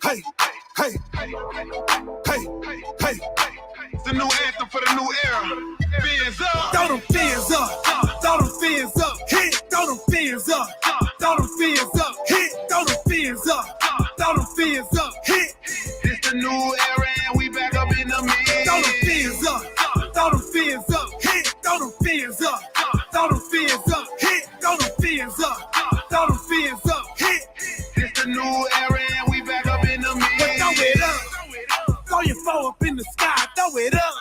hey, hey, hey, hey. It's the new anthem for the new era. Fins up. Throw them fins up. Throw them fins up. Hit. Throw them fins up. Throw them fins up. Hit. Throw them fins up. Throw them fins up. Hit. It's the new era and we back up in the mix. Throw them fins up. Throw them fins up. Hit. Throw them fins up. Throw them fins up. Hit. Throw them fins up. Throw them fins up. Hit. It's the new era and we back up in the mix. But throw it up. Throw your foe up in the sky. Throw it up.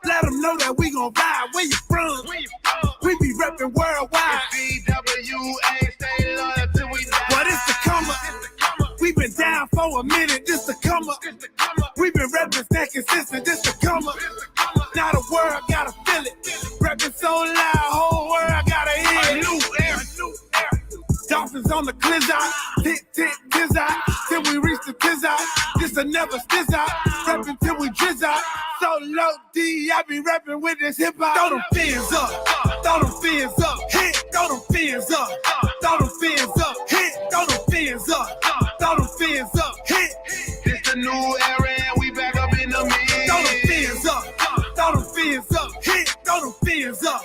Let them know that we gon' ride. Where you from? We be reppin' worldwide. BWA, stay loyal till we die. But it's the come up. We been down for a minute. This the come up. We been reppin' that consistent. This the come up. Now the world gotta feel it. Reppin' so loud, whole world gotta hear it. New era. Dolphins on the Klitschko, tiz out, till we reach the tiz out. This a never stiz out, reppin' till we drizz out. So low D, I be reppin' with this hip hop. Throw them fins up, throw them fins up, hit, throw them fins up, throw them fins up, hit, throw them fins up, throw them fins up, hit. It's the new era and we back up in the mix. Throw them fins up, throw them fins up, hit, throw them fins up,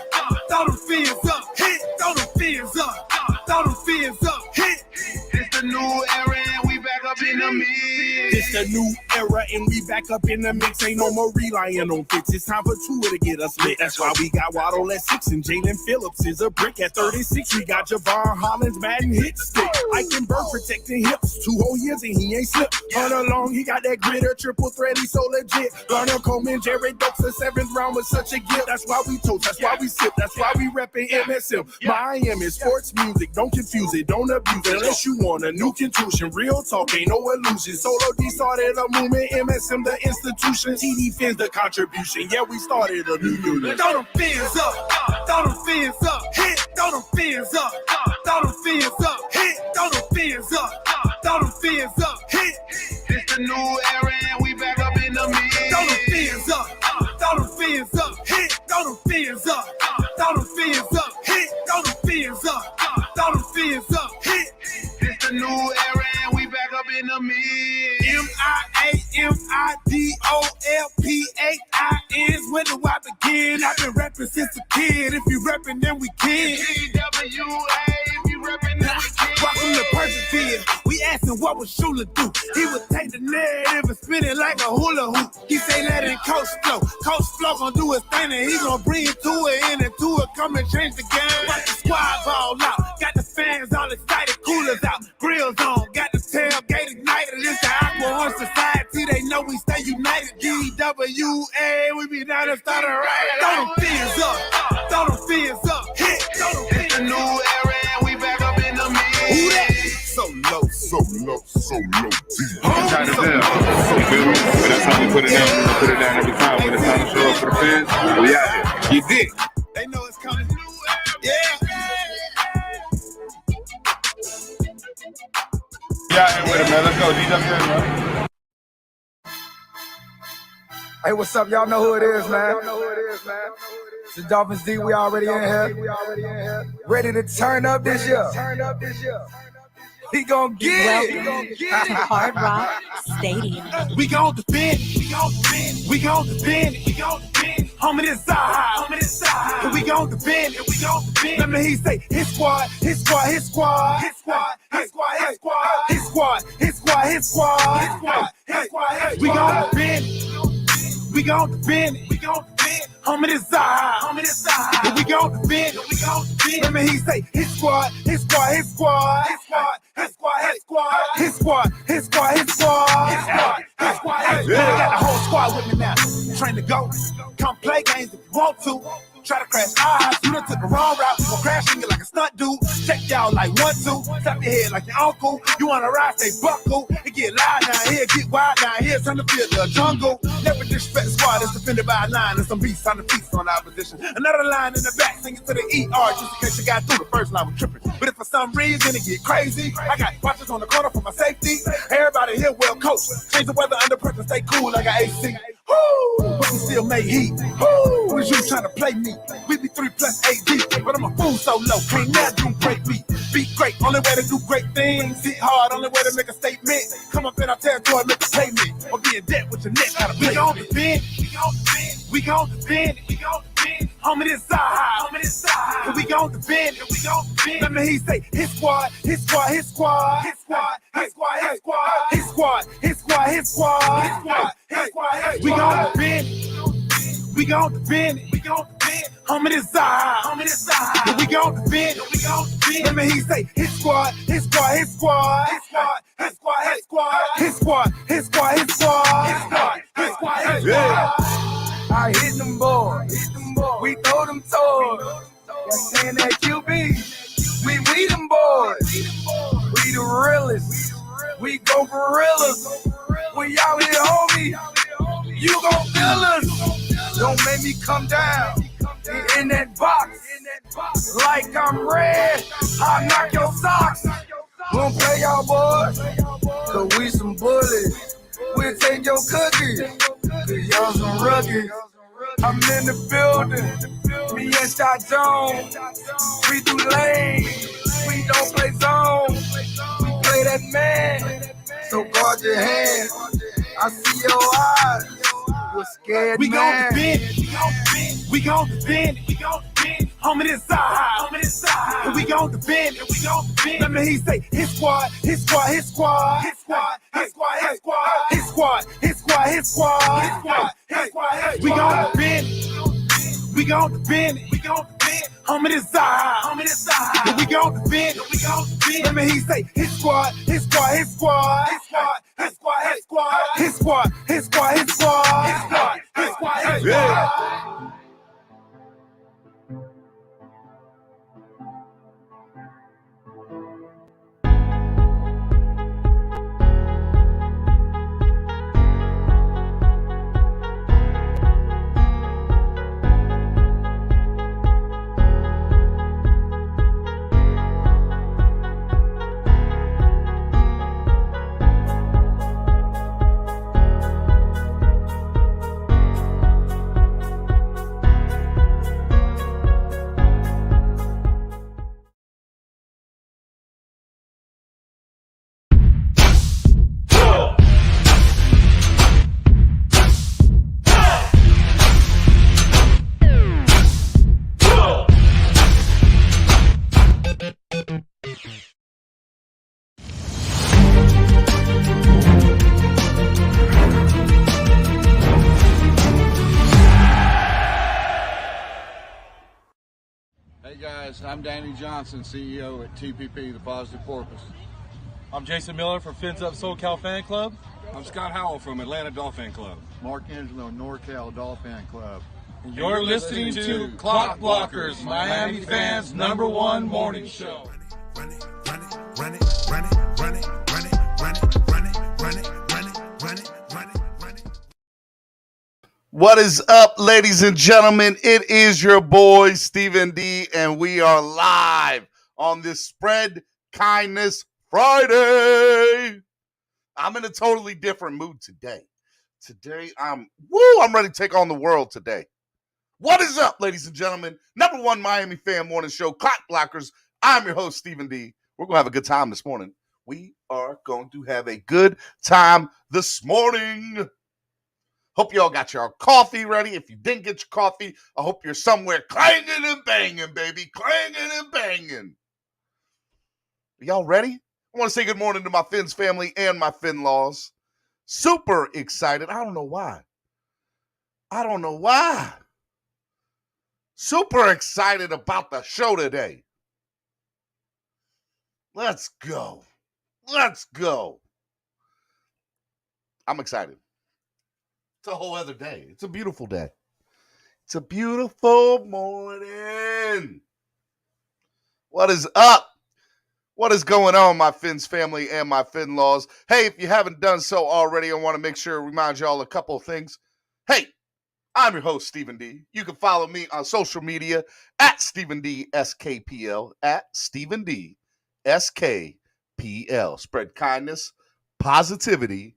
throw them fins up, hit, throw them fins up. Throw them fins up, hit. It's the new era and we back up in the mix. It's the new era and we back up in the mix. Ain't no more relying on fits. It's time for Tua to get us lit. That's why we got Waddle at 6 and Jalen Phillips is a brick at 36. We got Javon Hollins, Madden hit stick. Eichenberg protecting hips. 2 whole years and he ain't slipped. Run along, he got that gritter, triple threat, he so legit. Garner Coleman, Jared Dokes, the 7th round was such a gift. That's why we toast, that's why we sip, that's why we reppin' MSM. Miami sports music, don't confuse it, don't abuse it. Unless you want a new contusion, real talk, ain't no illusion. Solo D started a movement, MSM the institution. TD Fins the contribution, yeah, we started a new unit. Throw them fins up, throw them fins up, hit, throw them fins up, throw them fins up, hit, throw them fins up, throw them fins up, hit. It's the new era and we back up in the mix. Throw them fins up, throw them fins up, hit, throw them fins up, throw them fins up, hit, throw them fins up, throw them fins up, hit. It's the new era and we back up in the mix. MIAMIDOLPHINs. When do I begin? I've been rapping since a kid. If you rapping, then we can. TWA, if you reppin' then we can. Welcome to Perfect Field. We asking what would Shula do? He would take the narrative and spin it like a hula hoop. He say let it Coach Flow. Coach Flow gon' do his thing and he gon' bring it to it in and to it. Come and change the game. Watch the squad ball out. Got the fans all excited. Coolers out. Grills on. Got the tailgate ignited. It's the Aqua One Society. They know we stay united. GWA. We be down and start a riot. Throw them fins up. Throw them fins up. Hit. Throw them fins up. It's the new era and we back up in the mix. Who that? So low, so low, so low. Tight as hell. You feel me? But that's how we put it down. We put it down every time. When it's time to show up for the fans, we out here. You dig? They know it's coming. Yeah. Yeah, with it, man. Let's go. DWA, man. Hey, what's up? Y'all know who it is, man. It's the Dolphins D. We already in here. Ready to turn up this year. He gon' get Welcome to Hard Rock Stadium. We gon' defend. We gon' defend. We gon' defend. We gon' defend. Homie, this side. Homie, this side. And we gon' defend. And we gon' defend. Let me hear you say his squad. His squad. His squad. His squad. His squad. His squad. His squad. His squad. His squad. His squad. His squad. We gon' defend. We gon' defend. We gon' defend. Homie, this side. Homie, this side. And we gon' defend. And we gon' defend. Let me hear you say his squad. His squad. His squad. His squad. His squad, his squad, his squad, his squad, his squad, his squad, his squad, his squad. I got the whole squad with me now. Train to go. Come play games if you want to. Try to crash our house. You done took the wrong route. We gon' crash you like a stunt dude. Check y'all like 1, 2. Tap your head like your uncle. You wanna ride, stay buckle. It get loud down here, get wild down here. Turn the field to a jungle. Never disrespect the squad. It's defended by a line and some beasts on the feast on our position. Another line in the back, sing it to the ER just in case you got through the first line with tripping. But if for some reason it get crazy, I got watchers on the corner for my safety. Everybody here well coached. Change the weather under pressure, stay cool. I got AC. Woo! But we still make heat. Woo! Was you trying to play me? We be 3+ AD, but I'm a fool so low. Can't never do break me. Beat great. great, only way to do great things. Hit hard, only way to make a statement. Come up in our territory, make a payment. Or be in debt with your neck, gotta pay. We gon' defend, we gon' defend, we gon' defend, we gon' defend. Homie, this side, homie, this side. And we gon' defend, and we gon' defend. Let me hear you say, his squad, his squad, his squad, his squad, his squad, his squad, his squad, his squad, his squad, his squad, his squad, his squad. We gon' defend, we gon' defend, we gon' defend. Homie, this side, homie, this side. And we gon' defend, and we gon' defend. Let me hear you say, his squad, his squad, his squad, his squad, his squad, his squad, his squad, his squad, his squad, his squad, his squad, his squad. I hit them boys. We throw them toys. That's saying that QB. We them boys. We the realest. We go gorillas. We out here, homie. You gon' feel us. Don't make me come down in that box like I'm red. I knock your socks. Won't play y'all boys, cause we some bullies. We'll take your cookies, cause y'all some rookies. I'm in the building, me and Shot Jones. We do lane, we don't play zone. We play that man, so guard your hand. I see your eyes, you're scared we man. We gon' defend, we gon' defend, we gon' defend. Homie, this side, homie, this side. And we gon' defend, and we gon' defend. Let me hear you say, his squad, his squad, his squad, his squad, his squad, his squad, his squad, his squad, his squad, his squad, his squad, his squad. We gon' defend, we gon' defend, we gon' defend. Homie, this side, homie, this side. And we gon' defend, and we gon' defend. Let me hear you say, his squad, his squad, his squad, his squad, his squad, his squad, his squad, his squad, his squad, his squad, his squad, his squad. Hey guys, I'm Danny Johnson, CEO at TPP, The Positive Porpoise. I'm Jason Miller from Fins Up SoCal Fan Club. I'm Scott Howell from Atlanta Dolphin Club. Mark Angelo, NorCal Dolphin Club. And you're listening to Clock Blockers, Miami fans' #1 morning show. Run it, run it, run it, run it, run it, run it, run it, run it, run it, run it, run it, run it, run it. What is up, ladies and gentlemen? It is your boy, Stephen D, and we are live on this Spread Kindness Friday. I'm in a totally different mood today. Today, I'm ready to take on the world today. What is up, ladies and gentlemen? #1 Miami fan morning show, Clock Blockers. I'm your host, Stephen D. We're going to have a good time this morning. We are going to have a good time this morning. Hope y'all got your coffee ready. If you didn't get your coffee, I hope you're somewhere clanging and banging, baby. Clanging and banging. Are y'all ready? I want to say good morning to my Fins family and my Fin-laws. Super excited. I don't know why. Super excited about the show today. Let's go. I'm excited. It's a whole other day. It's a beautiful day. It's a beautiful morning. What is up? What is going on, my Fins family and my Fin-laws? Hey, if you haven't done so already, I want to make sure to remind y'all a couple of things. Hey, I'm your host, Stephen D. You can follow me on social media at Stephen D SKPL, at Stephen D SKPL. Spread kindness, positivity,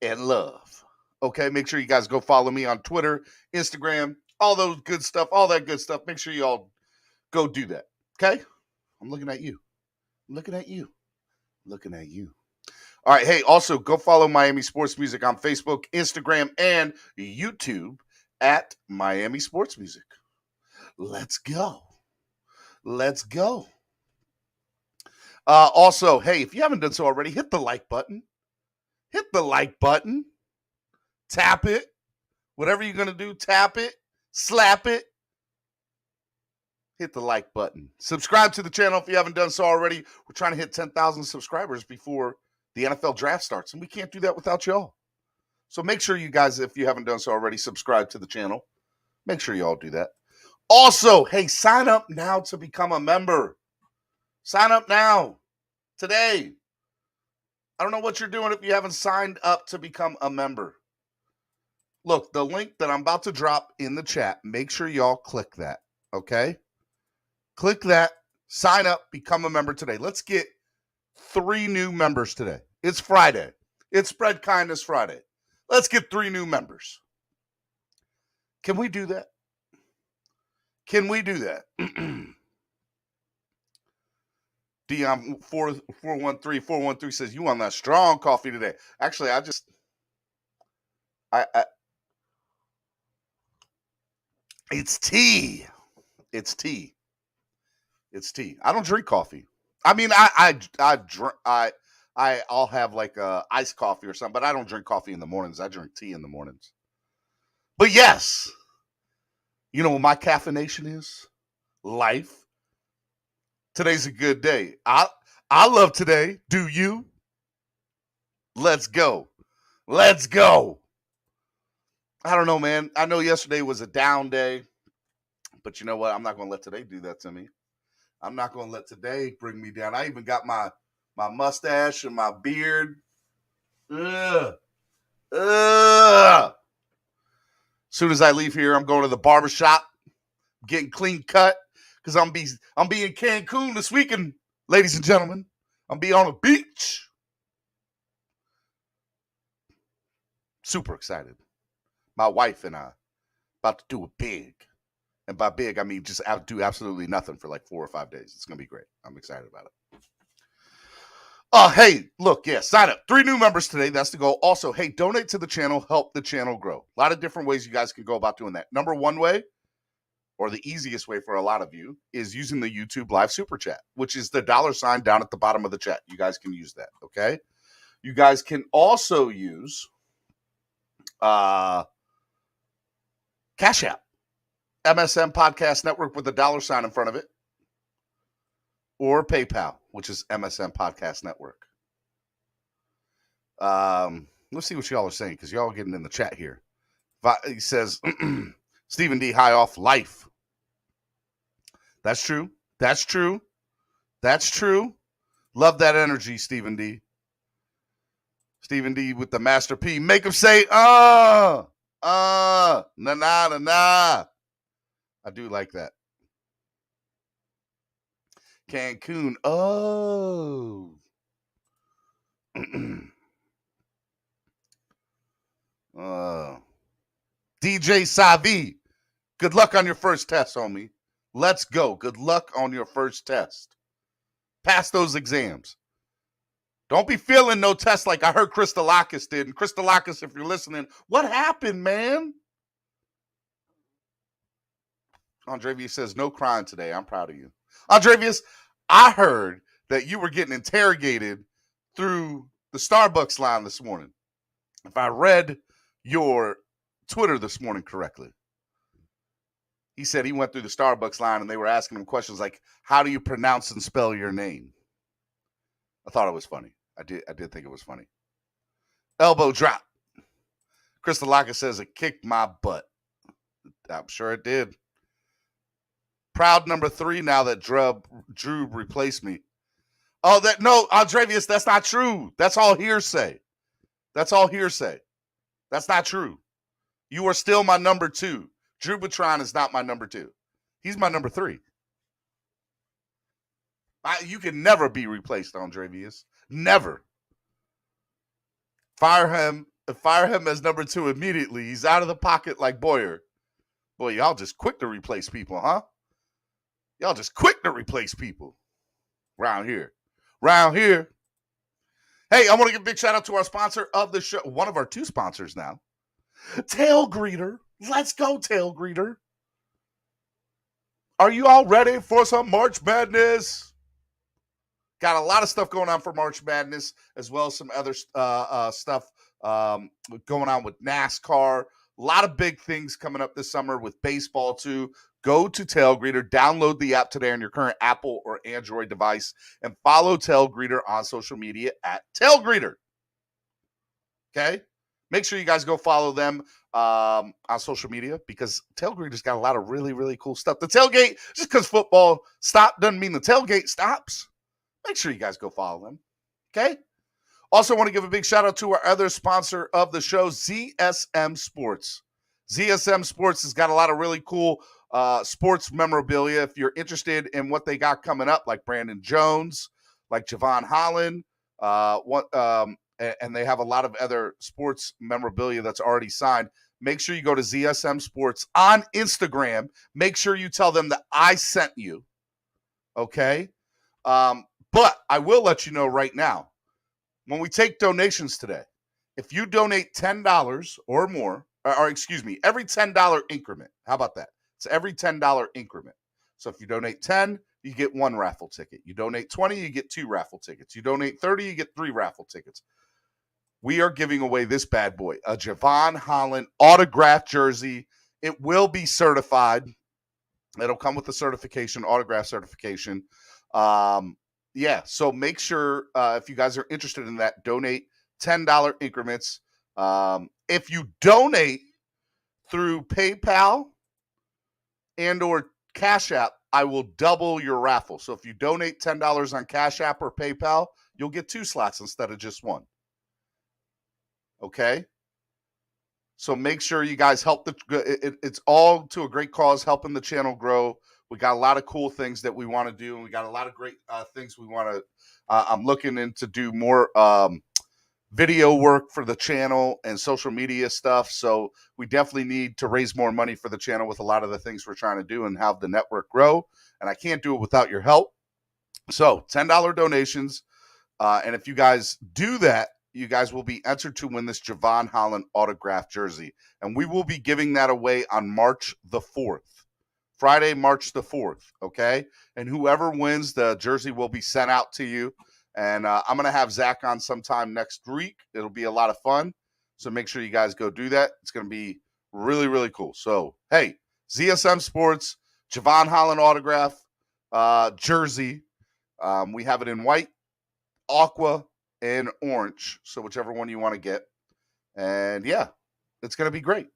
and love. Okay, make sure you guys go follow me on Twitter, Instagram, all that good stuff. Make sure you all go do that. Okay? I'm looking at you. Looking at you. Looking at you. All right. Hey, also go follow Miami Sports Music on Facebook, Instagram, and YouTube at Miami Sports Music. Let's go. Let's go. Also, hey, if you haven't done so already, hit the like button. Hit the like button. Tap it. Whatever you're going to do, tap it. Slap it. Hit the like button. Subscribe to the channel if you haven't done so already. We're trying to hit 10,000 subscribers before the NFL draft starts, and we can't do that without y'all. So make sure you guys, if you haven't done so already, subscribe to the channel. Make sure you all do that. Also, hey, sign up now to become a member. Sign up now. Today. I don't know what you're doing if you haven't signed up to become a member. Look, the link that I'm about to drop in the chat, make sure y'all click that, okay? Click that, sign up, become a member today. Let's get 3 new members today. It's Friday. It's Spread Kindness Friday. Let's get 3 new members. Can we do that? Can we do that? Dion 413 says, you on that strong coffee today. Actually, it's tea. It's tea. It's tea. I don't drink coffee. I mean, I'll have like a iced coffee or something, but I don't drink coffee in the mornings. I drink tea in the mornings. But yes, you know what my caffeination is? Life. Today's a good day. I love today. Do you? Let's go. Let's go. I don't know, man. I know yesterday was a down day, but you know what? I'm not going to let today do that to me. I'm not going to let today bring me down. I even got my mustache and my beard. Ugh. As soon as I leave here, I'm going to the barbershop, getting clean cut. Because I'm be in Cancun this weekend, ladies and gentlemen. I'm be on a beach. Super excited. My wife and I about to do it big. And by big, I mean just do absolutely nothing for like 4 or 5 days. It's going to be great. I'm excited about it. Hey, look, yeah, sign up. 3 new members today. That's the goal. Also, hey, donate to the channel. Help the channel grow. A lot of different ways you guys can go about doing that. Number 1 way, or the easiest way for a lot of you, is using the YouTube live super chat, which is the $ down at the bottom of the chat. You guys can use that, okay? You guys can also use Cash App, MSM Podcast Network with the $ in front of it, or PayPal, which is MSM Podcast Network. Let's see what y'all are saying, because y'all are getting in the chat here. He says, Stephen D. high off life. That's true. That's true. That's true. Love that energy, Stephen D. Stephen D. with the Master P. Make him say, nah. I do like that. Cancun. Oh. DJ Savi. Good luck on your first test, homie. Let's go. Good luck on your first test. Pass those exams. Don't be feeling no test like I heard Kristalakis did. And Kristalakis, if you're listening, what happened, man? Andrevius says, no crying today. I'm proud of you. Andrevius, I heard that you were getting interrogated through the Starbucks line this morning. If I read your Twitter this morning correctly. He said he went through the Starbucks line and they were asking him questions like, how do you pronounce and spell your name? I thought it was funny. I did think it was funny. Elbow drop. Kristalakis says it kicked my butt. I'm sure it did. Proud number 3 now that Drew replaced me. Oh, no, Andrevius, that's not true. That's all hearsay. That's all hearsay. That's not true. You are still my number 2. Drew Batron is not my number 2. He's my number 3. You can never be replaced, Andrevius. Never. Fire him as number 2 immediately. He's out of the pocket like Boyer. Boy, y'all just quick to replace people, huh? Y'all just quick to replace people around here. round here. Hey, I want to give a big shout out to our sponsor of the show. One of our two sponsors now. Tail Greeter. Let's go, Tail Greeter. Are you all ready for some March Madness? Got a lot of stuff going on for March Madness, as well as some other stuff going on with NASCAR. A lot of big things coming up this summer with baseball, too. Go to Tail Greeter, download the app today on your current Apple or Android device, and follow Tail Greeter on social media at Tail Greeter. Okay? Make sure you guys go follow them on social media because Tail Greeter's got a lot of really, really cool stuff. The tailgate, just because football stopped doesn't mean the tailgate stops. Make sure you guys go follow them. Okay? Also want to give a big shout out to our other sponsor of the show, ZSM Sports. ZSM Sports has got a lot of really cool sports memorabilia. If you're interested in what they got coming up, like Brandon Jones, like Javon Holland, and they have a lot of other sports memorabilia that's already signed. Make sure you go to ZSM Sports on Instagram. Make sure you tell them that I sent you. Okay? But I will let you know right now, when we take donations today, if you donate $10 or more, or excuse me, every $10 increment. How about that? It's every $10 increment. So if you donate 10, you get 1 raffle ticket. You donate 20, you get 2 raffle tickets. You donate 30, you get 3 raffle tickets. We are giving away this bad boy, a Javon Holland autographed jersey. It will be certified. It'll come with the certification, autograph certification. Yeah, so make sure if you guys are interested in that, donate $10 increments. If you donate through PayPal and or Cash App, I will double your raffle. So if you donate $10 on Cash App or PayPal, you'll get 2 slots instead of just 1. Okay? So make sure you guys help. It's all to a great cause, helping the channel grow. We got a lot of cool things that we want to do, and we got a lot of great things we want to. I'm looking into do more video work for the channel and social media stuff. So we definitely need to raise more money for the channel with a lot of the things we're trying to do and have the network grow. And I can't do it without your help. So $10 donations. And if you guys do that, you guys will be entered to win this Javon Holland autographed jersey. And we will be giving that away on March the 4th. Friday, March the 4th, okay? And whoever wins, the jersey will be sent out to you. And I'm going to have Zach on sometime next week. It'll be a lot of fun. So make sure you guys go do that. It's going to be really, really cool. So, hey, ZSM Sports, Javon Holland autograph jersey. We have it in white, aqua, and orange. So whichever one you want to get. And, yeah, it's going to be great.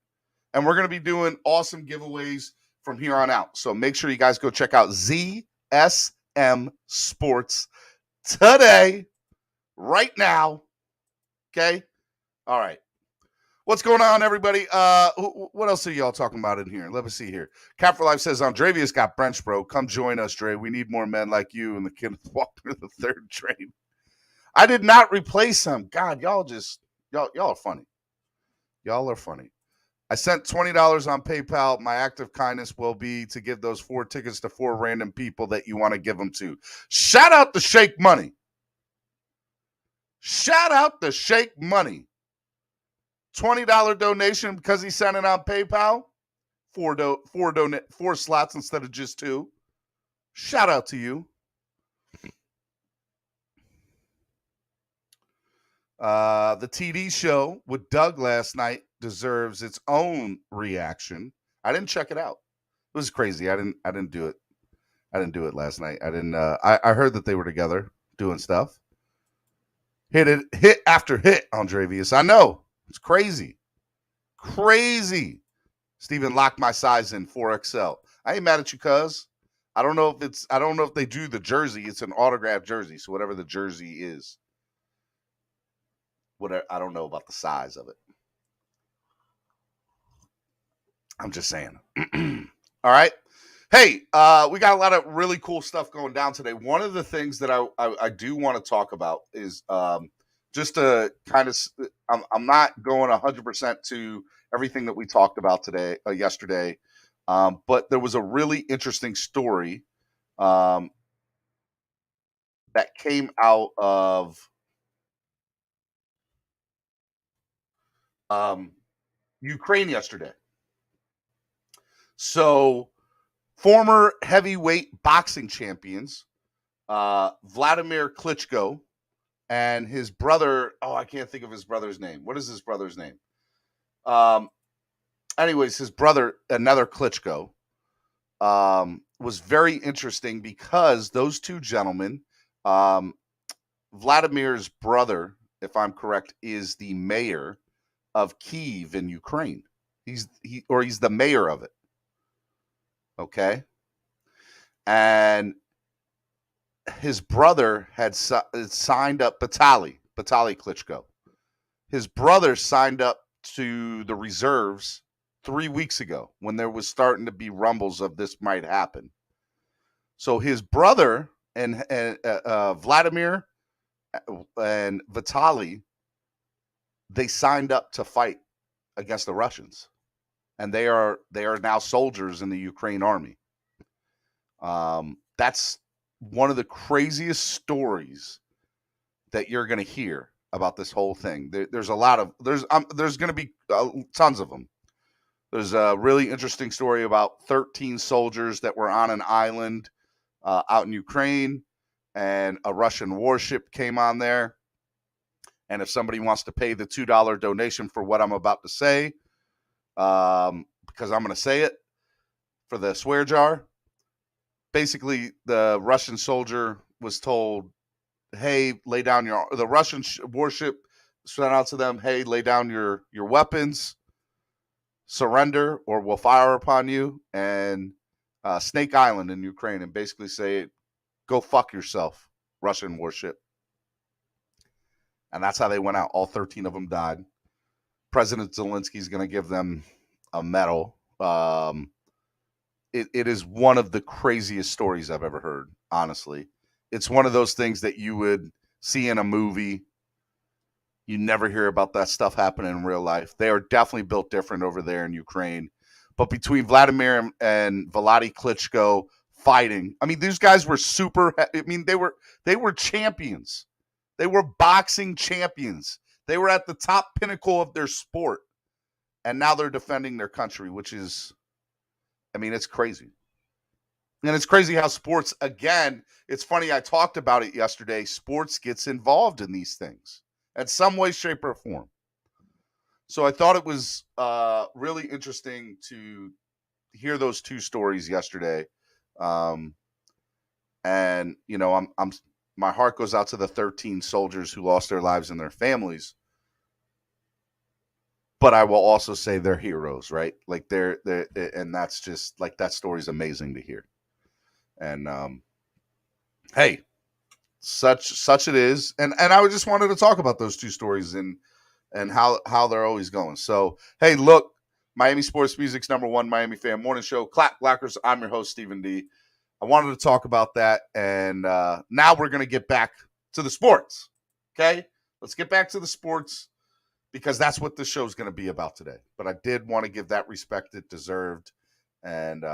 And we're going to be doing awesome giveaways from here on out. So make sure you guys go check out ZSM Sports today, right now. Okay? All right. What's going on, everybody? What else are y'all talking about in here? Let me see here. Cap for Life says, Andrevius got bench, bro. Come join us, Dre. We need more men like you and the Kenneth Walker the third train. I did not replace him. God, y'all are funny. Y'all are funny. I sent $20 on PayPal. My act of kindness will be to give those 4 tickets to 4 random people that you want to give them to. Shout out to Shake Money. Shout out to Shake Money. $20 donation because he sent it on PayPal. 4 slots instead of just 2. Shout out to you. The TD show with Doug last night deserves its own reaction. I didn't check it out. It was crazy. I didn't do it. I didn't do it last night. I didn't. I heard that they were together doing stuff. Hit after hit on Dravius. I know it's crazy. Steven locked my size in 4XL. I ain't mad at you, cuz. I don't know if they do the jersey. It's an autographed jersey, so whatever the jersey is. I don't know about the size of it. I'm just saying. All right. Hey, we got a lot of really cool stuff going down today. One of the things that I do want to talk about is just to kind of, I'm not going 100% to everything that we talked about yesterday, but there was a really interesting story that came out of Ukraine yesterday. So, former heavyweight boxing champions, Vladimir Klitschko and his brother. Oh, I can't think of his brother's name. What is his brother's name? Anyways, his brother, another Klitschko, was very interesting because those two gentlemen, Vladimir's brother, if I'm correct, is the mayor of Kyiv in Ukraine. He's the mayor of it. Okay. And his brother had signed up, Vitaly Klitschko. His brother signed up to the reserves 3 weeks ago when there was starting to be rumbles of this might happen. So his brother and Vladimir and Vitaly, they signed up to fight against the Russians, and they are now soldiers in the Ukraine army. That's one of the craziest stories that you're going to hear about this whole thing. There's going to be tons of them. There's a really interesting story about 13 soldiers that were on an island out in Ukraine, and a Russian warship came on there. And if somebody wants to pay the $2 donation for what I'm about to say, because I'm going to say it for the swear jar, basically the Russian soldier was told, hey, lay down the Russian warship sent out to them, hey, lay down your weapons, surrender, or we'll fire upon you. And Snake Island in Ukraine, and basically say, go fuck yourself, Russian warship. And that's how they went out. All 13 of them died. President Zelensky's going to give them a medal. It is one of the craziest stories I've ever heard, honestly. It's one of those things that you would see in a movie. You never hear about that stuff happening in real life. They are definitely built different over there in Ukraine. But between Vladimir and Vladimir Klitschko fighting, I mean, these guys were they were champions. They were boxing champions. They were at the top pinnacle of their sport. And now they're defending their country, which is, I mean, it's crazy. And it's crazy how sports, again, it's funny, I talked about it yesterday, sports gets involved in these things in some way, shape, or form. So I thought it was really interesting to hear those two stories yesterday. And, you know, my heart goes out to the 13 soldiers who lost their lives and their families. But I will also say they're heroes, right? Like they're and that's just like, that story's amazing to hear. And hey, such it is. And I just wanted to talk about those two stories and how they're always going. So hey, look, Miami Sports Music's #1 Miami fan morning show, Clap Blackers. I'm your host, Stephen D. I wanted to talk about that, and now we're going to get back to the sports. Okay, let's get back to the sports, because that's what this show is going to be about today. But I did want to give that respect it deserved, and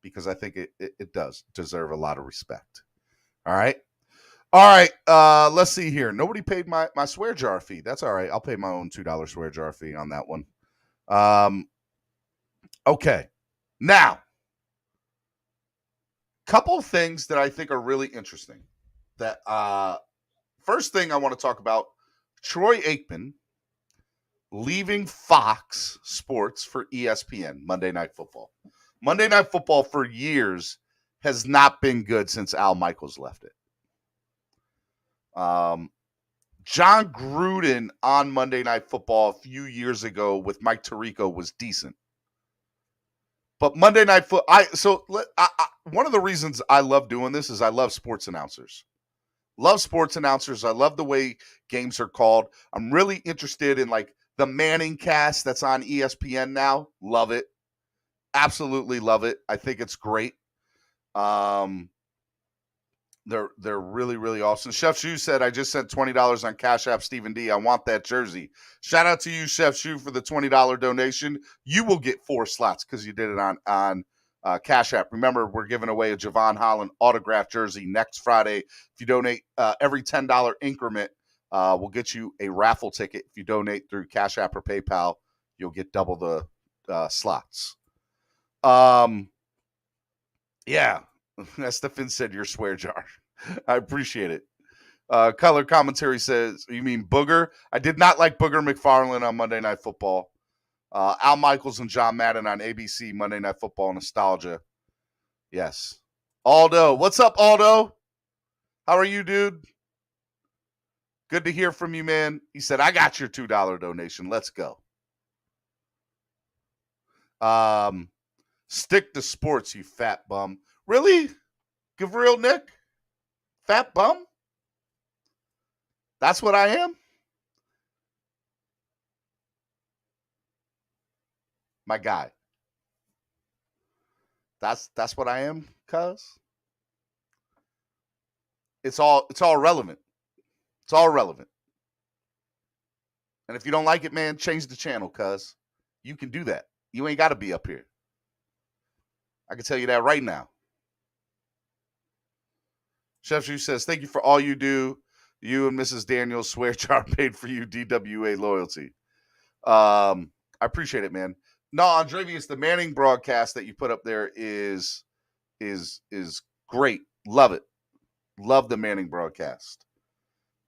because I think it does deserve a lot of respect. All right. Let's see here. Nobody paid my swear jar fee. That's all right. I'll pay my own $2 swear jar fee on that one. Okay. Now, couple of things that I think are really interesting. That first thing I want to talk about, Troy Aikman leaving Fox Sports for ESPN, Monday Night Football. Monday Night Football for years has not been good since Al Michaels left it. John Gruden on Monday Night Football a few years ago with Mike Tirico was decent. But Monday Night Football, one of the reasons I love doing this is I love sports announcers. Love sports announcers. I love the way games are called. I'm really interested in like the Manning cast that's on ESPN now. Love it. Absolutely love it. I think it's great. They're really, really awesome. Chef Shu said, I just sent $20 on Cash App Stephen D. I want that jersey. Shout out to you, Chef Shu, for the $20 donation. You will get 4 slots because you did it on Cash App. Remember, we're giving away a Javon Holland autographed jersey next Friday. If you donate every $10 increment, we'll get you a raffle ticket. If you donate through Cash App or PayPal, you'll get double the slots. Yeah, as Stefan said, your swear jar. I appreciate it. Color commentary says, you mean Booger? I did not like Booger McFarland on Monday Night Football. Al Michaels and John Madden on ABC, Monday Night Football Nostalgia. Yes. Aldo. What's up, Aldo? How are you, dude? Good to hear from you, man. He said, I got your $2 donation. Let's go. Stick to sports, you fat bum. Really? Gavril Nick? Fat bum? That's what I am? My guy. That's what I am, cuz. It's all relevant. It's all relevant. And if you don't like it, man, change the channel, cuz. You can do that. You ain't got to be up here. I can tell you that right now. Chef Shu says, thank you for all you do. You and Mrs. Daniels swear jar paid for you DWA loyalty. I appreciate it, man. No, Andrevius, the Manning broadcast that you put up there is great. Love it. Love the Manning broadcast.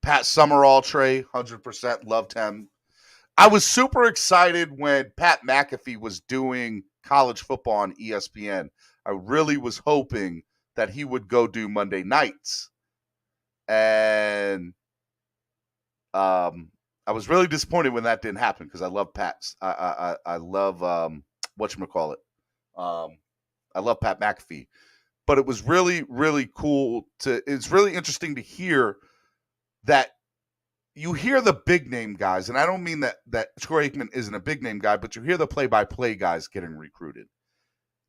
Pat Summerall, Trey, 100% loved him. I was super excited when Pat McAfee was doing college football on ESPN. I really was hoping that he would go do Monday nights. And I was really disappointed when that didn't happen because I love Pat's. I love whatchamacallit. I love Pat McAfee. But it was really, really cool it's really interesting to hear that you hear the big name guys, and I don't mean that Troy Aikman isn't a big name guy, but you hear the play-by-play guys getting recruited.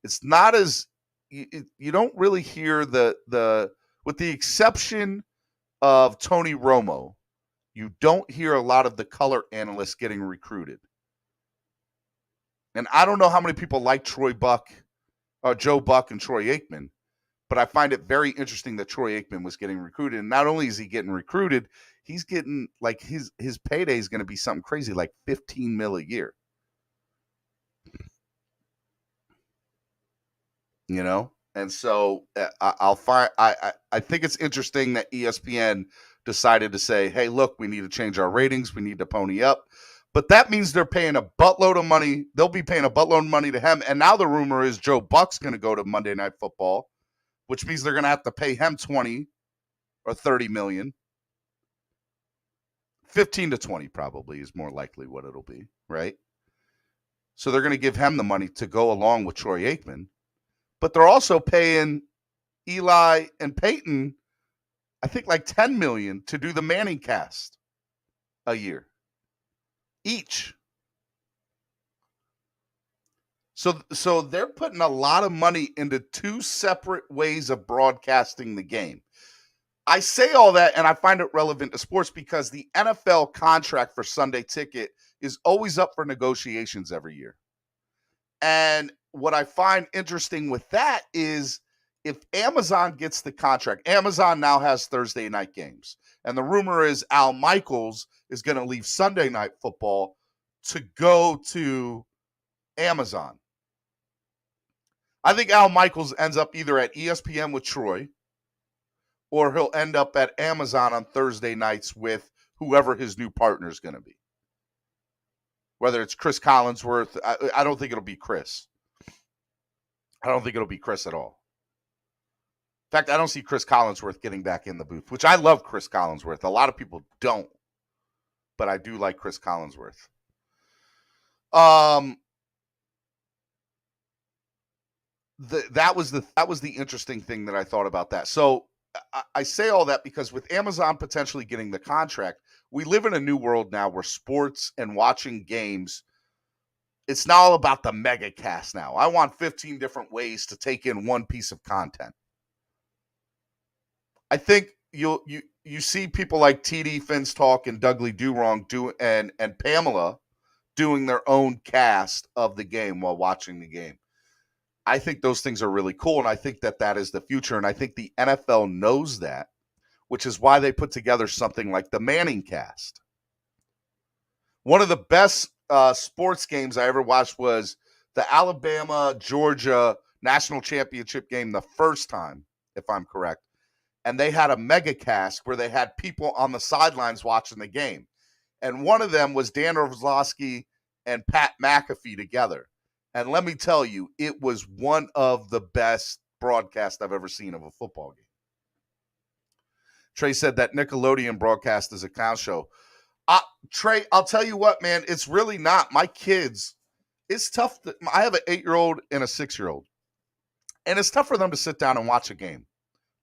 It's not as you don't really hear the with the exception of Tony Romo, you don't hear a lot of the color analysts getting recruited. And I don't know how many people like Joe Buck and Troy Aikman, but I find it very interesting that Troy Aikman was getting recruited. And not only is he getting recruited, he's getting like his payday is going to be something crazy, like $15 million a year. You know? And so I think it's interesting that ESPN decided to say, hey, look, we need to change our ratings. We need to pony up. But that means they're paying a buttload of money. They'll be paying a buttload of money to him. And now the rumor is Joe Buck's going to go to Monday Night Football, which means they're going to have to pay him 20 or 30 million. 15 to 20 probably is more likely what it'll be, right? So they're going to give him the money to go along with Troy Aikman. But they're also paying Eli and Peyton, I think like $10 million to do the Manning cast a year each. So they're putting a lot of money into two separate ways of broadcasting the game. I say all that, and I find it relevant to sports because the NFL contract for Sunday Ticket is always up for negotiations every year. And what I find interesting with that is if Amazon gets the contract, Amazon now has Thursday night games. And the rumor is Al Michaels is going to leave Sunday Night Football to go to Amazon. I think Al Michaels ends up either at ESPN with Troy or he'll end up at Amazon on Thursday nights with whoever his new partner is going to be. Whether it's Chris Collinsworth, I don't think it'll be Chris. I don't think it'll be Chris at all. In fact, I don't see Chris Collinsworth getting back in the booth, which I love Chris Collinsworth. A lot of people don't, but I do like Chris Collinsworth. That was the interesting thing that I thought about that. So I say all that because with Amazon potentially getting the contract, we live in a new world now where sports and watching games, it's not all about the mega cast now. I want 15 different ways to take in one piece of content. I think you see people like TD Finstock and Dudley Durong and Pamela doing their own cast of the game while watching the game. I think those things are really cool, and I think that is the future, and I think the NFL knows that, which is why they put together something like the Manning Cast. One of the best sports games I ever watched was the Alabama-Georgia national championship game the first time, if I'm correct. And they had a mega cast where they had people on the sidelines watching the game. And one of them was Dan Orlovsky and Pat McAfee together. And let me tell you, it was one of the best broadcasts I've ever seen of a football game. Trey said that Nickelodeon broadcast is a clown show. Trey, I'll tell you what, man, it's really not. My kids, it's tough. I have an 8-year-old and a 6-year-old. And it's tough for them to sit down and watch a game.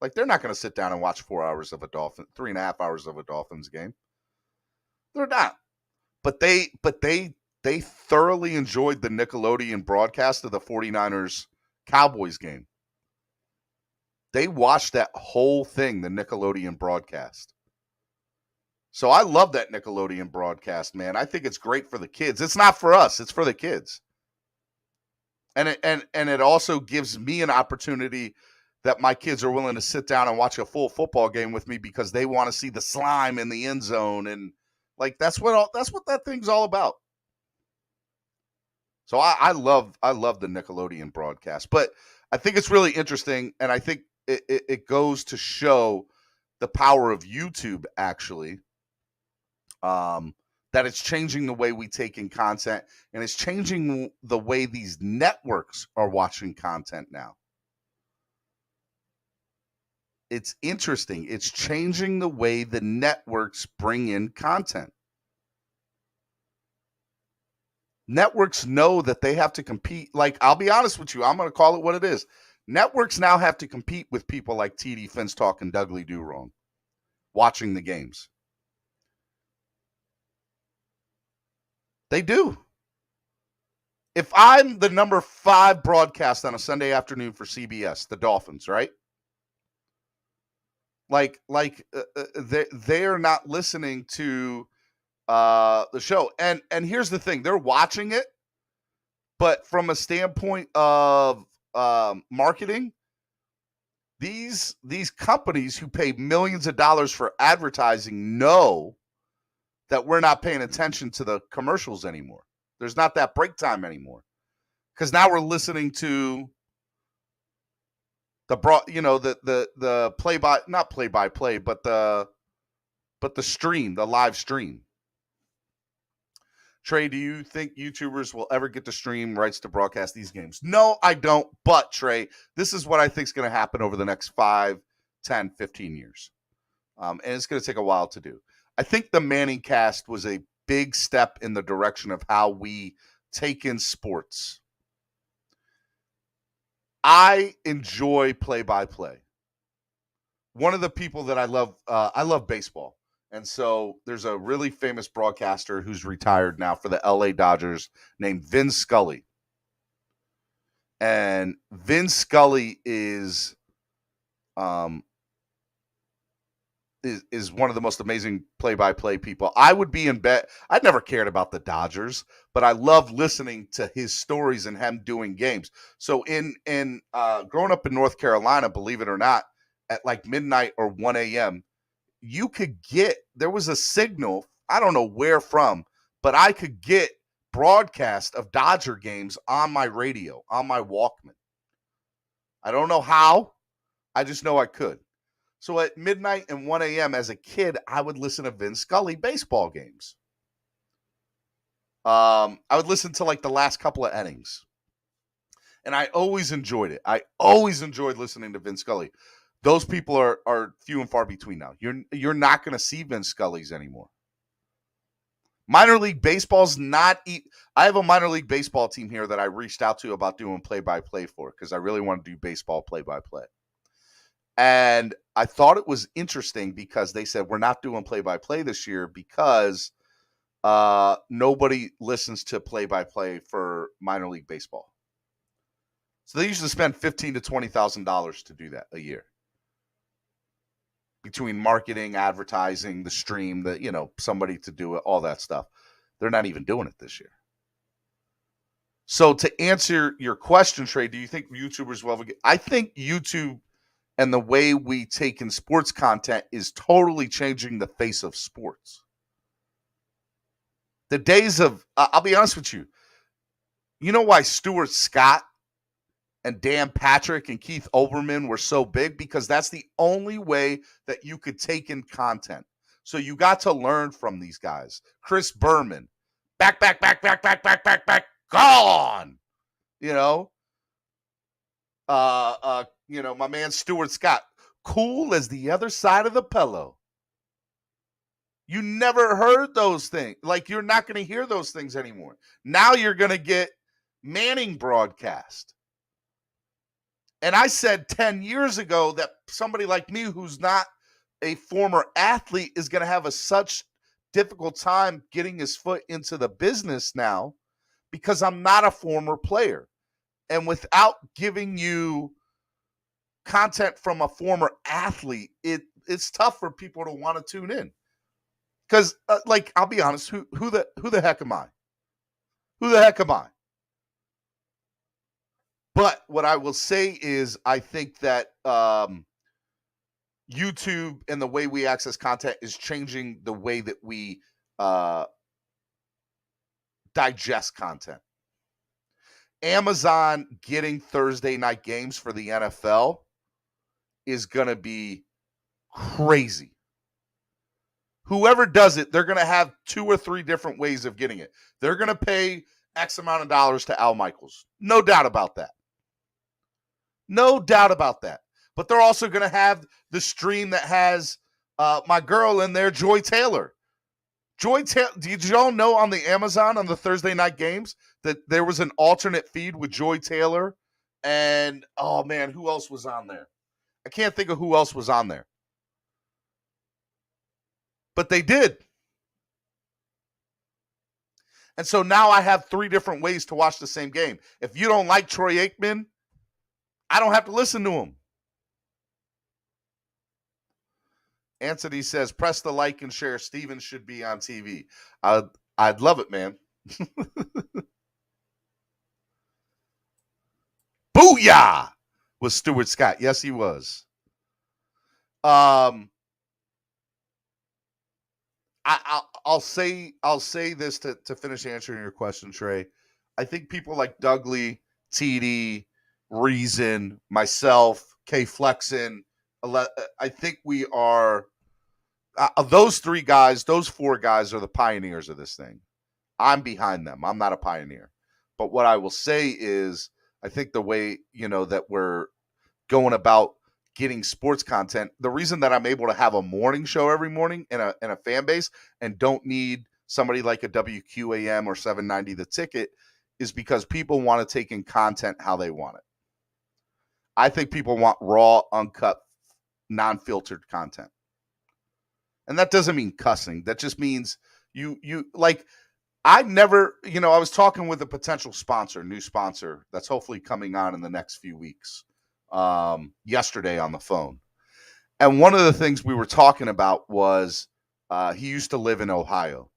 Like, they're not going to sit down and watch 4 hours of a 3.5 hours of a Dolphins game. They're not. But they thoroughly enjoyed the Nickelodeon broadcast of the 49ers Cowboys game. They watched that whole thing, the Nickelodeon broadcast. So I love that Nickelodeon broadcast, man. I think it's great for the kids. It's not for us. It's for the kids. And it also gives me an opportunity that my kids are willing to sit down and watch a full football game with me because they want to see the slime in the end zone. And like, that's what that thing's all about. So I love the Nickelodeon broadcast, but I think it's really interesting. And I think it goes to show the power of YouTube, actually, that it's changing the way we take in content, and it's changing the way these networks are watching content now. It's interesting. It's changing the way the networks bring in content. Networks know that they have to compete. Like, I'll be honest with you. I'm going to call it what it is. Networks now have to compete with people like TD Finstock and Dudley Do-Wrong watching the games. They do. If I'm the number 5 broadcast on a Sunday afternoon for CBS, the Dolphins, right? They're not listening to the show. And here's the thing. They're watching it, but from a standpoint of marketing, these companies who pay millions of dollars for advertising know that we're not paying attention to the commercials anymore. There's not that break time anymore. Because now we're listening to the play-by-play, but the stream, the live stream. Trey, do you think YouTubers will ever get to stream rights to broadcast these games? No, I don't. But, Trey, this is what I think is going to happen over the next 5, 10, 15 years. And it's going to take a while to do. I think the Manning Cast was a big step in the direction of how we take in sports. I enjoy play-by-play. One of the people that I love baseball. And so there's a really famous broadcaster who's retired now for the LA Dodgers named Vin Scully. And Vin Scully is one of the most amazing play-by-play people. I would be in bed. I never cared about the Dodgers, but I love listening to his stories and him doing games. So in growing up in North Carolina, believe it or not, at like midnight or 1 a.m., you could there was a signal, I don't know where from, but I could get broadcast of Dodger games on my radio, on my Walkman. I don't know how. I just know I could. So at midnight and 1 a.m. as a kid, I would listen to Vin Scully baseball games. I would listen to like the last couple of innings. And I always enjoyed it. I always enjoyed listening to Vin Scully. Those people are few and far between now. You're not going to see Vin Scully's anymore. Minor League Baseball's not... I have a minor league baseball team here that I reached out to about doing play-by-play for because I really want to do baseball play-by-play. And I thought it was interesting because they said, we're not doing play-by-play this year because nobody listens to play-by-play for minor league baseball. So they usually spend $15,000 to $20,000 to do that a year. Between marketing, advertising, the stream, somebody to do it, all that stuff. They're not even doing it this year. So to answer your question, Trey, do you think YouTubers will ever get? I think YouTube and the way we take in sports content is totally changing the face of sports. The days of, I'll be honest with you. You know why Stuart Scott and Dan Patrick and Keith Olbermann were so big? Because that's the only way that you could take in content. So you got to learn from these guys. Chris Berman, back, gone. You know, my man Stuart Scott, cool as the other side of the pillow. You never heard those things. Like, you're not going to hear those things anymore. Now you're going to get Manning broadcast. And I said 10 years ago that somebody like me who's not a former athlete is going to have such difficult time getting his foot into the business now because I'm not a former player. And without giving you content from a former athlete, it's tough for people to want to tune in. Because, I'll be honest, who the heck am I? Who the heck am I? But what I will say is I think that YouTube and the way we access content is changing the way that we digest content. Amazon getting Thursday night games for the NFL is going to be crazy. Whoever does it, they're going to have 2 or 3 different ways of getting it. They're going to pay X amount of dollars to Al Michaels. No doubt about that. No doubt about that. But they're also going to have the stream that has my girl in there, Joy Taylor. Did y'all know on the Amazon on the Thursday night games that there was an alternate feed with Joy Taylor and, oh man, who else was on there? I can't think of who else was on there. But they did. And so now I have 3 different ways to watch the same game. If you don't like Troy Aikman, I don't have to listen to him. Anthony says, press the like and share. Steven should be on TV. I'd love it, man. Booyah! Was Stuart Scott. Yes, he was. I'll say this to finish answering your question, Trey. I think people like Dougley, TD, Reason, myself, K Flexen, I think we are those 3 guys, those 4 guys are the pioneers of this thing. I'm behind them. I'm not a pioneer. But what I will say is I think the way, that we're going about getting sports content, the reason that I'm able to have a morning show every morning in a fan base and don't need somebody like a WQAM or 790 The Ticket is because people want to take in content how they want it. I think people want raw, uncut, non-filtered content. And that doesn't mean cussing. That just means you like, I never, I was talking with a potential sponsor, new sponsor, that's hopefully coming on in the next few weeks, yesterday on the phone. And one of the things we were talking about was he used to live in Ohio.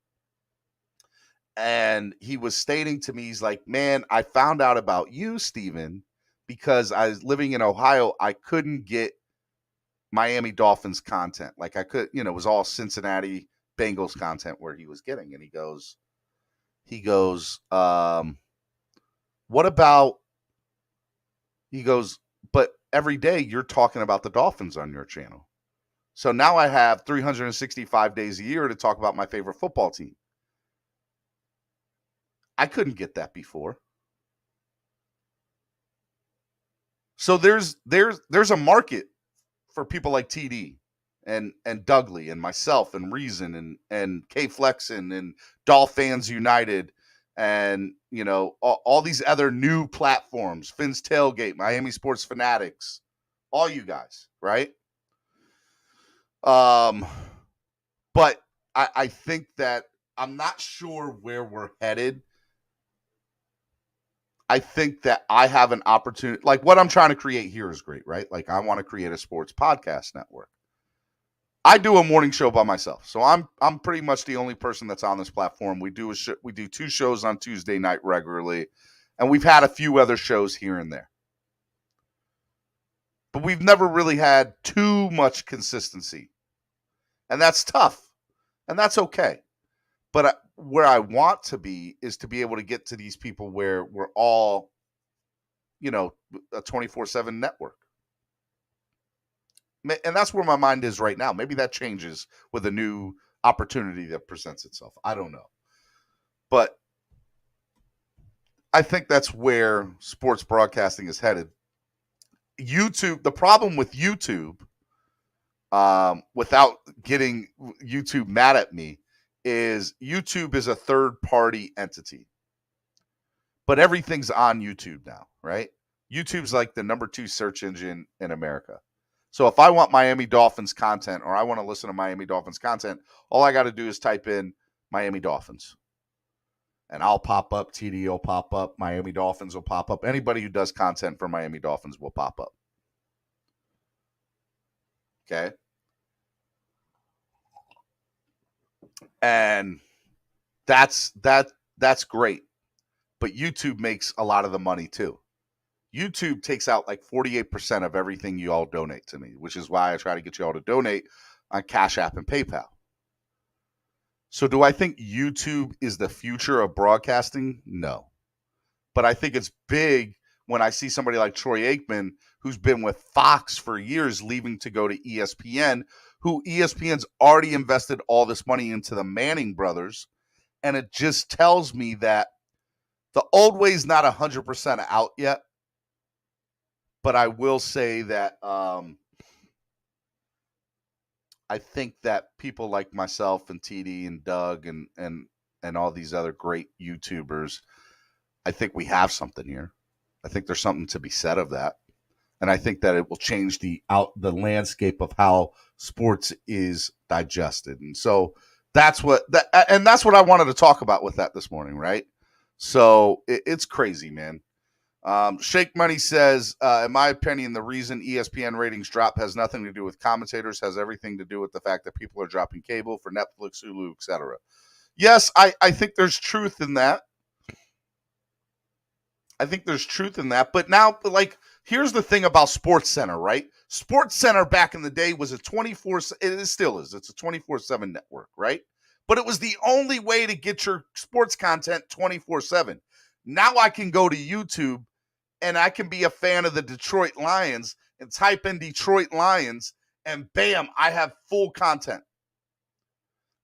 And he was stating to me, he's like, man, I found out about you, Steven, because I was living in Ohio. I couldn't get Miami Dolphins content. Like I could, it was all Cincinnati Bengals content where he was getting. And he goes, what about, but every day you're talking about the Dolphins on your channel. So now I have 365 days a year to talk about my favorite football team. I couldn't get that before. So there's a market for people like TD and Dougley and myself and Reason and K Flexen and Dolphins United and all these other new platforms, Finn's Tailgate, Miami Sports Fanatics, all you guys, right? But I think that I'm not sure where we're headed. I think that I have an opportunity, like what I'm trying to create here is great, right? Like I want to create a sports podcast network. I do a morning show by myself. So I'm pretty much the only person that's on this platform. We do 2 shows on Tuesday night regularly. And we've had a few other shows here and there. But we've never really had too much consistency. And that's tough. And that's okay. But where I want to be is to be able to get to these people where we're all, a 24/7 network. And that's where my mind is right now. Maybe that changes with a new opportunity that presents itself. I don't know. But I think that's where sports broadcasting is headed. YouTube, the problem with YouTube, without getting YouTube mad at me, is YouTube is a third-party entity. But everything's on YouTube now, right? YouTube's like the number 2 search engine in America. So if I want Miami Dolphins content or I want to listen to Miami Dolphins content, all I got to do is type in Miami Dolphins. And I'll pop up, TD will pop up, Miami Dolphins will pop up. Anybody who does content for Miami Dolphins will pop up. Okay? And that's great. But YouTube makes a lot of the money too. YouTube takes out like 48% of everything you all donate to me, which is why I try to get you all to donate on Cash App and PayPal. So do I think YouTube is the future of broadcasting? No. But I think it's big when I see somebody like Troy Aikman, who's been with Fox for years, leaving to go to ESPN, who ESPN's already invested all this money into the Manning brothers. And it just tells me that the old way's not 100% out yet. But I will say that I think that people like myself and TD and Doug and all these other great YouTubers, I think we have something here. I think there's something to be said of that. And I think that it will change the landscape of how sports is digested. And so that's what I wanted to talk about with that this morning, right? So it's crazy, man. Shake Money says, in my opinion, the reason ESPN ratings drop has nothing to do with commentators, has everything to do with the fact that people are dropping cable for Netflix, Hulu, etc. Yes, I think there's truth in that. But now, like, here's the thing about SportsCenter, right? SportsCenter back in the day was a 24, it still is. It's a 24/7 network, right? But it was the only way to get your sports content 24/7. Now I can go to YouTube and I can be a fan of the Detroit Lions and type in Detroit Lions and bam, I have full content.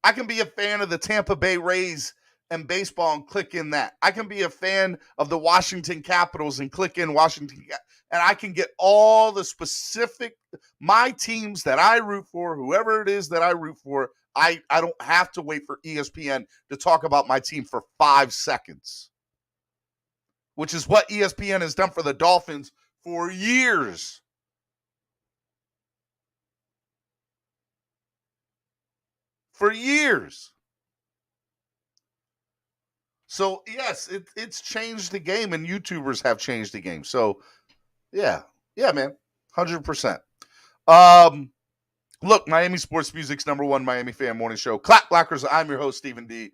I can be a fan of the Tampa Bay Rays and baseball and click in that. I can be a fan of the Washington Capitals and click in Washington. And I can get all the specific, my teams that I root for, whoever it is that I root for. I don't have to wait for ESPN to talk about my team for 5 seconds. Which is what ESPN has done for the Dolphins for years. For years. So, yes, it's changed the game, and YouTubers have changed the game. So, yeah, man, 100%. Look, Miami Sports Music's #1 Miami fan morning show. Clap Blockers, I'm your host, Stephen D.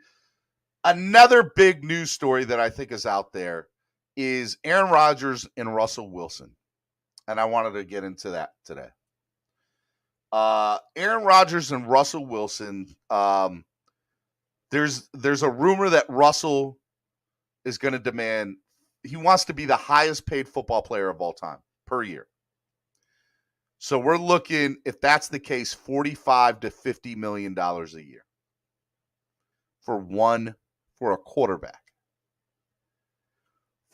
Another big news story that I think is out there is Aaron Rodgers and Russell Wilson. And I wanted to get into that today. Aaron Rodgers and Russell Wilson, there's a rumor that Russell is going to demand, he wants to be the highest paid football player of all time per year. So we're looking, if that's the case, $45 to $50 million a year for a quarterback.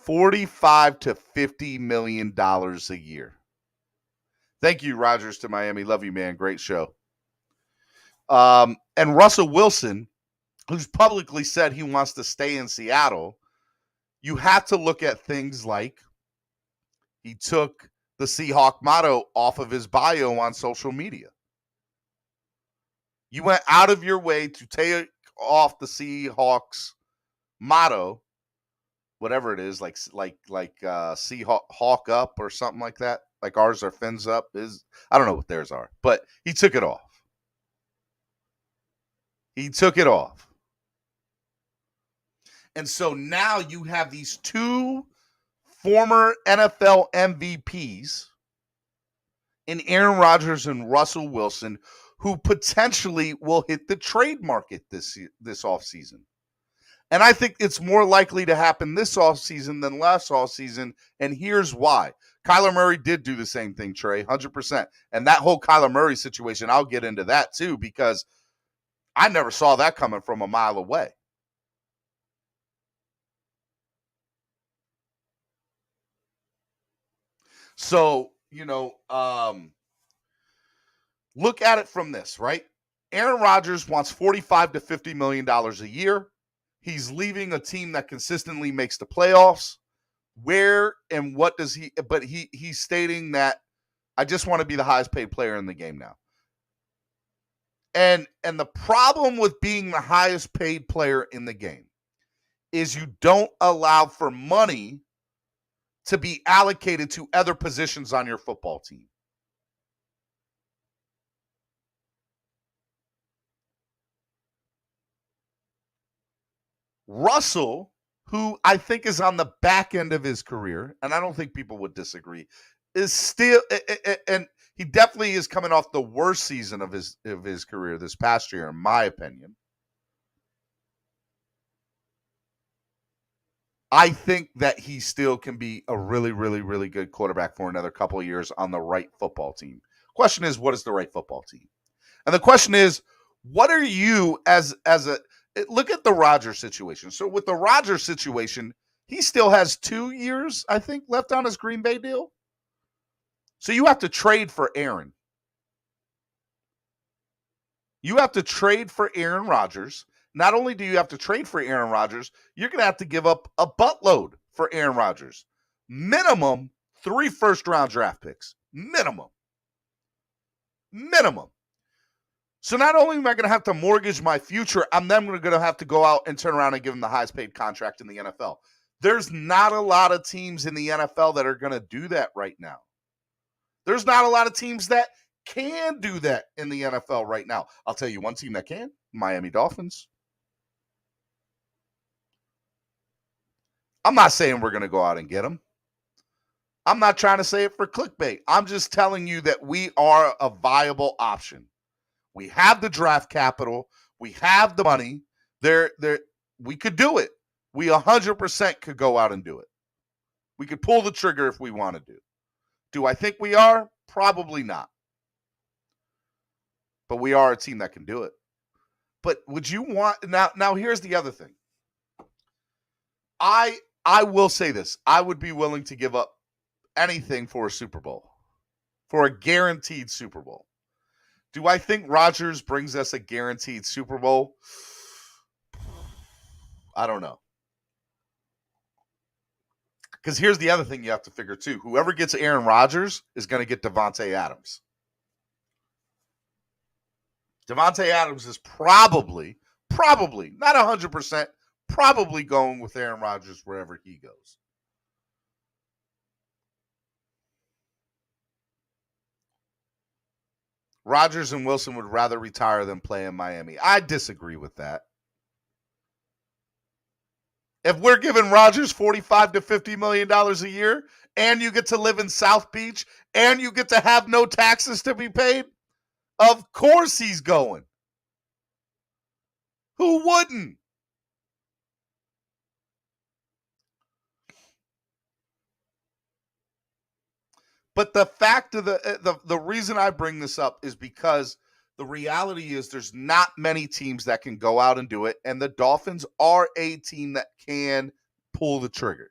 $45 to $50 million a year. Thank you, Rodgers to Miami. Love you, man. Great show. And Russell Wilson, who's publicly said he wants to stay in Seattle, you have to look at things like he took the Seahawk motto off of his bio on social media. You went out of your way to take off the Seahawks motto, whatever it is, like Seahawk up or something like that. Like ours are fins up. I don't know what theirs are, but he took it off. And so now you have these two former NFL MVPs in Aaron Rodgers and Russell Wilson, who potentially will hit the trade market this offseason. And I think it's more likely to happen this offseason than last offseason, and here's why. Kyler Murray did do the same thing, Trey, 100%. And that whole Kyler Murray situation, I'll get into that too, because I never saw that coming from a mile away. So, look at it from this, right? Aaron Rodgers wants $45 to $50 million a year. He's leaving a team that consistently makes the playoffs. Where and what does he, but he's stating that I just want to be the highest paid player in the game now. And the problem with being the highest paid player in the game is you don't allow for money to be allocated to other positions on your football team. Russell, who I think is on the back end of his career, and I don't think people would disagree, is still, and he definitely is coming off the worst season of his career this past year, in my opinion. I think that he still can be a really, really, really good quarterback for another couple of years on the right football team. Question is, what is the right football team? And the question is, what are you as a look at the Rodgers situation. So with the Rodgers situation, he still has 2 years, I think, left on his Green Bay deal. So you have to trade for Aaron. You have to trade for Aaron Rodgers. Not only do you have to trade for Aaron Rodgers, you're going to have to give up a buttload for Aaron Rodgers. Minimum 3 first-round draft picks. Minimum. So not only am I going to have to mortgage my future, I'm then going to have to go out and turn around and give him the highest paid contract in the NFL. There's not a lot of teams in the NFL that are going to do that right now. There's not a lot of teams that can do that in the NFL right now. I'll tell you one team that can, Miami Dolphins. I'm not saying we're going to go out and get them. I'm not trying to say it for clickbait. I'm just telling you that we are a viable option. We have the draft capital. We have the money. We could do it. We 100% could go out and do it. We could pull the trigger if we wanted to. Do I think we are? Probably not. But we are a team that can do it. But would you want now here's the other thing. I will say this. I would be willing to give up anything for a Super Bowl. For a guaranteed Super Bowl. Do I think Rodgers brings us a guaranteed Super Bowl? I don't know. Because here's the other thing you have to figure too. Whoever gets Aaron Rodgers is going to get Devontae Adams. Devontae Adams is probably, not 100%, probably going with Aaron Rodgers wherever he goes. Rodgers and Wilson would rather retire than play in Miami. I disagree with that. If we're giving Rodgers $45 to $50 million a year, and you get to live in South Beach, and you get to have no taxes to be paid, of course he's going. Who wouldn't? But the fact of the reason I bring this up is because the reality is there's not many teams that can go out and do it, and the Dolphins are a team that can pull the trigger.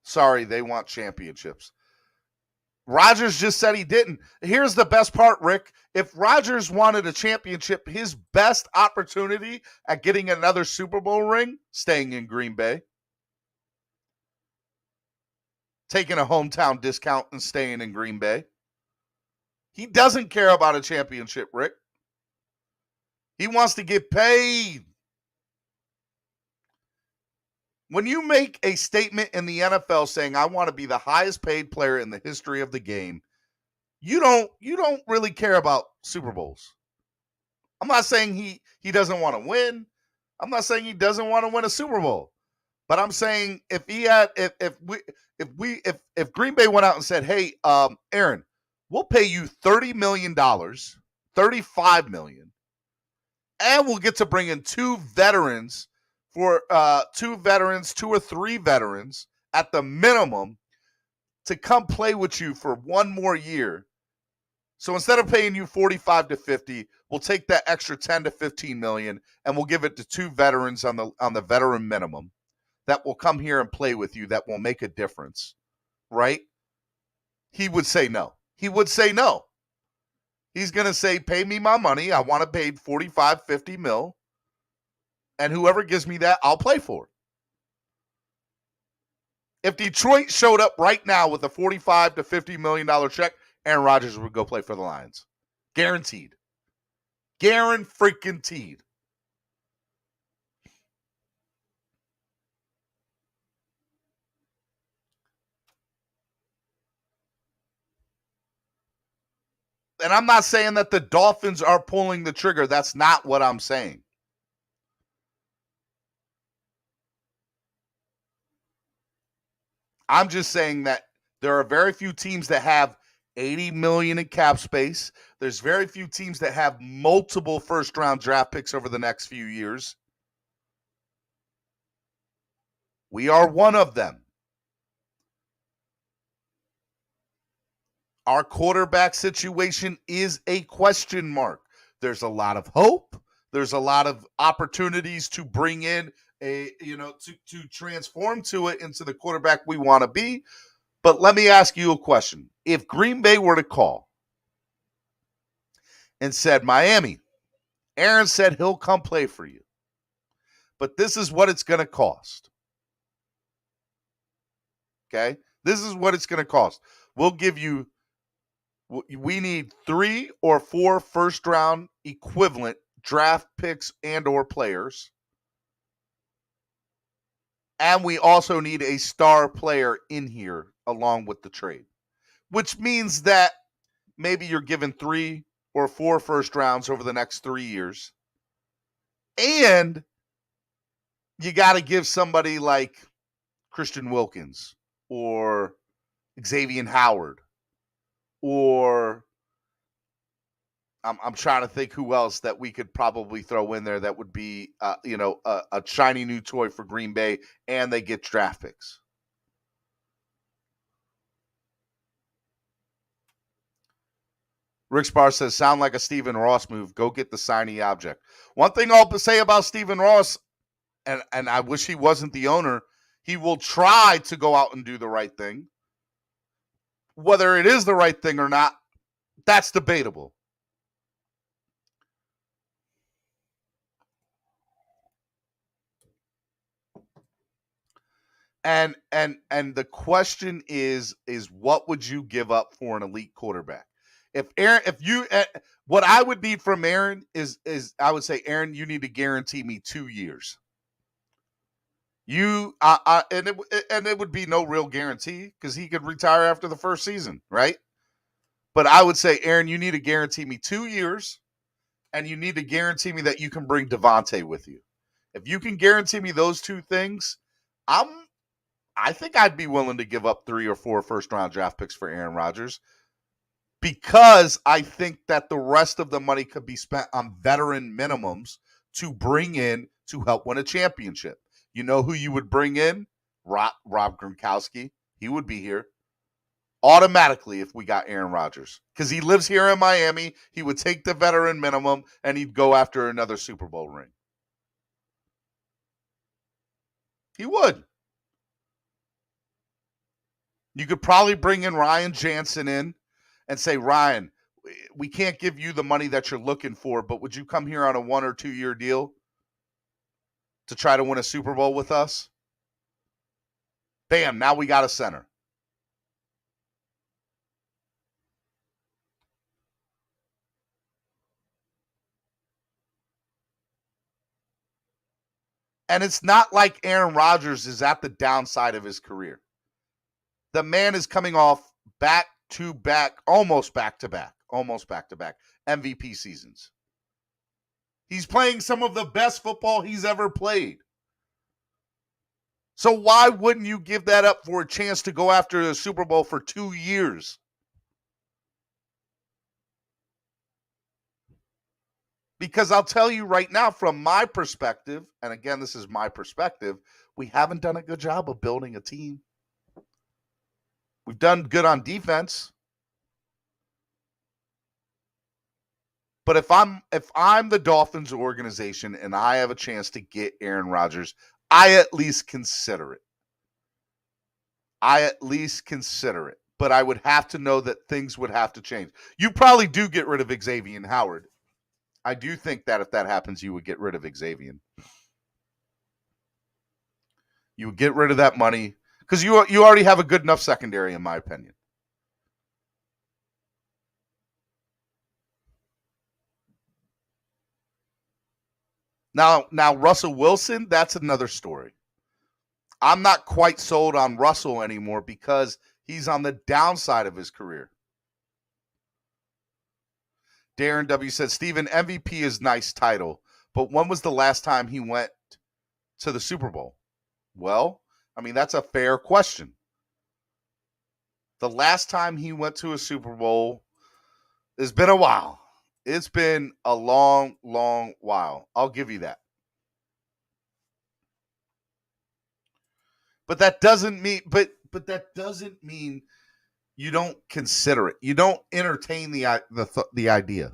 Sorry, they want championships. Rodgers just said he didn't. Here's the best part, Rick. If Rodgers wanted a championship, his best opportunity at getting another Super Bowl ring, staying in Green Bay. Taking a hometown discount and staying in Green Bay. He doesn't care about a championship, Rick. He wants to get paid. When you make a statement in the NFL saying, I want to be the highest paid player in the history of the game, you don't really care about Super Bowls. I'm not saying he doesn't want to win. I'm not saying he doesn't want to win a Super Bowl, but I'm saying if Green Bay went out and said, "Hey, Aaron, we'll pay you $30 million, $35 million, and we'll get to bring in two or three veterans at the minimum to come play with you for one more year. So instead of paying you 45 to 50, we'll take that extra 10 to 15 million and we'll give it to two veterans on the veteran minimum that will come here and play with you, that will make a difference." Right? He would say no. He would say no. He's going to say, "Pay me my money. I want to pay 45, 50 mil. And whoever gives me that, I'll play for." If Detroit showed up right now with a $45 to $50 million check, Aaron Rodgers would go play for the Lions. Guaranteed. Guaranteed. And I'm not saying that the Dolphins are pulling the trigger. That's not what I'm saying. I'm just saying that there are very few teams that have $80 million in cap space. There's very few teams that have multiple first-round draft picks over the next few years. We are one of them. Our quarterback situation is a question mark. There's a lot of hope. There's a lot of opportunities to bring in to transform to it into the quarterback we want to be. But let me ask you a question. If Green Bay were to call and said, "Miami, Aaron said he'll come play for you, but this is what it's going to cost." Okay? This is what it's going to cost. We need 3 or 4 first-round equivalent draft picks and or players. And we also need a star player in here along with the trade, which means that maybe you're given 3 or 4 first rounds over the next 3 years. And you got to give somebody like Christian Wilkins or Xavier Howard, or I'm trying to think who else that we could probably throw in there that would be, a shiny new toy for Green Bay, and they get draft picks. Rick Spar says, "Sound like a Stephen Ross move. Go get the shiny object." One thing I'll say about Stephen Ross, and I wish he wasn't the owner, he will try to go out and do the right thing. Whether it is the right thing or not, that's debatable. And the question is what would you give up for an elite quarterback? What I would need from Aaron is I would say, "Aaron, you need to guarantee me 2 years." And it would be no real guarantee because he could retire after the first season, right? But I would say, "Aaron, you need to guarantee me 2 years, and you need to guarantee me that you can bring Devontae with you. If you can guarantee me those two things, I think I'd be willing to give up 3 or 4 first-round draft picks for Aaron Rodgers, because I think that the rest of the money could be spent on veteran minimums to bring in to help win a championship." You know who you would bring in? Rob Gronkowski. He would be here automatically if we got Aaron Rodgers, because he lives here in Miami. He would take the veteran minimum, and he'd go after another Super Bowl ring. He would. You could probably bring in Ryan Jansen in and say, "Ryan, we can't give you the money that you're looking for, but would you come here on a 1 or 2 year deal to try to win a Super Bowl with us?" Bam, now we got a center. And it's not like Aaron Rodgers is at the downside of his career. The man is coming off almost back-to-back MVP seasons. He's playing some of the best football he's ever played. So why wouldn't you give that up for a chance to go after the Super Bowl for 2 years? Because I'll tell you right now, from my perspective, and again, this is my perspective, we haven't done a good job of building a team. We've done good on defense. But if I'm the Dolphins organization and I have a chance to get Aaron Rodgers, I at least consider it. But I would have to know that things would have to change. You probably do get rid of Xavier Howard. I do think that if that happens, you would get rid of Xavier. You would get rid of that money because you already have a good enough secondary, in my opinion. Now Russell Wilson, that's another story. I'm not quite sold on Russell anymore because he's on the downside of his career. Darren W. said, Steven, MVP is nice title, but when was the last time he went to the Super Bowl? Well, I mean, that's a fair question. The last time he went to a Super Bowl, it's been a while. It's been a long, long while. I'll give you that. But that doesn't mean you don't consider it. You don't entertain the idea.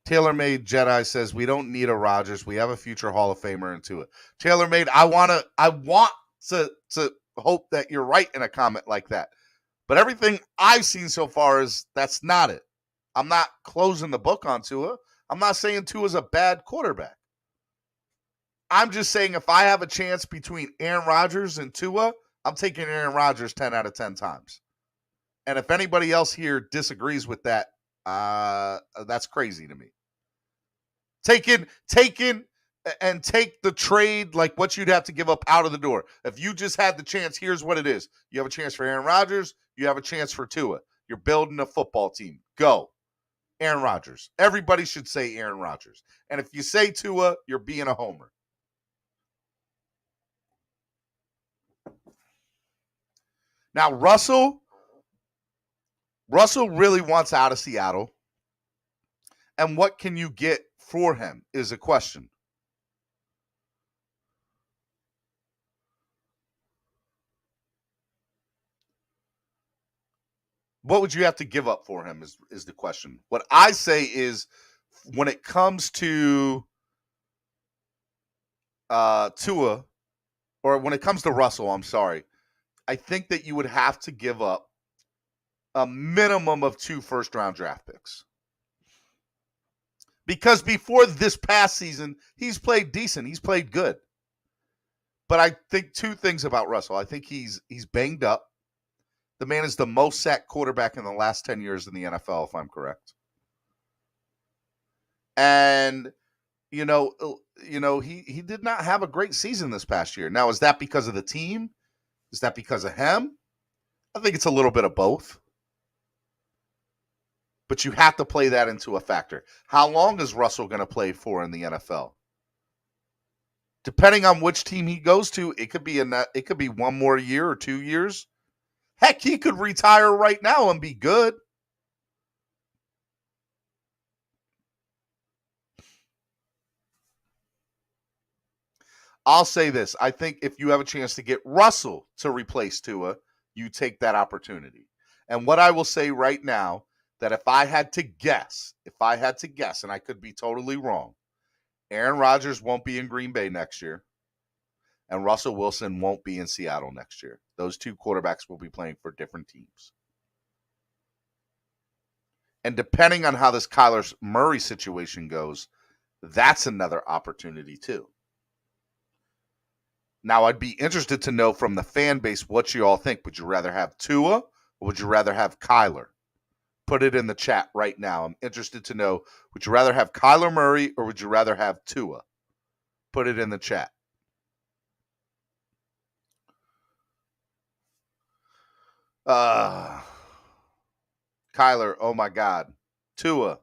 TaylorMade Jedi says we don't need a Rodgers. We have a future Hall of Famer into it. TaylorMade, I want to hope that you're right in a comment like that. But everything I've seen so far is that's not it. I'm not closing the book on Tua. I'm not saying Tua's a bad quarterback. I'm just saying if I have a chance between Aaron Rodgers and Tua, I'm taking Aaron Rodgers 10 out of 10 times. And if anybody else here disagrees with that, that's crazy to me. Take the trade, like what you'd have to give up out of the door. If you just had the chance, here's what it is. You have a chance for Aaron Rodgers. You have a chance for Tua. You're building a football team. Go. Aaron Rodgers. Everybody should say Aaron Rodgers. And if you say Tua, you're being a homer. Now, Russell really wants out of Seattle. And what can you get for him is a question. What would you have to give up for him is the question. What I say is when it comes to Tua, or when it comes to Russell, I'm sorry, I think that you would have to give up a minimum of 2 first-round draft picks. Because before this past season, he's played decent. He's played good. But I think 2 things about Russell. I think he's banged up. The man is the most sacked quarterback in the last 10 years in the NFL, if I'm correct. And, he did not have a great season this past year. Now, is that because of the team? Is that because of him? I think it's a little bit of both. But you have to play that into a factor. How long is Russell going to play for in the NFL? Depending on which team he goes to, it could be 1 more year or 2 years. Heck, he could retire right now and be good. I'll say this. I think if you have a chance to get Russell to replace Tua, you take that opportunity. And what I will say right now, that if I had to guess, and I could be totally wrong, Aaron Rodgers won't be in Green Bay next year, and Russell Wilson won't be in Seattle next year. Those 2 quarterbacks will be playing for different teams. And depending on how this Kyler Murray situation goes, that's another opportunity too. Now, I'd be interested to know from the fan base what you all think. Would you rather have Tua or would you rather have Kyler? Put it in the chat right now. I'm interested to know, would you rather have Kyler Murray or would you rather have Tua? Put it in the chat. Kyler, oh my God. Tua.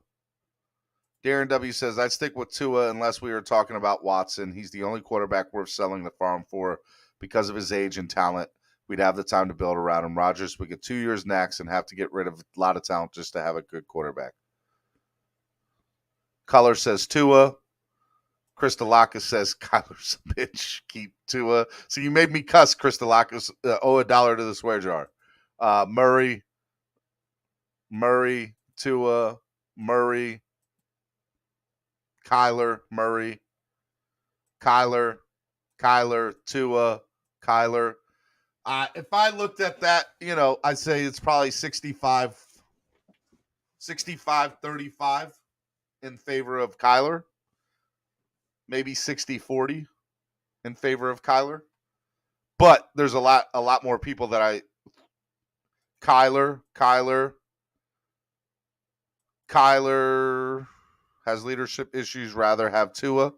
Darren W. says, I'd stick with Tua unless we were talking about Watson. He's the only quarterback worth selling the farm for because of his age and talent. We'd have the time to build around him. Rodgers would get 2 years next and have to get rid of a lot of talent just to have a good quarterback. Color says Tua. Kristalakis says Kyler's a bitch. Keep Tua. So you made me cuss, Kristalakis. Owe $1 to the swear jar. Murray, Tua, Murray, Kyler, Murray, Kyler, Tua, Kyler. If I looked at that, I'd say it's probably 65-35 in favor of Kyler. Maybe 60-40 in favor of Kyler. But there's a lot more people that Kyler has leadership issues, rather have Tua.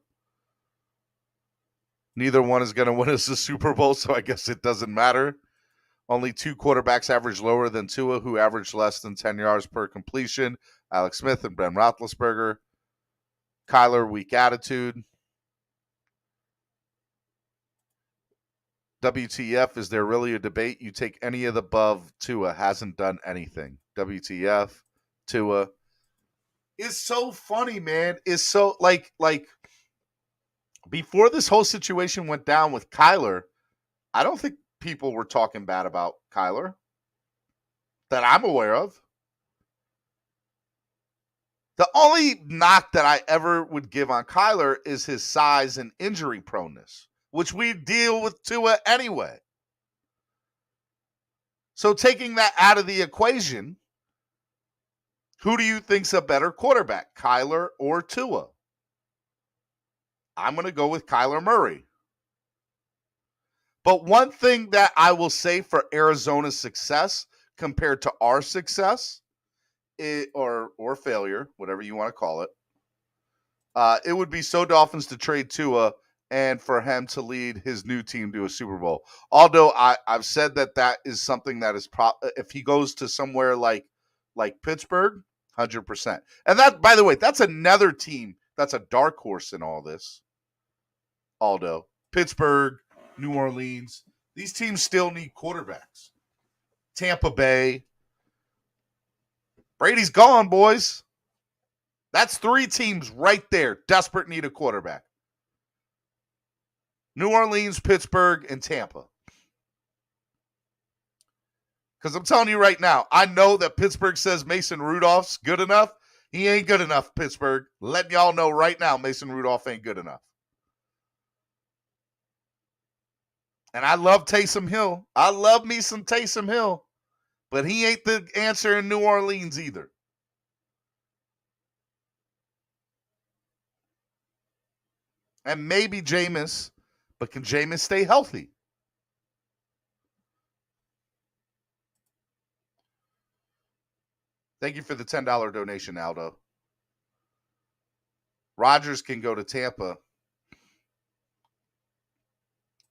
Neither one is going to win us the Super Bowl, so I guess it doesn't matter. Only 2 quarterbacks average lower than Tua, who averaged less than 10 yards per completion. Alex Smith and Ben Roethlisberger. Kyler, weak attitude. WTF, is there really a debate? You take any of the above, Tua hasn't done anything. WTF, Tua. It's so funny, man. It's so, like, before this whole situation went down with Kyler, I don't think people were talking bad about Kyler that I'm aware of. The only knock that I ever would give on Kyler is his size and injury proneness, which we deal with Tua anyway. So taking that out of the equation, who do you think's a better quarterback, Kyler or Tua? I'm going to go with Kyler Murray. But one thing that I will say for Arizona's success compared to our success, or failure, whatever you want to call it, it would be so Dolphins to trade Tua and for him to lead his new team to a Super Bowl. Although I've said that is something that is if he goes to somewhere like Pittsburgh, 100%. And that, by the way, that's another team that's a dark horse in all this. Aldo, Pittsburgh, New Orleans, these teams still need quarterbacks. Tampa Bay. Brady's gone, boys. That's 3 teams right there, desperate need a quarterback. New Orleans, Pittsburgh, and Tampa. Because I'm telling you right now, I know that Pittsburgh says Mason Rudolph's good enough. He ain't good enough, Pittsburgh. Letting y'all know right now, Mason Rudolph ain't good enough. And I love Taysom Hill. I love me some Taysom Hill. But he ain't the answer in New Orleans either. And maybe Jameis, but can Jameis stay healthy? Thank you for the $10 donation, Aldo. Rodgers can go to Tampa.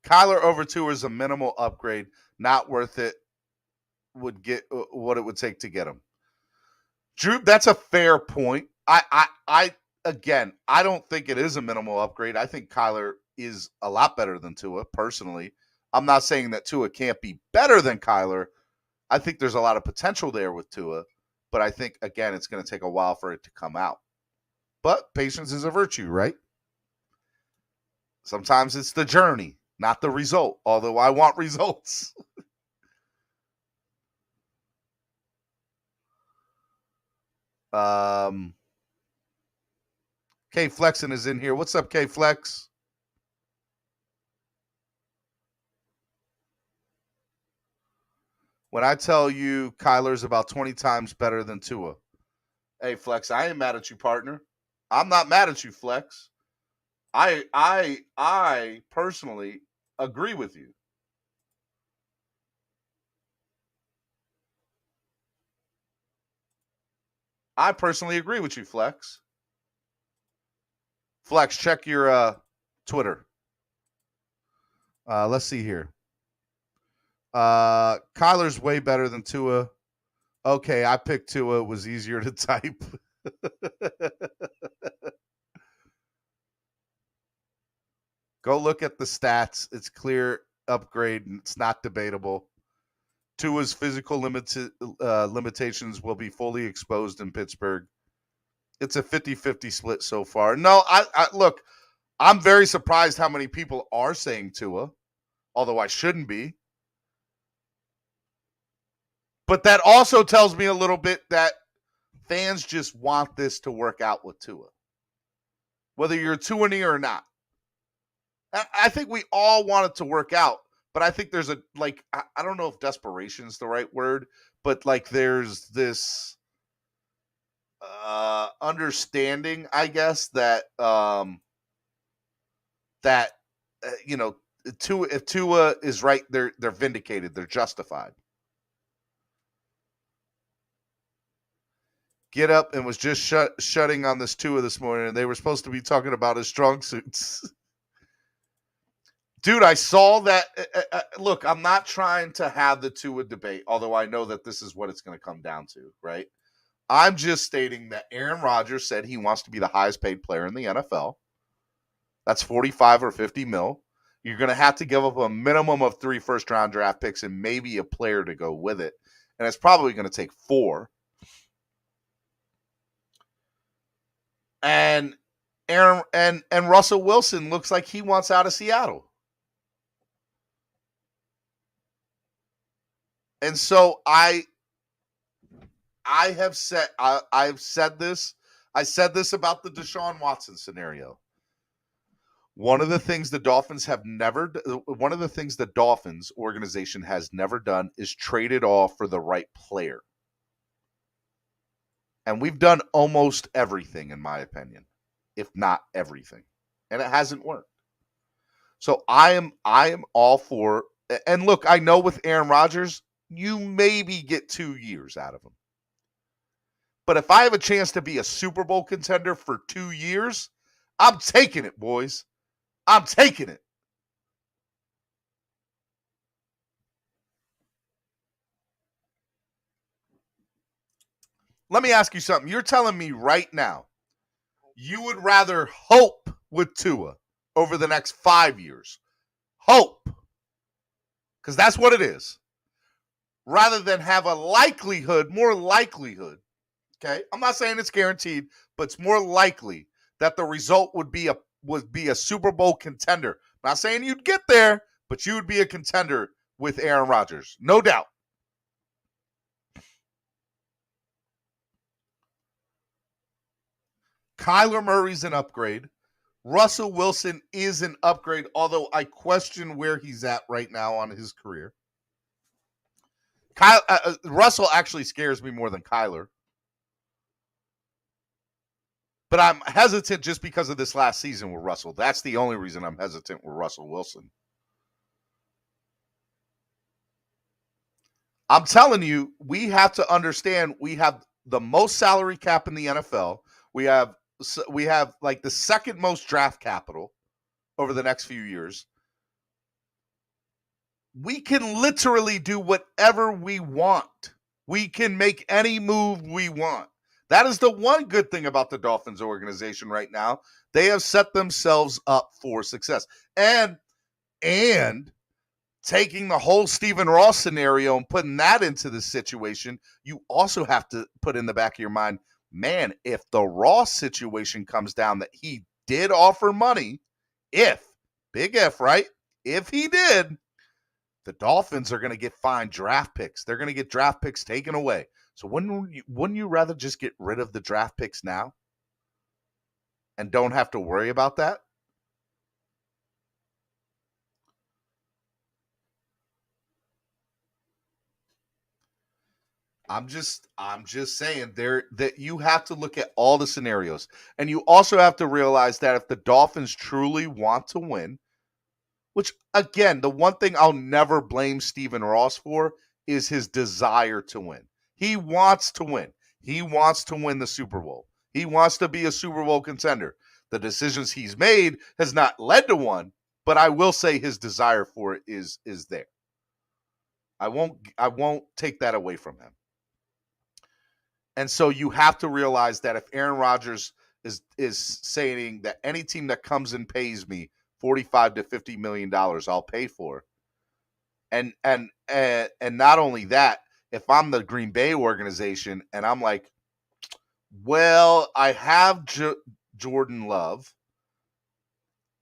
Kyler over Tua is a minimal upgrade, not worth it. Would get what it would take to get him. Drew, that's a fair point. I don't think it is a minimal upgrade. I think Kyler is a lot better than Tua, personally. I'm not saying that Tua can't be better than Kyler. I think there's a lot of potential there with Tua, but I think, again, it's going to take a while for it to come out. But patience is a virtue, right? Sometimes it's the journey, not the result, although I want results. K Flexen is in here. What's up, K Flex? When I tell you Kyler's about 20 times better than Tua. Hey, Flex, I ain't mad at you, partner. I'm not mad at you, Flex. I personally agree with you. I personally agree with you, Flex. Flex, check your Twitter. Let's see here. Kyler's way better than Tua. Okay, I picked Tua. It was easier to type. Go look at the stats. It's clear upgrade. And it's not debatable. Tua's physical limitations will be fully exposed in Pittsburgh. It's a 50-50 split so far. No, I look, I'm very surprised how many people are saying Tua, although I shouldn't be. But that also tells me a little bit that fans just want this to work out with Tua, whether you're a Tua-ney or not. I think we all want it to work out, but I think there's I don't know if desperation is the right word, but there's this understanding, I guess, that if Tua is right, they're vindicated, they're justified. Get Up and was just shutting on this Tua this morning, and they were supposed to be talking about his strong suits. Dude, I saw that. Look, I'm not trying to have the Tua debate, although I know that this is what it's going to come down to, right? I'm just stating that Aaron Rodgers said he wants to be the highest paid player in the NFL. That's 45 or 50 mil. You're going to have to give up a minimum of 3 first-round draft picks and maybe a player to go with it. And it's probably going to take 4. And Aaron and Russell Wilson looks like he wants out of Seattle. And so I've said this. I said this about the Deshaun Watson scenario. One of the things the Dolphins organization has never done is traded off for the right player. And we've done almost everything, in my opinion, if not everything. And it hasn't worked. So I am all for, and look, I know with Aaron Rodgers, you maybe get 2 years out of him. But if I have a chance to be a Super Bowl contender for 2 years, I'm taking it, boys. I'm taking it. Let me ask you something. You're telling me right now you would rather hope with Tua over the next 5 years. Hope. Because that's what it is. Rather than have more likelihood, okay? I'm not saying it's guaranteed, but it's more likely that the result would be a Super Bowl contender. I'm not saying you'd get there, but you would be a contender with Aaron Rodgers. No doubt. Kyler Murray's an upgrade. Russell Wilson is an upgrade, although I question where he's at right now on his career. Russell actually scares me more than Kyler. But I'm hesitant just because of this last season with Russell. That's the only reason I'm hesitant with Russell Wilson. I'm telling you, we have to understand we have the most salary cap in the NFL. We have like the second most draft capital over the next few years. We can literally do whatever we want. We can make any move we want. That is the one good thing about the Dolphins organization right now. They have set themselves up for success. And taking the whole Stephen Ross scenario and putting that into the situation, you also have to put in the back of your mind, man, if the Ross situation comes down that he did offer money, big if, right? If he did, the Dolphins are going to get fine draft picks. They're going to get draft picks taken away. So wouldn't you rather just get rid of the draft picks now and don't have to worry about that? I'm just saying that you have to look at all the scenarios. And you also have to realize that if the Dolphins truly want to win, which, again, the one thing I'll never blame Stephen Ross for is his desire to win. He wants to win. He wants to win the Super Bowl. He wants to be a Super Bowl contender. The decisions he's made has not led to one, but I will say his desire for it is there. I won't take that away from him. And so you have to realize that if Aaron Rodgers is saying that any team that comes and pays me $45 to $50 million, I'll pay for. And not only that, if I'm the Green Bay organization and I'm like, well, I have Jordan Love,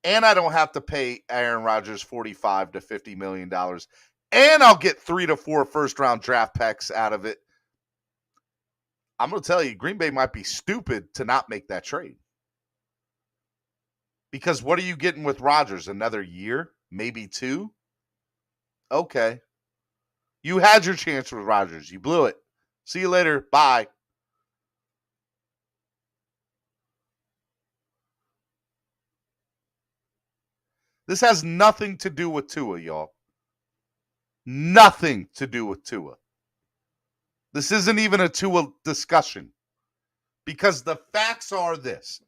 and I don't have to pay Aaron Rodgers $45 to $50 million, and I'll get 3 to 4 first-round draft picks out of it. I'm going to tell you, Green Bay might be stupid to not make that trade. Because what are you getting with Rodgers? Another year? Maybe 2? Okay. You had your chance with Rodgers. You blew it. See you later. Bye. This has nothing to do with Tua, y'all. Nothing to do with Tua. This isn't even a Tua discussion. Because the facts are this.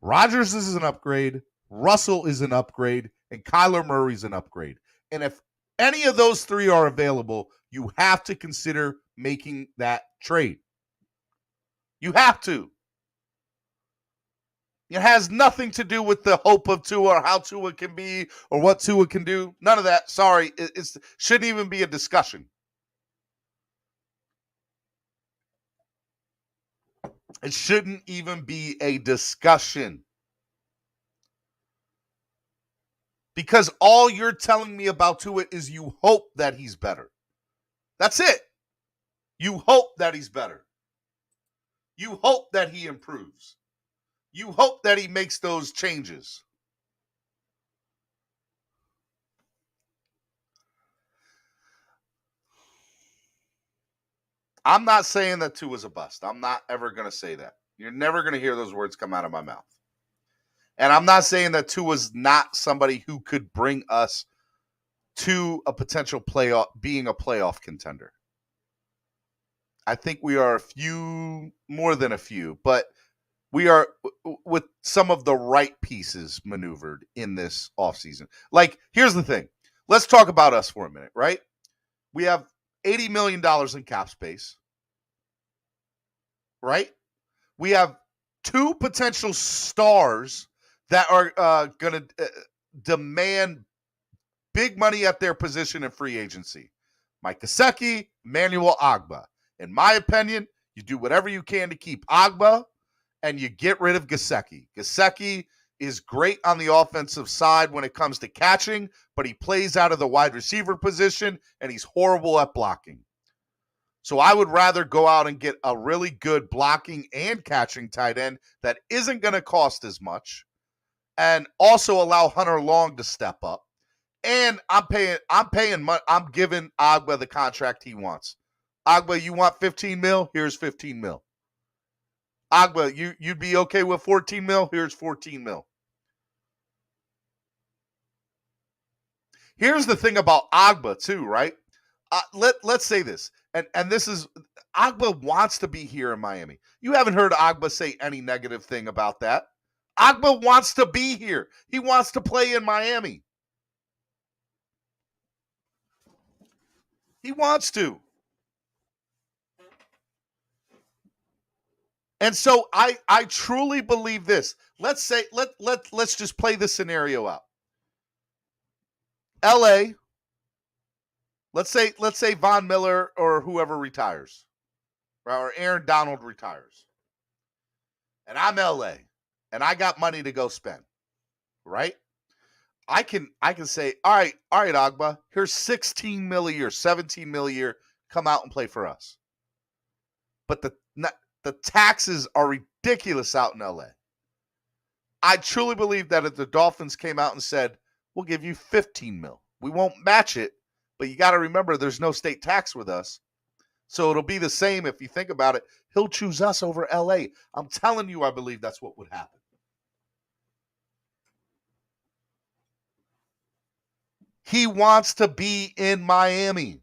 Rodgers is an upgrade, Russell is an upgrade, and Kyler Murray's an upgrade. And if any of those 3 are available, you have to consider making that trade. You have to. It has nothing to do with the hope of Tua or how Tua can be or what Tua can do. None of that. Sorry. It shouldn't even be a discussion. It shouldn't even be a discussion. Because all you're telling me about Tua is you hope that he's better. That's it. You hope that he's better. You hope that he improves. You hope that he makes those changes. I'm not saying that Tua's a bust. I'm not ever going to say that. You're never going to hear those words come out of my mouth. And I'm not saying that Tua's not somebody who could bring us to a potential playoff, being a playoff contender. I think we are more than a few, but we are with some of the right pieces maneuvered in this offseason. Like, here's the thing. Let's talk about us for a minute, right? We have $80 million in cap space, right? We have 2 potential stars that are going to demand big money at their position in free agency. Mike Gesicki, Emmanuel Ogbah. In my opinion, you do whatever you can to keep Ogbah, and you get rid of Gesicki. Gesicki is great on the offensive side when it comes to catching, but he plays out of the wide receiver position, and he's horrible at blocking. So I would rather go out and get a really good blocking and catching tight end that isn't going to cost as much, and also allow Hunter Long to step up. And I'm giving Ogbah the contract he wants. Ogbah, you want 15 mil? Here's 15 mil. Ogbah, you'd be okay with 14 mil? Here's 14 mil. Here's the thing about Ogbah too, right? Let's say this, and this is, Ogbah wants to be here in Miami. You haven't heard Ogbah say any negative thing about that. Ogbah wants to be here. He wants to play in Miami. He wants to. And so I truly believe this. Let's say let's just play this scenario out. LA, let's say Von Miller or whoever retires, or Aaron Donald retires. And I'm LA, and I got money to go spend, right? I can say, all right, Ogbah, here's 16 mil a year, 17 mil a year. Come out and play for us. But the taxes are ridiculous out in LA. I truly believe that if the Dolphins came out and said, we'll give you 15 mil. We won't match it, but you got to remember there's no state tax with us. So it'll be the same if you think about it. He'll choose us over LA. I'm telling you, I believe that's what would happen. He wants to be in Miami.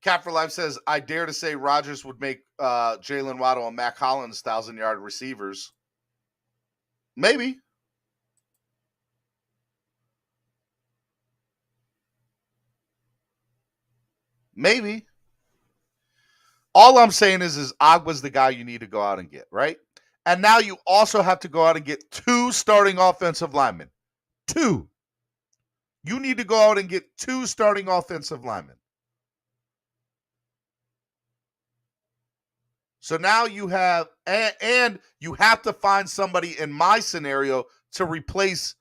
Cap for Life says, I dare to say Rodgers would make Jalen Waddle and Mac Hollins 1,000-yard receivers. Maybe. Maybe. All I'm saying is Agba's the guy you need to go out and get, right? And now you also have to go out and get 2 starting offensive linemen. 2. You need to go out and get 2 starting offensive linemen. So now you have, and you have to find somebody in my scenario to replace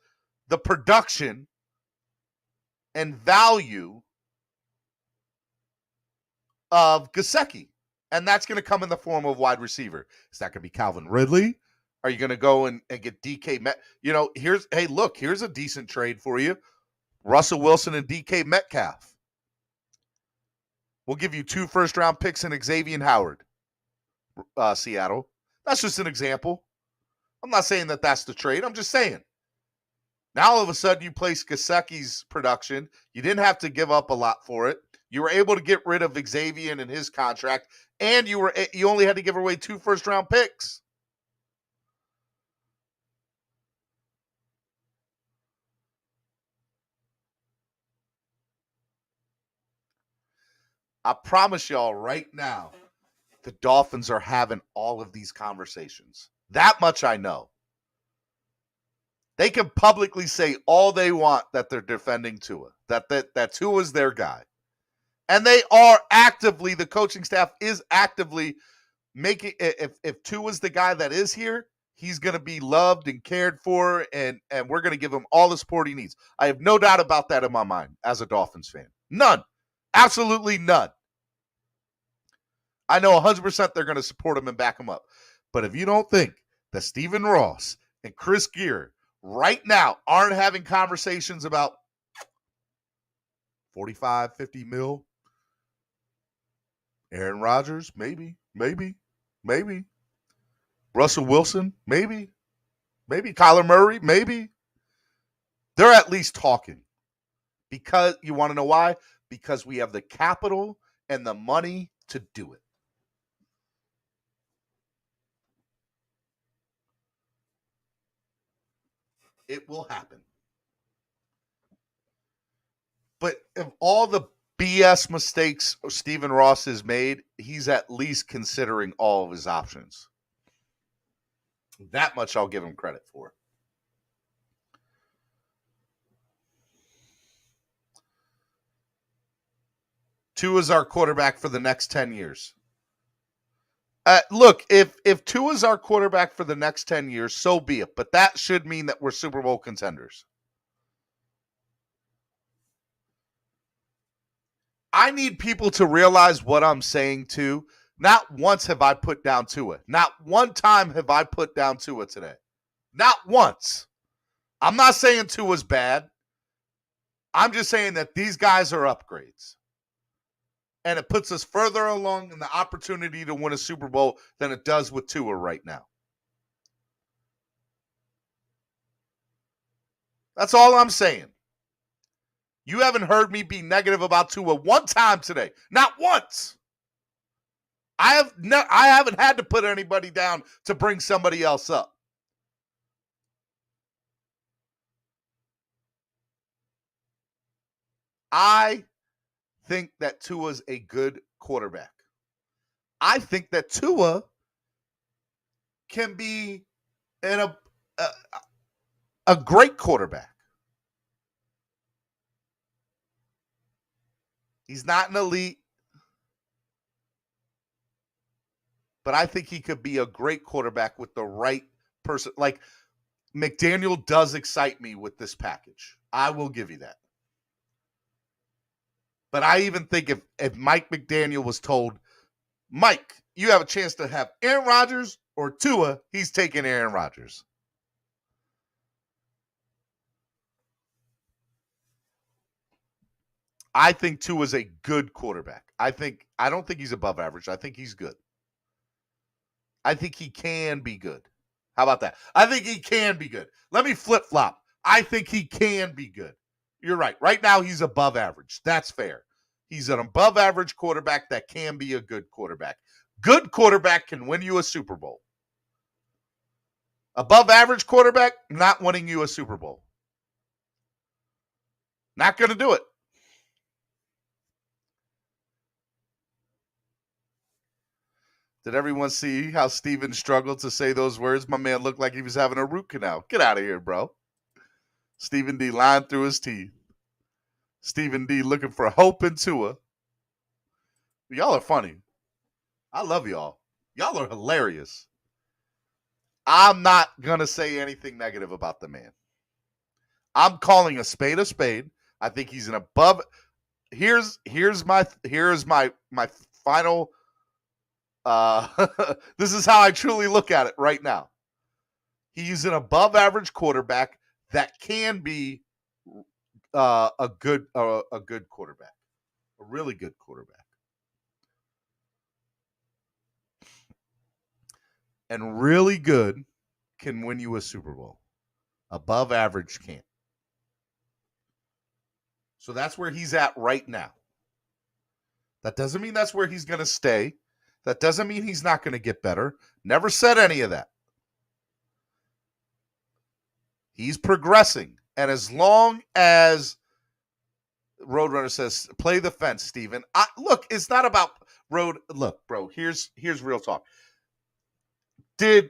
the production and value of Gesicki. And that's going to come in the form of wide receiver. Is that going to be Calvin Ridley? Are you going to go and get DK Met? Here's a decent trade for you. Russell Wilson and DK Metcalf. We'll give you 2 first-round picks and Xavier Howard, Seattle. That's just an example. I'm not saying that that's the trade. I'm just saying. Now all of a sudden you place Gesicki's production. You didn't have to give up a lot for it. You were able to get rid of Xavier and his contract, and you only had to give away 2 first-round picks. I promise y'all right now, the Dolphins are having all of these conversations. That much I know. They can publicly say all they want that they're defending Tua, that Tua's their guy. And they are actively, the coaching staff is actively making, if Tua's the guy that is here, he's going to be loved and cared for, and we're going to give him all the support he needs. I have no doubt about that in my mind as a Dolphins fan. None. Absolutely none. I know 100% they're going to support him and back him up. But if you don't think that Stephen Ross and Chris Gear right now aren't having conversations about 45, 50 mil, Aaron Rodgers, maybe. Russell Wilson, maybe. Kyler Murray, maybe. They're at least talking. Because, you want to know why? Because we have the capital and the money to do it. It will happen. But of all the BS mistakes Stephen Ross has made, he's at least considering all of his options. That much I'll give him credit for. Tua's our quarterback for the next 10 years. Look, if Tua's our quarterback for the next 10 years, so be it. But that should mean that we're Super Bowl contenders. I need people to realize what I'm saying too. Not once have I put down Tua. Not one time have I put down Tua today. Not once. I'm not saying Tua's bad. I'm just saying that these guys are upgrades. And it puts us further along in the opportunity to win a Super Bowl than it does with Tua right now. That's all I'm saying. You haven't heard me be negative about Tua one time today. Not once. I haven't had to put anybody down to bring somebody else up. I think that Tua's a good quarterback. I think that Tua can be a great quarterback. He's not an elite, but I think he could be a great quarterback with the right person. Like, McDaniel does excite me with this package. I will give you that. But I even think if Mike McDaniel was told, Mike, you have a chance to have Aaron Rodgers or Tua, he's taking Aaron Rodgers. I think Tua's a good quarterback. I don't think he's above average. I think he's good. I think he can be good. How about that? I think he can be good. Let me flip-flop. I think he can be good. You're right. Right now, he's above average. That's fair. He's an above average quarterback that can be a good quarterback. Good quarterback can win you a Super Bowl. Above average quarterback, not winning you a Super Bowl. Not going to do it. Did everyone see how Steven struggled to say those words? My man looked like he was having a root canal. Get out of here, bro. Stephen D lying through his teeth. Stephen D looking for hope in Tua. Y'all are funny. I love y'all. Y'all are hilarious. I'm not going to say anything negative about the man. I'm calling a spade a spade. I think he's an above. Here's my final. This is how I truly look at it right now. He's an above average quarterback that can be a good quarterback, a really good quarterback. And really good can win you a Super Bowl. Above average can't. So that's where he's at right now. That doesn't mean that's where he's going to stay. That doesn't mean he's not going to get better. Never said any of that. He's progressing. And as long as Roadrunner says, play the fence, Steven. Look, it's not about Look, bro, here's real talk. There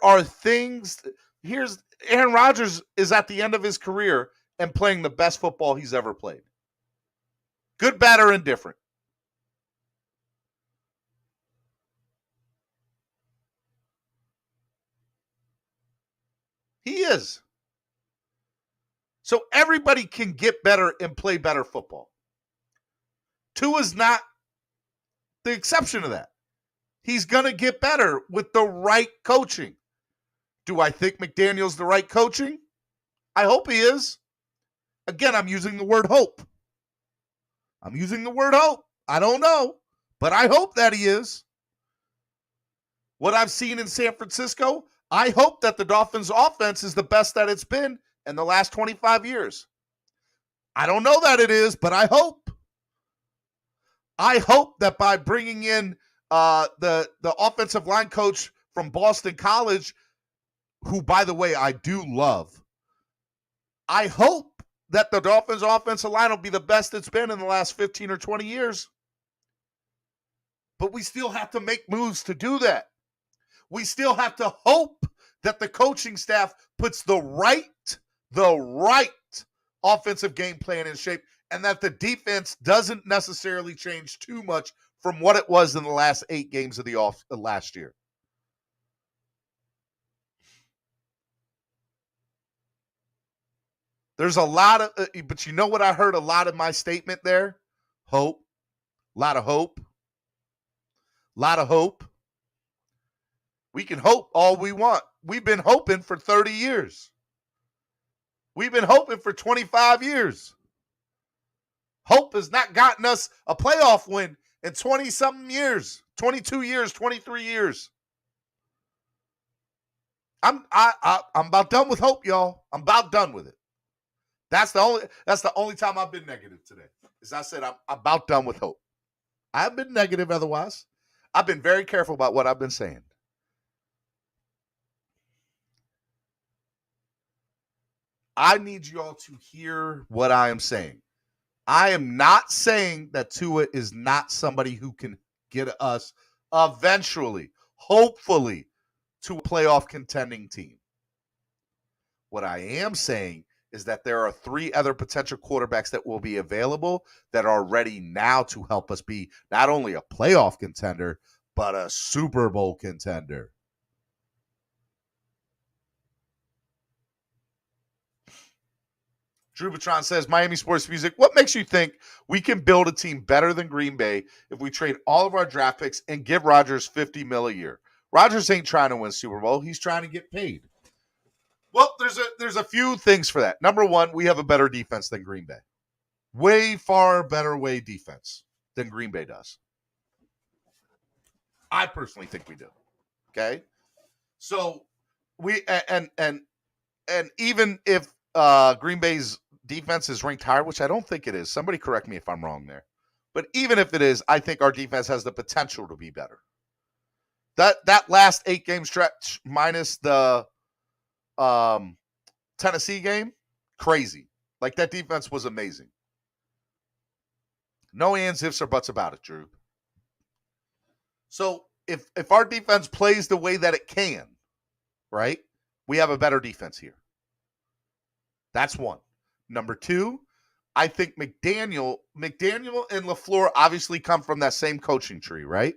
are things. Here's Aaron Rodgers is at the end of his career and playing the best football he's ever played. Good, bad, or indifferent. He is. So everybody can get better and play better football. Tua's not the exception to that. He's going to get better with the right coaching. Do I think McDaniel's the right coaching? I hope he is. Again, I'm using the word hope. I don't know, but I hope that he is. What I've seen in San Francisco, I hope that the Dolphins' offense is the best that it's been in the last 25 years. I don't know that it is, but I hope. I hope that by bringing in the offensive line coach from Boston College, who, by the way, I do love, I hope that the Dolphins' offensive line will be the best it's been in the last 15 or 20 years. But we still have to make moves to do that. We still have to hope that the coaching staff puts the right offensive game plan in shape, and that the defense doesn't necessarily change too much from what it was in the last 8 games of the last year. There's a lot of, but you know what I heard a lot of my statement there? Hope. A lot of hope. A lot of hope. We can hope all we want. We've been hoping for 30 years. We've been hoping for 25 years. Hope has not gotten us a playoff win in 20-something years, 22 years, 23 years. I'm about done with hope, y'all. I'm about done with it. That's the only time I've been negative today. Is I said I'm about done with hope. I've been negative otherwise. I've been very careful about what I've been saying. I need you all to hear what I am saying. I am not saying that Tua is not somebody who can get us eventually, hopefully, to a playoff contending team. What I am saying is that there are 3 other potential quarterbacks that will be available that are ready now to help us be not only a playoff contender, but a Super Bowl contender. Drew Batron says, Miami Sports Music, what makes you think we can build a team better than Green Bay if we trade all of our draft picks and give Rodgers $50 million a year? Rodgers ain't trying to win Super Bowl. He's trying to get paid. Well, there's a few things for that. Number one, we have a better defense than Green Bay. Way far better defense than Green Bay does. I personally think we do. Okay? So we and even if Green Bay's defense is ranked higher, which I don't think it is. Somebody correct me if I'm wrong there. But even if it is, I think our defense has the potential to be better. That last 8-game stretch minus the Tennessee game, crazy. Like, that defense was amazing. No ands, ifs, or buts about it, Drew. So if our defense plays the way that it can, right, we have a better defense here. That's one. Number two, I think McDaniel and LaFleur obviously come from that same coaching tree, right?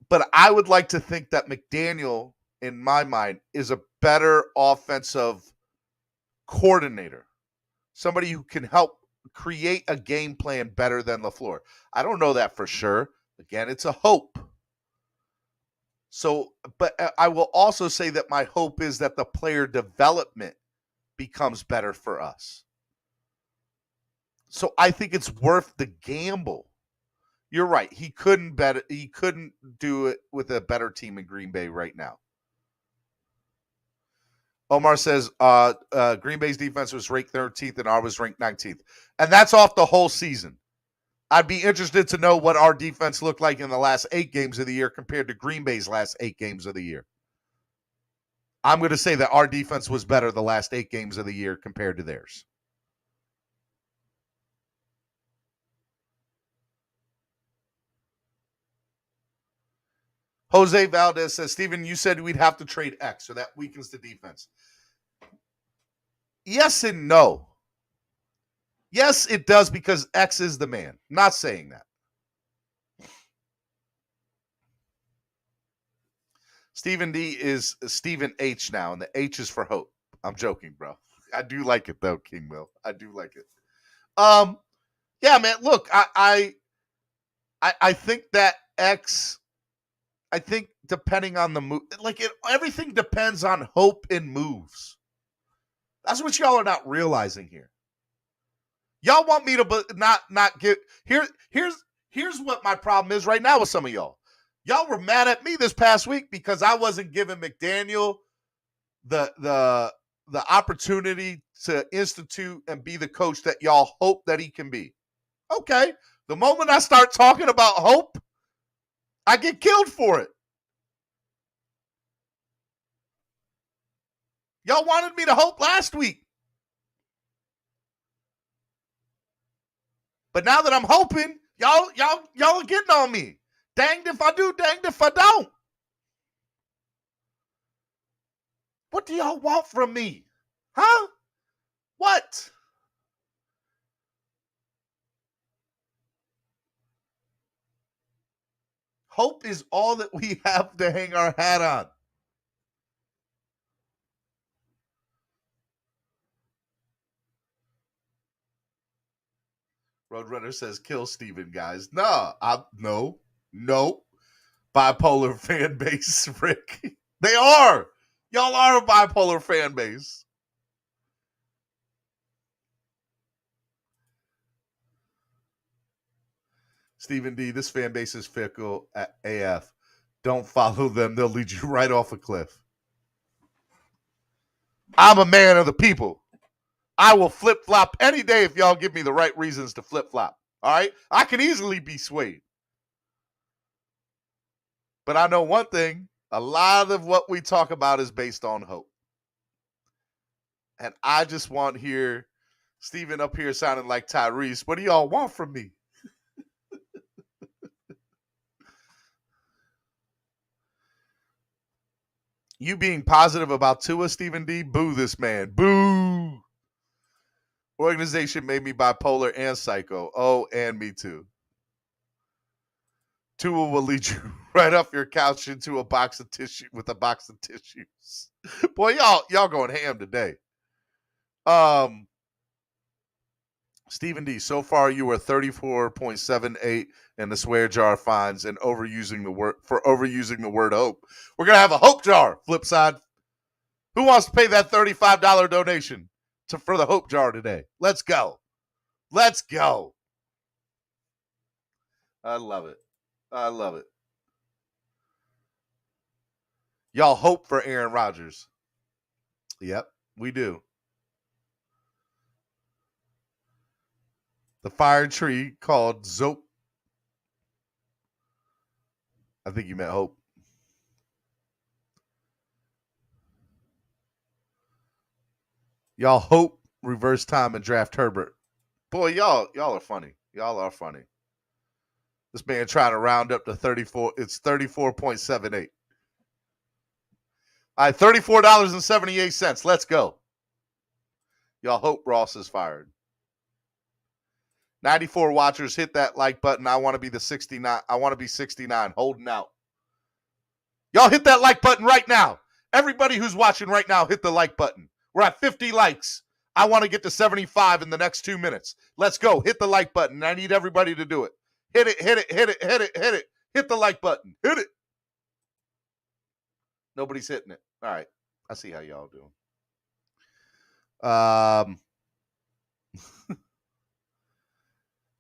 But I would like to think that McDaniel, in my mind, is a better offensive coordinator. Somebody who can help create a game plan better than LaFleur. I don't know that for sure. Again, it's a hope. So, but I will also say that my hope is that the player development becomes better for us. So I think it's worth the gamble. You're right. He couldn't do it with a better team in Green Bay right now. Omar says Green Bay's defense was ranked 13th and ours was ranked 19th. And that's off the whole season. I'd be interested to know what our defense looked like in the last 8 games of the year compared to Green Bay's last 8 games of the year. I'm going to say that our defense was better the last 8 games of the year compared to theirs. Jose Valdez says, Steven, you said we'd have to trade X, so that weakens the defense. Yes and no. Yes, it does because X is the man. I'm not saying that. Stephen D is Stephen H now, and the H is for hope. I'm joking, bro. I do like it, though, King Will. I do like it. Yeah, man, look, I think that X, I think depending on the move, everything depends on hope and moves. That's what y'all are not realizing here. Y'all want me to not give here's what my problem is right now with some of y'all. Y'all were mad at me this past week because I wasn't giving McDaniel the opportunity to institute and be the coach that y'all hope that he can be. Okay. The moment I start talking about hope, I get killed for it. Y'all wanted me to hope last week. But now that I'm hoping, y'all are getting on me. Danged if I do, danged if I don't. What do y'all want from me? Huh? What? Hope is all that we have to hang our hat on. Roadrunner says, kill Steven, guys. No. Bipolar fan base, Rick. They are. Y'all are a bipolar fan base. Stephen D, this fan base is fickle at AF. Don't follow them. They'll lead you right off a cliff. I'm a man of the people. I will flip-flop any day if y'all give me the right reasons to flip-flop. All right? I can easily be swayed. But I know one thing. A lot of what we talk about is based on hope. And I just want here, Steven up here sounding like Tyrese. What do y'all want from me? You being positive about Tua, Stephen D? Boo this man. Boo. Organization made me bipolar and psycho. Oh, and me too. Tua will lead you right off your couch into a box of tissue with a box of tissues. Boy, y'all going ham today. Stephen D, so far you are 34.78 in the swear jar fines and overusing the word hope. We're gonna have a hope jar. Flip side. Who wants to pay that $35 donation for the hope jar today? Let's go. Let's go. I love it. I love it. Y'all hope for Aaron Rodgers. Yep, we do. The fire tree called Zope. I think you meant hope. Y'all hope reverse time and draft Herbert. Boy, y'all are funny. Y'all are funny. This man trying to round up to 34. It's 34.78. All right, $34.78. Let's go. Y'all hope Ross is fired. 94 watchers, hit that like button. I want to be the 69. I want to be 69, holding out. Y'all hit that like button right now. Everybody who's watching right now, hit the like button. We're at 50 likes. I want to get to 75 in the next 2 minutes. Let's go. Hit the like button. I need everybody to do it. Hit it, hit it, hit it, hit it, hit it. Hit the like button. Hit it. Nobody's hitting it. All right. I see how y'all doing.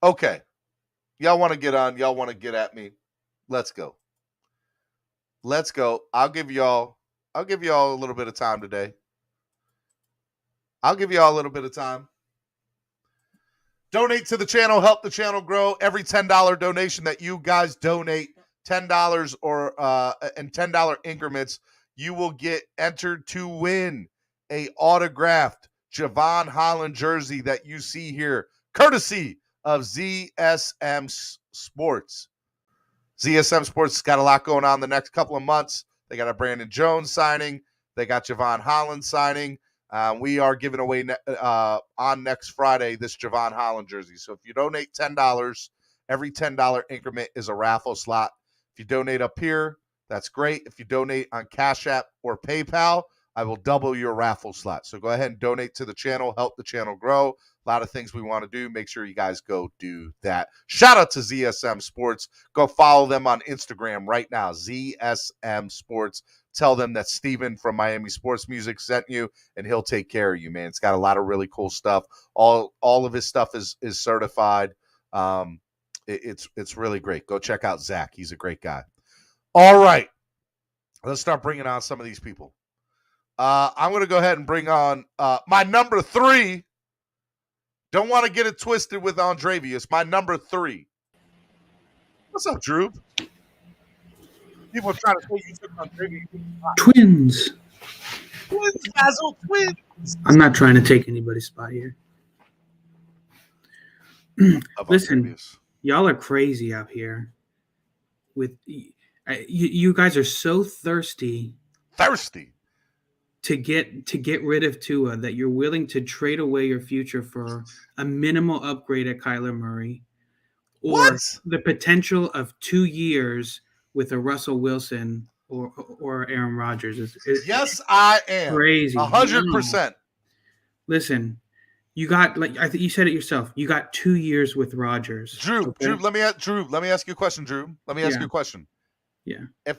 Okay. Y'all want to get on. Y'all want to get at me. Let's go. Let's go. I'll give y'all a little bit of time today. I'll give y'all a little bit of time. Donate to the channel, help the channel grow. Every $10 donation that you guys donate, $10 or in $10 increments, you will get entered to win a autographed Javon Holland jersey that you see here, courtesy of ZSM Sports. ZSM Sports has got a lot going on the next couple of months. They got a Brandon Jones signing. They got Javon Holland signing. We are giving away on next Friday this Javon Holland jersey. So if you donate $10, every $10 increment is a raffle slot. If you donate up here, that's great. If you donate on Cash App or PayPal, I will double your raffle slot. So go ahead and donate to the channel, help the channel grow. A lot of things we want to do. Make sure you guys go do that. Shout out to ZSM Sports. Go follow them on Instagram right now, ZSM Sports. Tell them that Steven from Miami Sports Music sent you, and he'll take care of you, man. It's got a lot of really cool stuff. All of his stuff is certified. It's really great. Go check out Zach. He's a great guy. All right. Let's start bringing on some of these people. I'm going to go ahead and bring on my number 3. Don't want to get it twisted with Andrevius. My number 3. What's up, Drew? People are trying to say you took Andrevius. Twins. Twins, Basil, twins. I'm not trying to take anybody's spot here. Listen, y'all are crazy out here. You guys are so thirsty to get rid of Tua that you're willing to trade away your future for a minimal upgrade at Kyler Murray, or the potential of 2 years with a Russell Wilson or Aaron Rodgers. Yes, I am. Crazy. 100%. Listen, you got, like I think you said it yourself. You got 2 years with Rodgers. Drew, let me ask you a question, Drew. Let me ask you a question. Yeah. If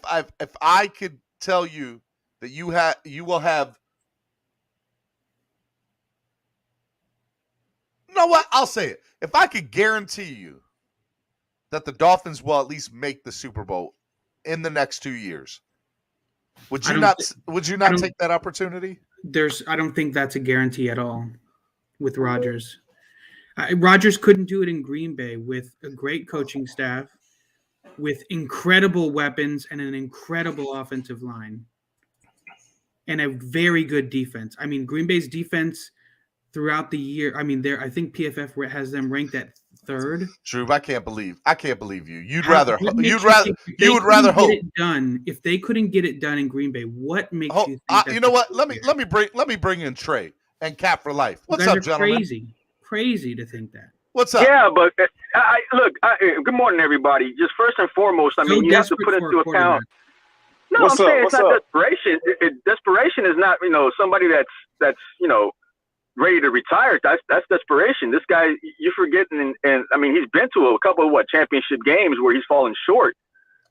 I could tell you that you will have. You know what? I'll say it. If I could guarantee you that the Dolphins will at least make the Super Bowl in the next 2 years, would you not take that opportunity? I don't think that's a guarantee at all with Rodgers. Rodgers couldn't do it in Green Bay with a great coaching staff, with incredible weapons and an incredible offensive line, and a very good defense. I mean, Green Bay's defense throughout the year. I mean, I think PFF has them ranked at 3rd. Drew, I can't believe you. You would rather hope. It done if they couldn't get it done in Green Bay. What makes you think? You know what? Let me bring in Trey and Cap for life. What's up, gentlemen? Crazy to think that. What's up? Yeah, but good morning, everybody. Just first and foremost, I mean, you have to put into account. No, I'm saying it's not desperation. Desperation is not, somebody that's ready to retire. That's desperation. This guy, you're forgetting, and I mean, he's been to a couple of championship games where he's fallen short.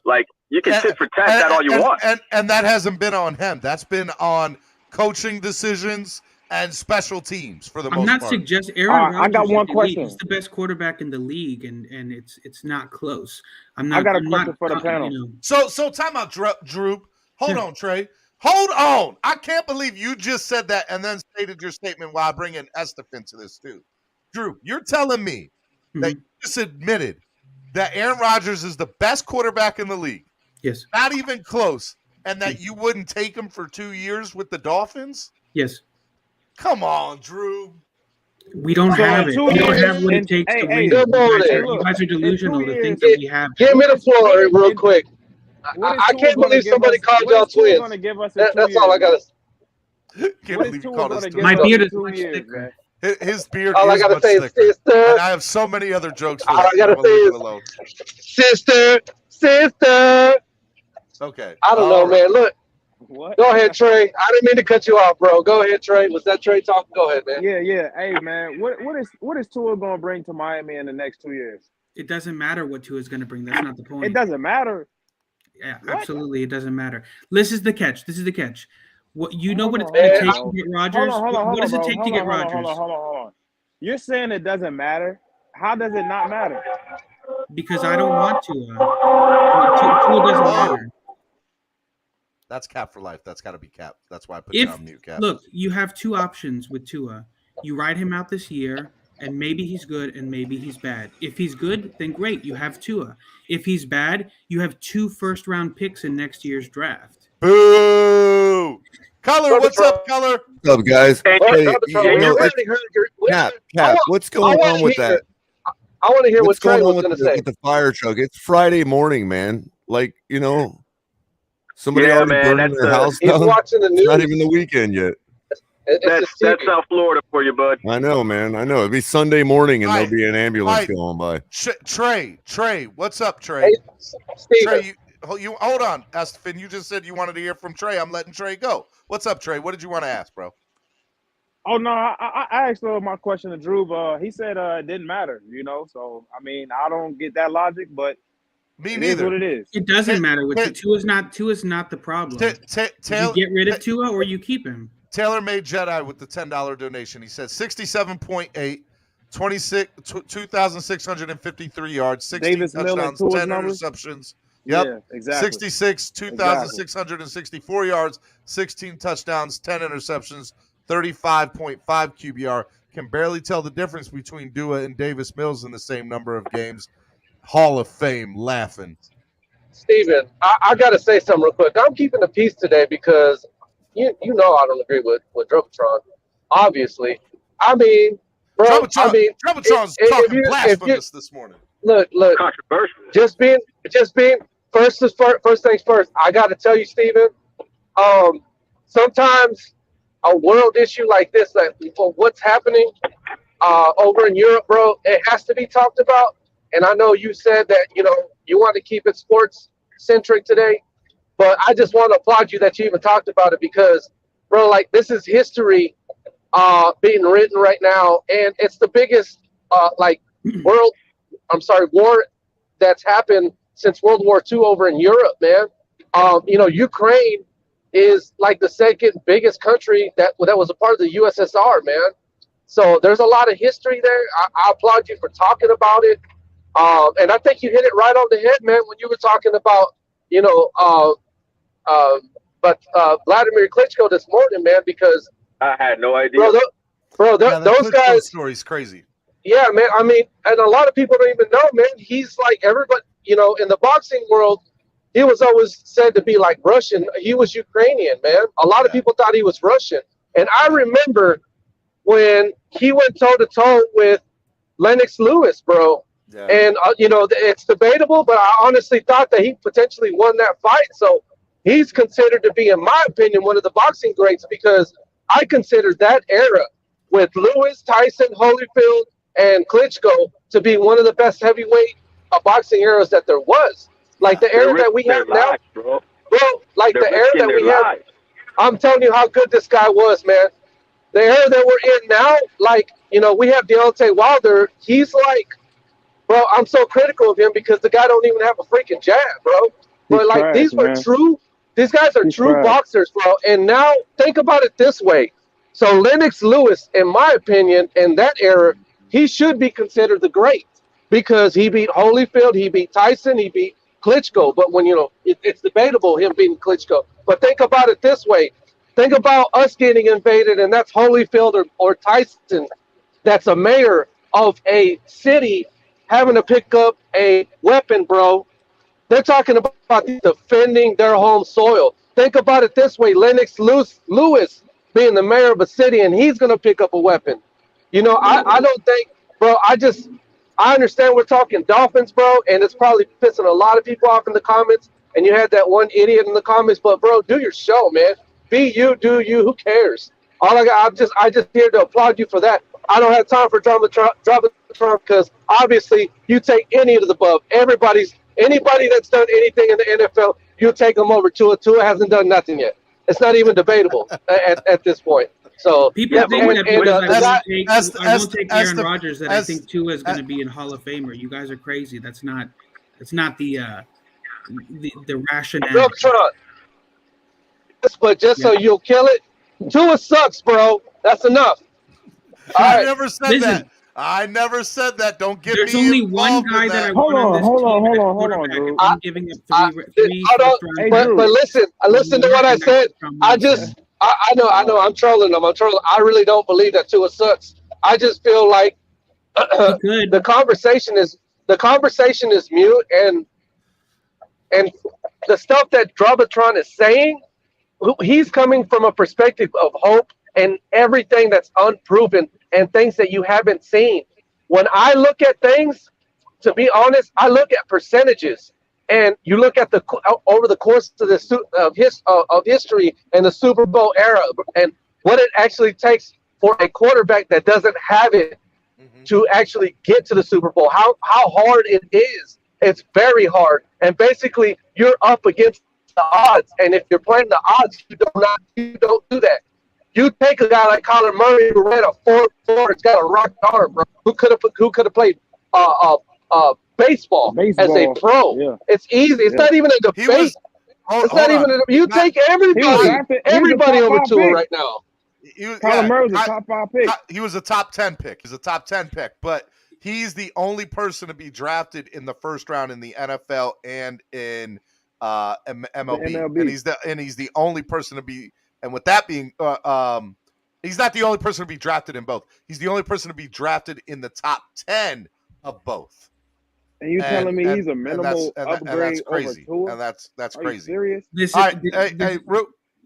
Like, you can tit for tat that all you want. And that hasn't been on him. That's been on coaching decisions and special teams for the most part. I'm not suggesting Aaron Rodgers. I got one question. He's the best quarterback in the league, and it's not close. I got a question for the panel. So time out, Drew. Hold on, Trey. Hold on. I can't believe you just said that and then stated your statement while I bring in Estefan to this too. Drew, you're telling me that you just admitted that Aaron Rodgers is the best quarterback in the league. Yes. Not even close. And that you wouldn't take him for 2 years with the Dolphins? Yes. Come on, Drew. We don't have it. We don't have what it takes to win. You guys are delusional to think that we have. Give me the floor real quick. I can't believe somebody called y'all twins. That's all I got to say. My beard is much thicker. His beard all is I gotta much say thicker. is sister. And I have so many other jokes for All that. I gotta say is sister. Okay. I don't know, man. Look. What? Go ahead, Trey. I didn't mean to cut you off, bro. Go ahead, Trey. Was that Trey talking? Go ahead, man. Yeah. Hey, man, what is Tua going to bring to Miami in the next 2 years? It doesn't matter what Tua is going to bring. That's not the point. It doesn't matter. Yeah, absolutely, it doesn't matter. This is the catch. What you know what it's going to take to get Rodgers? What does it take to get Rodgers? Hold on. You're saying it doesn't matter. How does it not matter? Because I don't want Tua. Tua doesn't matter. That's cap for life. That's got to be cap. That's why I put you on mute, cap. Look, you have two options with Tua. You ride him out this year, and maybe he's good and maybe he's bad. If he's good, then great. You have Tua. If he's bad, you have 2 first-round picks in next year's draft. Boo! Color, what's up, Color? What's up, guys? Cap, what's going on with that? I want to hear what Trey was going to say. With the fire truck. It's Friday morning, man. Like, somebody already burning their house down. He's watching the news. It's not even the weekend yet. That's South Florida for you, bud. I know, man. I know. It'll be Sunday morning, and there'll be an ambulance going by. Trey, what's up, Trey? Hey, Trey, you hold on, Estefan. You just said you wanted to hear from Trey. I'm letting Trey go. What's up, Trey? What did you want to ask, bro? Oh no, I asked my question to Drew. He said it didn't matter, So I mean, I don't get that logic, but me neither. Is what it is. It doesn't matter. With Tua is not the problem. You get rid of Tua or you keep him. Taylor made Jedi with the $10 donation. He said 67.8, 2,653 yards, 16 touchdowns, 10 interceptions. Yep. Yeah, exactly. 66, 2,664 yards, 16 touchdowns, 10 interceptions, 35.5 QBR. Can barely tell the difference between Dua and Davis Mills in the same number of games. Hall of Fame laughing. Steven, I got to say something real quick. I'm keeping the peace today because you know I don't agree with Drubitron. Obviously. I mean, bro, Drubitron's talking blasphemous this morning. Look. Controversial. Just being first things first. I got to tell you, Steven, sometimes a world issue like this, like for what's happening over in Europe, bro, it has to be talked about. And I know you said that, you want to keep it sports centric today, but I just want to applaud you that you even talked about it because, bro, like this is history being written right now. And it's the biggest war that's happened since World War II over in Europe, man. Ukraine is like the second biggest country that was a part of the USSR, man. So there's a lot of history there. I applaud you for talking about it. And I think you hit it right on the head, man, when you were talking about, Vladimir Klitschko this morning, man, because I had no idea. Those guys. Story's crazy. Yeah, man. I mean, and a lot of people don't even know, man. He's like everybody, in the boxing world, he was always said to be like Russian. He was Ukrainian, man. A lot of people thought he was Russian. And I remember when he went toe-to-toe with Lennox Lewis, bro. Yeah. And, it's debatable, but I honestly thought that he potentially won that fight. So he's considered to be, in my opinion, one of the boxing greats because I consider that era with Lewis, Tyson, Holyfield, and Klitschko to be one of the best heavyweight boxing eras that there was. Like the era that we have now, bro, like the era that we have. I'm telling you how good this guy was, man. The era that we're in now, like, we have Deontay Wilder. He's like, bro, I'm so critical of him because the guy don't even have a freaking jab, bro. But like these guys are true boxers, bro. And now think about it this way. So Lennox Lewis, in my opinion, in that era, he should be considered the great because he beat Holyfield, he beat Tyson, he beat Klitschko. But when, it's debatable him beating Klitschko. But think about it this way. Think about us getting invaded, and that's Holyfield or Tyson. That's a mayor of a city having to pick up a weapon, bro, They're talking about defending their home soil. Think about it this way: Lennox Lewis being the mayor of a city, and he's going to pick up a weapon. You know, I don't think, bro. I understand we're talking Dolphins, bro, and it's probably pissing a lot of people off in the comments. And you had that one idiot in the comments, but bro, do your show, man. Be you, do you. Who cares? All I got, I just here to applaud you for that. I don't have time for drama because obviously you take any of the above. Anybody that's done anything in the NFL, you take them over. Tua hasn't done nothing yet. It's not even debatable at this point. So people think that I won't take Aaron Rodgers. That I think Tua is going to be in Hall of Famer. You guys are crazy. That's not the rationale. But just so you'll kill it, Tua sucks, bro. That's enough. I never said that. I never said that. Don't give There's me. There's only one guy that I want on this team. Hold on, Drew. I'm giving up three but listen to what I said. I know. I'm trolling them. I really don't believe that Tua sucks. I just feel like the conversation is mute, and the stuff that Drabatron is saying, he's coming from a perspective of hope and everything that's unproven and things that you haven't seen. When I look at things, to be honest, I look at percentages, and you look at over the course of history and the Super Bowl era, and what it actually takes for a quarterback that doesn't have it to actually get to the Super Bowl. How hard it is. It's very hard, and basically you're up against the odds. And if you're playing the odds, you don't do that. You take a guy like Kyler Murray who ran a 4.4, it's got a rock arm, bro, who could have played baseball as a pro. Yeah. It's easy. It's not even a debate. You take everybody over Tua right now. Kyler Murray was a top 5 pick. He was a top 10 pick. He's a top 10 pick, but he's the only person to be drafted in the first round in the NFL and in MLB. And he's the only person to be. And with that being, he's not the only person to be drafted in both. He's the only person to be drafted in the top 10 of both. And you telling me he's a minimal upgrade crazy. Over Tua? And that's crazy. Are you serious?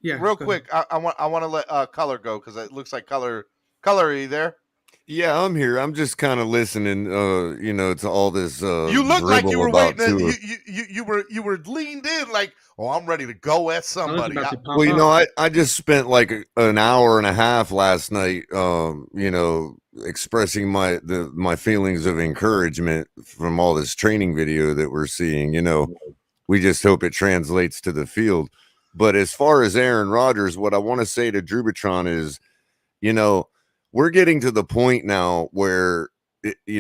Real quick, I want to let Color go because it looks like Color. Are you there? Yeah, I'm here. I'm just kind of listening. To all this. You look like you were waiting. You were leaned in like, oh, I'm ready to go at somebody. Well, I just spent like an hour and a half last night. Expressing my feelings of encouragement from all this training video that we're seeing. We just hope it translates to the field. But as far as Aaron Rodgers, what I want to say to Drubitron is, we're getting to the point now where, we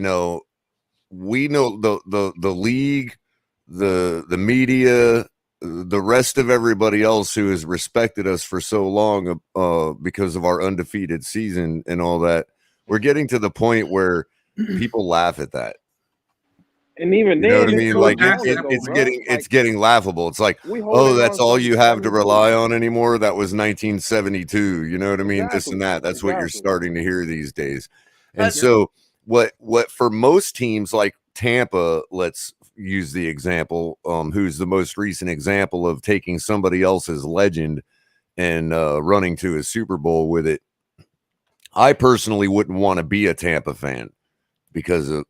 know the league, the media, the rest of everybody else who has respected us for so long because of our undefeated season and all that. We're getting to the point where people laugh at that. And even then, you know what I mean? Like it's getting laughable. It's like, oh, that's all you have to rely on anymore. That was 1972. You know what I mean? Exactly. This and that. That's what you're starting to hear these days. And so what for most teams like Tampa, let's use the example, who's the most recent example of taking somebody else's legend and running to a Super Bowl with it. I personally wouldn't want to be a Tampa fan because of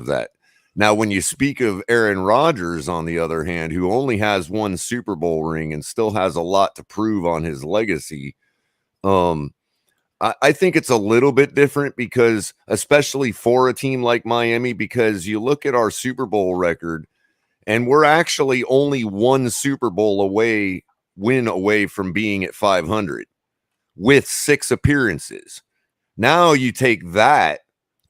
that. Now, when you speak of Aaron Rodgers, on the other hand, who only has one Super Bowl ring and still has a lot to prove on his legacy, I think it's a little bit different because, especially for a team like Miami, because you look at our Super Bowl record and we're actually only one Super Bowl win away from being at 500 with 6 appearances. Now you take that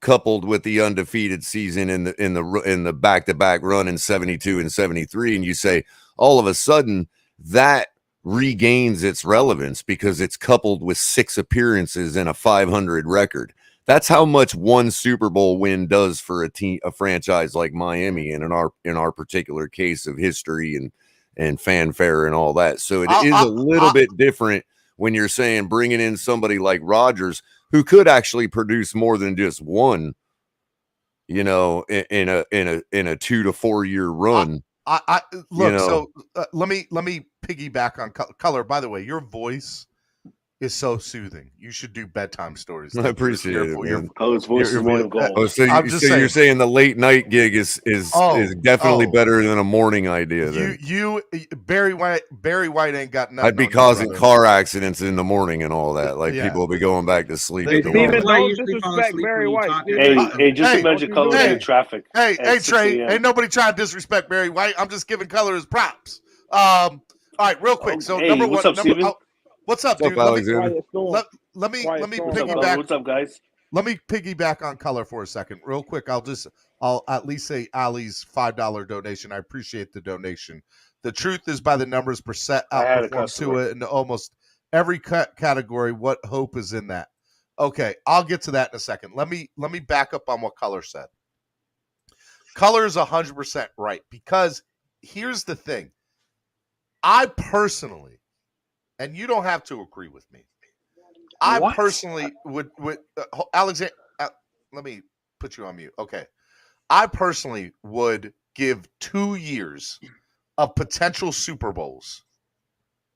coupled with the undefeated season in the back-to-back run in 72 and 73, and you say all of a sudden that regains its relevance because it's coupled with 6 appearances and a 500 record. That's how much one Super Bowl win does for a franchise like Miami, and in our particular case of history and fanfare and all that. So it is a little bit different when you're saying bringing in somebody like Rodgers, who could actually produce more than just one, in a 2 to 4 year run. I look. So let me piggyback on color. By the way, your voice is so soothing. You should do bedtime stories. I appreciate it, man. His voice is made of gold. Oh, so you're saying the late night gig is definitely better than a morning idea. Then Barry White ain't got nothing. I'd be causing car accidents in the morning and all that. Like people will be going back to sleep. Steven, don't disrespect Barry White. Hey, just imagine color in traffic. Hey, Trey, ain't nobody trying to disrespect Barry White. I'm just giving color his props. All right, real quick. So number one, what's up, dude? Let me piggyback. What's up, guys? Let me piggyback on color for a second, real quick. I'll at least say Ali's $5 donation. I appreciate the donation. The truth is, by the numbers per set, outperforms to it in almost every category. What hope is in that? Okay, I'll get to that in a second. Let me back up on what color said. Color is 100% right, because here's the thing. I personally, and you don't have to agree with me, I personally would Alexander, let me put you on mute. Okay. I personally would give 2 years of potential Super Bowls,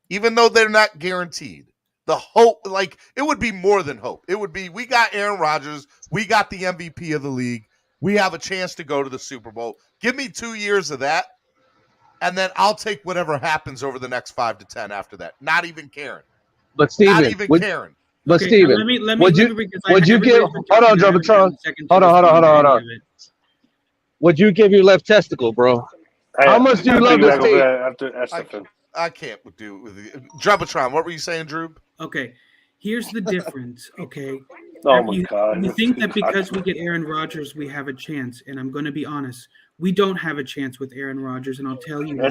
even though they're not guaranteed. The hope, like, it would be more than hope. It would be, we got Aaron Rodgers, we got the MVP of the league, we have a chance to go to the Super Bowl. Give me 2 years of that, and then I'll take whatever happens over the next 5 to 10 after that. Not even caring. But Steven, not even caring. But okay, Steven, would you give? Hold on, Jovatron. Hold on. Would you give your left testicle, bro? How much do you love this team? I can't do it with you. Jumbotron, what were you saying, Drew? Okay, here's the difference. Okay. Oh my God! You think that because we get Aaron Rodgers, we have a chance, and I'm going to be honest. We don't have a chance with Aaron Rodgers, and I'll tell you why.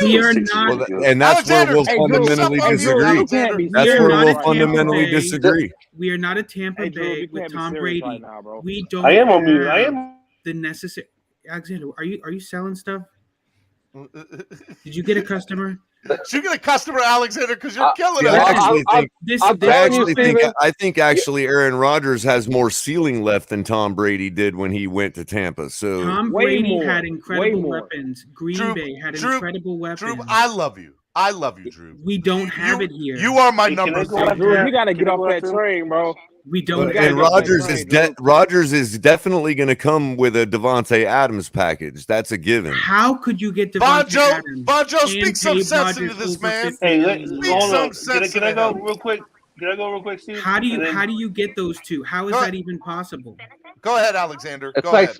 We are not, and that's where we'll fundamentally disagree. That's where we'll fundamentally disagree. We are not a Tampa Bay with Tom Brady. Right now, bro. We don't. I am on mute. I am the necessary. Alexander, are you selling stuff? Did you get a customer? Did you get a customer, Alexander? Because you're killing it. I think actually Aaron Rodgers has more ceiling left than Tom Brady did when he went to Tampa. So Tom Brady had incredible weapons. Green Bay had incredible weapons. Drew, I love you. I love you, Drew. We don't have it here. You are my number 3. Drew, you gotta get off that train, bro. We don't. And Rodgers is definitely going to come with a Devontae Adams package. That's a given. How could you get Devontae Adams? Bonjo, speak some sense into this, man. Hey, hold on. Can I go real quick? Steve? How do you get those two? How is that even possible? Go ahead, Alexander. It's like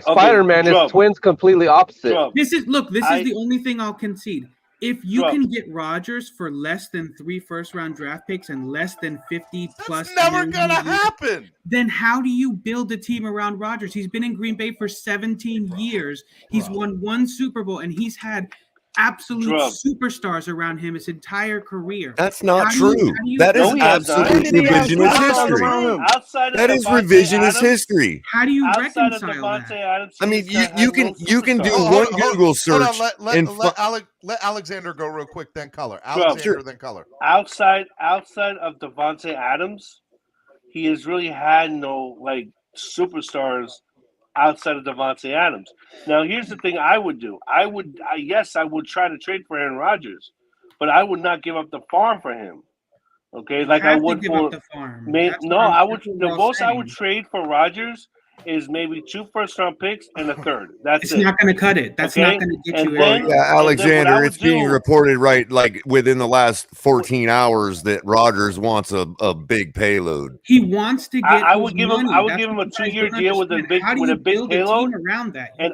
Spider-Man. His twins completely opposite. This is the only thing I'll concede. If you can get Rodgers for less than 3 first-round draft picks and less than 50 plus, that's never gonna happen. Then how do you build a team around Rodgers? He's been in Green Bay for 17 years. He's won 1 Super Bowl, and he's had absolute superstars around him his entire career. That's not true. That is absolute revisionist history. That is revisionist history. How do you reconcile that? I mean, you can do one Google search. Let Alexander go real quick, then color. Alexander, then color. Outside of Devontae Adams, he has really had no superstars outside of Devontae Adams. Now, here's the thing I would do. I would try to trade for Aaron Rodgers, but I would not give up the farm for him. Okay, like I would for the farm. I would. The most I would trade for Rodgers is maybe 2 first-round picks and a third. It's not going to cut it. That's not going to get you. Alexander, it's being reported within the last 14 hours that Rodgers wants a big payload. He wants to get. I would give him a 2-year deal with a big payload around that. And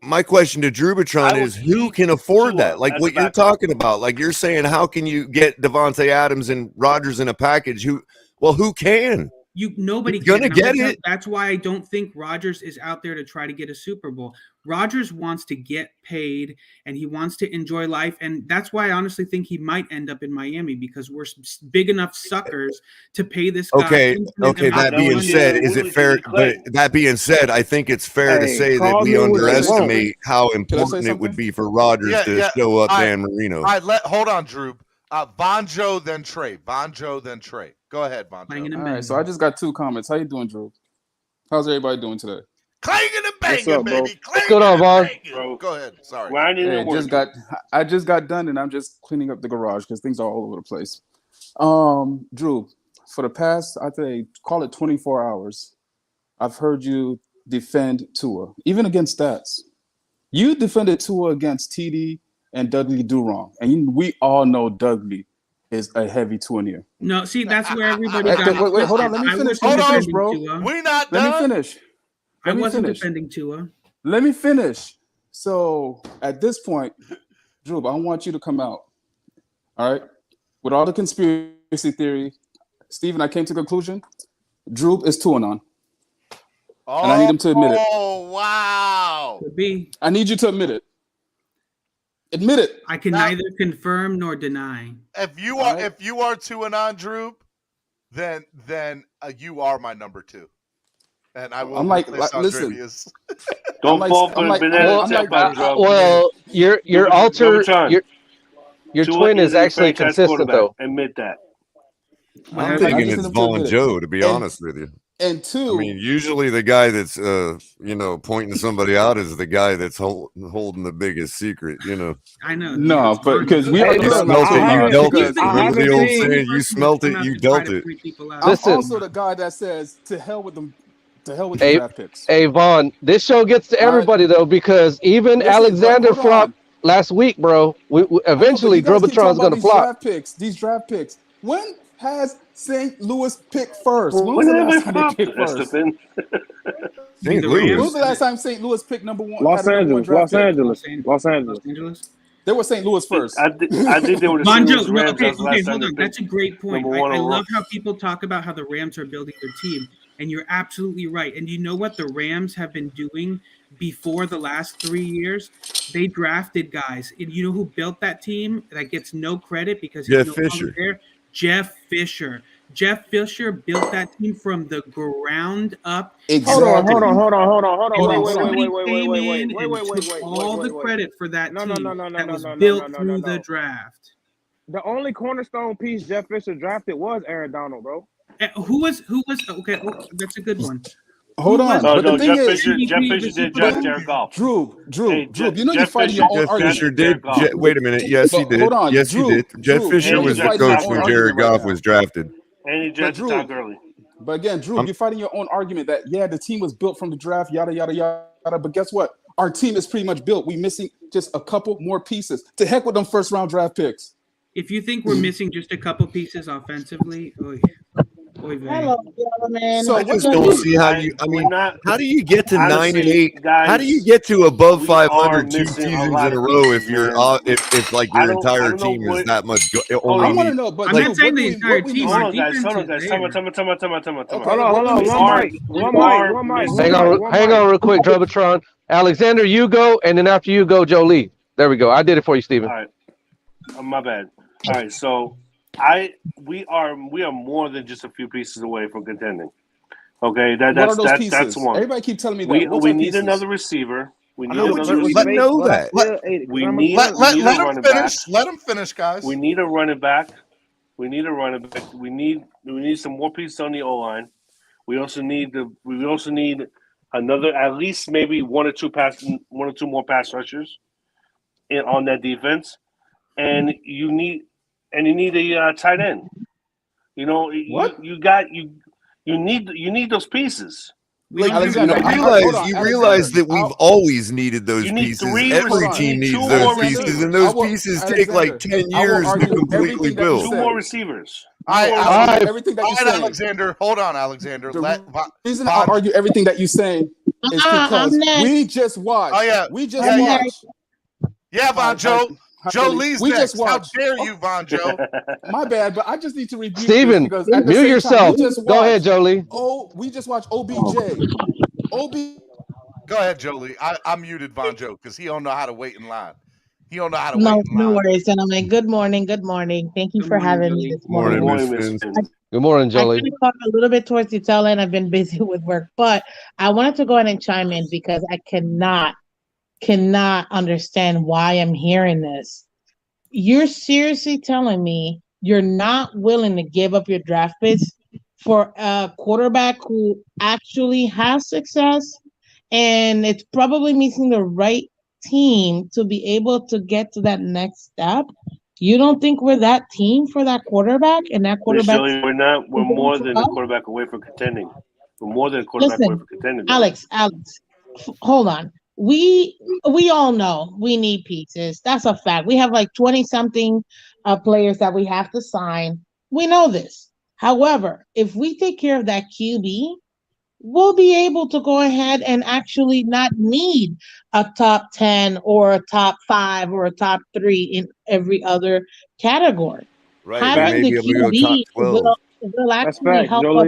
my question to Drubitron is, who can afford that? Like what you're talking about. Like you're saying, how can you get Devontae Adams and Rodgers in a package? Who can? Nobody gonna get it. That's why I don't think Rodgers is out there to try to get a Super Bowl. Rodgers wants to get paid and he wants to enjoy life, and that's why I honestly think he might end up in Miami because we're big enough suckers to pay this guy. Okay. That being said, is it fair? But that being said, I think it's fair to say that we underestimate how important it would be for Rodgers to show up Dan Marino. All right, hold on, Drew. Bonjo, then Trey. Go ahead, Bonjo. All right, so I just got 2 comments. How you doing, Drew? How's everybody doing today? Clanging and banging, What's up, bro? baby. What's going on, Vaughn? Bro, Go ahead. Sorry. Hey, I just got done, and I'm just cleaning up the garage because things are all over the place. Drew, for the past, I'd say, call it 24 hours, I've heard you defend Tua, even against stats. You defended Tua against TD and Dudley Do-Wrong, and we all know Dudley is a heavy Tuanier. No, see, that's where everybody got. Wait, hold on. Let me finish. Bro. We're not done. Let me finish. I wasn't defending Tua. Let me finish. So at this point, Drew, I want you to come out. All right, with all the conspiracy theory, Steven, I came to the conclusion. Drew is Tuanon. And I need him to admit it. Oh, wow. Could be. I need you to admit it. Admit it. I can neither confirm nor deny. If you are Tuanon, Drew, then you are my number 2. And I will. I'm like, listen. Don't fall for the banana tempo, Drew. Well, your twin is actually consistent, though. Admit that. I'm thinking it's Vaughn Joe, to be honest with you. And 2, I mean, usually the guy that's pointing somebody out is the guy that's holding the biggest secret. I know. No, but because we you smelt it, you dealt it. Remember the old saying? You smelt it, you dealt it. I'm also the guy that says, "To hell with them." To hell with the draft picks. Hey, Vaughn, this show gets to everybody, though, because even Alexander flopped last week, bro. We eventually, Drobotron's going to flop. These draft picks. When has St. Louis picked first? When was the last time they picked first? St. Louis. When was the last time St. Louis picked number 1? Los Angeles. They were St. Louis first. I think they were the St. Louis Rams. Okay, hold on. That's a great point. I love how people talk about how the Rams are building their team. And you're absolutely right. And you know what the Rams have been doing before the last 3 years? They drafted guys. And you know who built that team that gets no credit because he's no longer there? Jeff Fisher. Jeff Fisher built that team from the ground up. Exactly. Hold on. Wait. All the credit for that team that was built through the draft. The only cornerstone piece Jeff Fisher drafted was Aaron Donald, bro. Who was okay? That's a good one. Hold on. But the thing is, Jeff Fisher did draft Jared Goff. Drew, you know you're fighting your own argument. Jeff Fisher did. Wait a minute. Yes, he did. Hold on. Yes, he did. Jeff Fisher was the coach when Jared Goff was drafted. And he drafted Todd Gurley. But again, Drew, you're fighting your own argument that, the team was built from the draft, yada, yada, yada. But guess what? Our team is pretty much built. We're missing just a couple more pieces. To heck with them first-round draft picks. If you think we're missing just a couple pieces offensively, hello, gentlemen. So I just don't see how you. I mean, how do you get to 9-8? How do you get to above 500 2 seasons in a row if you're if like your entire team is that much? I want to know, but I'm not saying the entire team. Hold on, guys. Hold on. Hold on. One mic. Hang on, real quick, Drobotron. Alexander, you go, and then after you go, Jolie. There we go. I did it for you, Steven. All right. My bad. All right, so we are more than just a few pieces away from contending. Okay, that's one. Everybody keep telling me that. We need another receiver. We need another receiver. Let know that. We need a running back. Let him finish, guys. We need a running back. We need some more pieces on the O line. We also need another, at least maybe one or two more pass rushers on that defense. And you need a tight end. You know, you need those pieces. Like you realize that we've always needed those pieces. Every team needs those pieces, and those pieces take like 10 years to completely build. 2 more receivers. Everything that you're saying, Alexander. Hold on, Alexander. The reason I argue everything that you're saying is because we just watched. Watched. Yeah, Von Joe. Joe Lee's we next. Just watched. How dare you, Von Joe? My bad, but I just need to review Steven, mute yourself. Go ahead, Jolie. We just watched OBJ. Go ahead, Jolie. I muted Von Joe because he don't know how to wait in line. He don't know how to wait in line. No worries, gentlemen. Good morning. Thank you for having me this morning. Good morning, Jolie. I talked a little bit towards the tail end. I've been busy with work, but I wanted to go ahead and chime in because I cannot understand why I'm hearing this. You're seriously telling me you're not willing to give up your draft picks for a quarterback who actually has success and it's probably missing the right team to be able to get to that next step. You don't think we're that team for that quarterback, and that quarterback? We're not. We're more than a quarterback away from contending. We're more than a quarterback away from contending. Alex, hold on. We all know we need pieces. That's a fact. We have like 20-something players that we have to sign. We know this. However, if we take care of that QB, we'll be able to go ahead and actually not need a top 10 or a top 5 or a top 3 in every other category. Right. Having the QB will actually help us.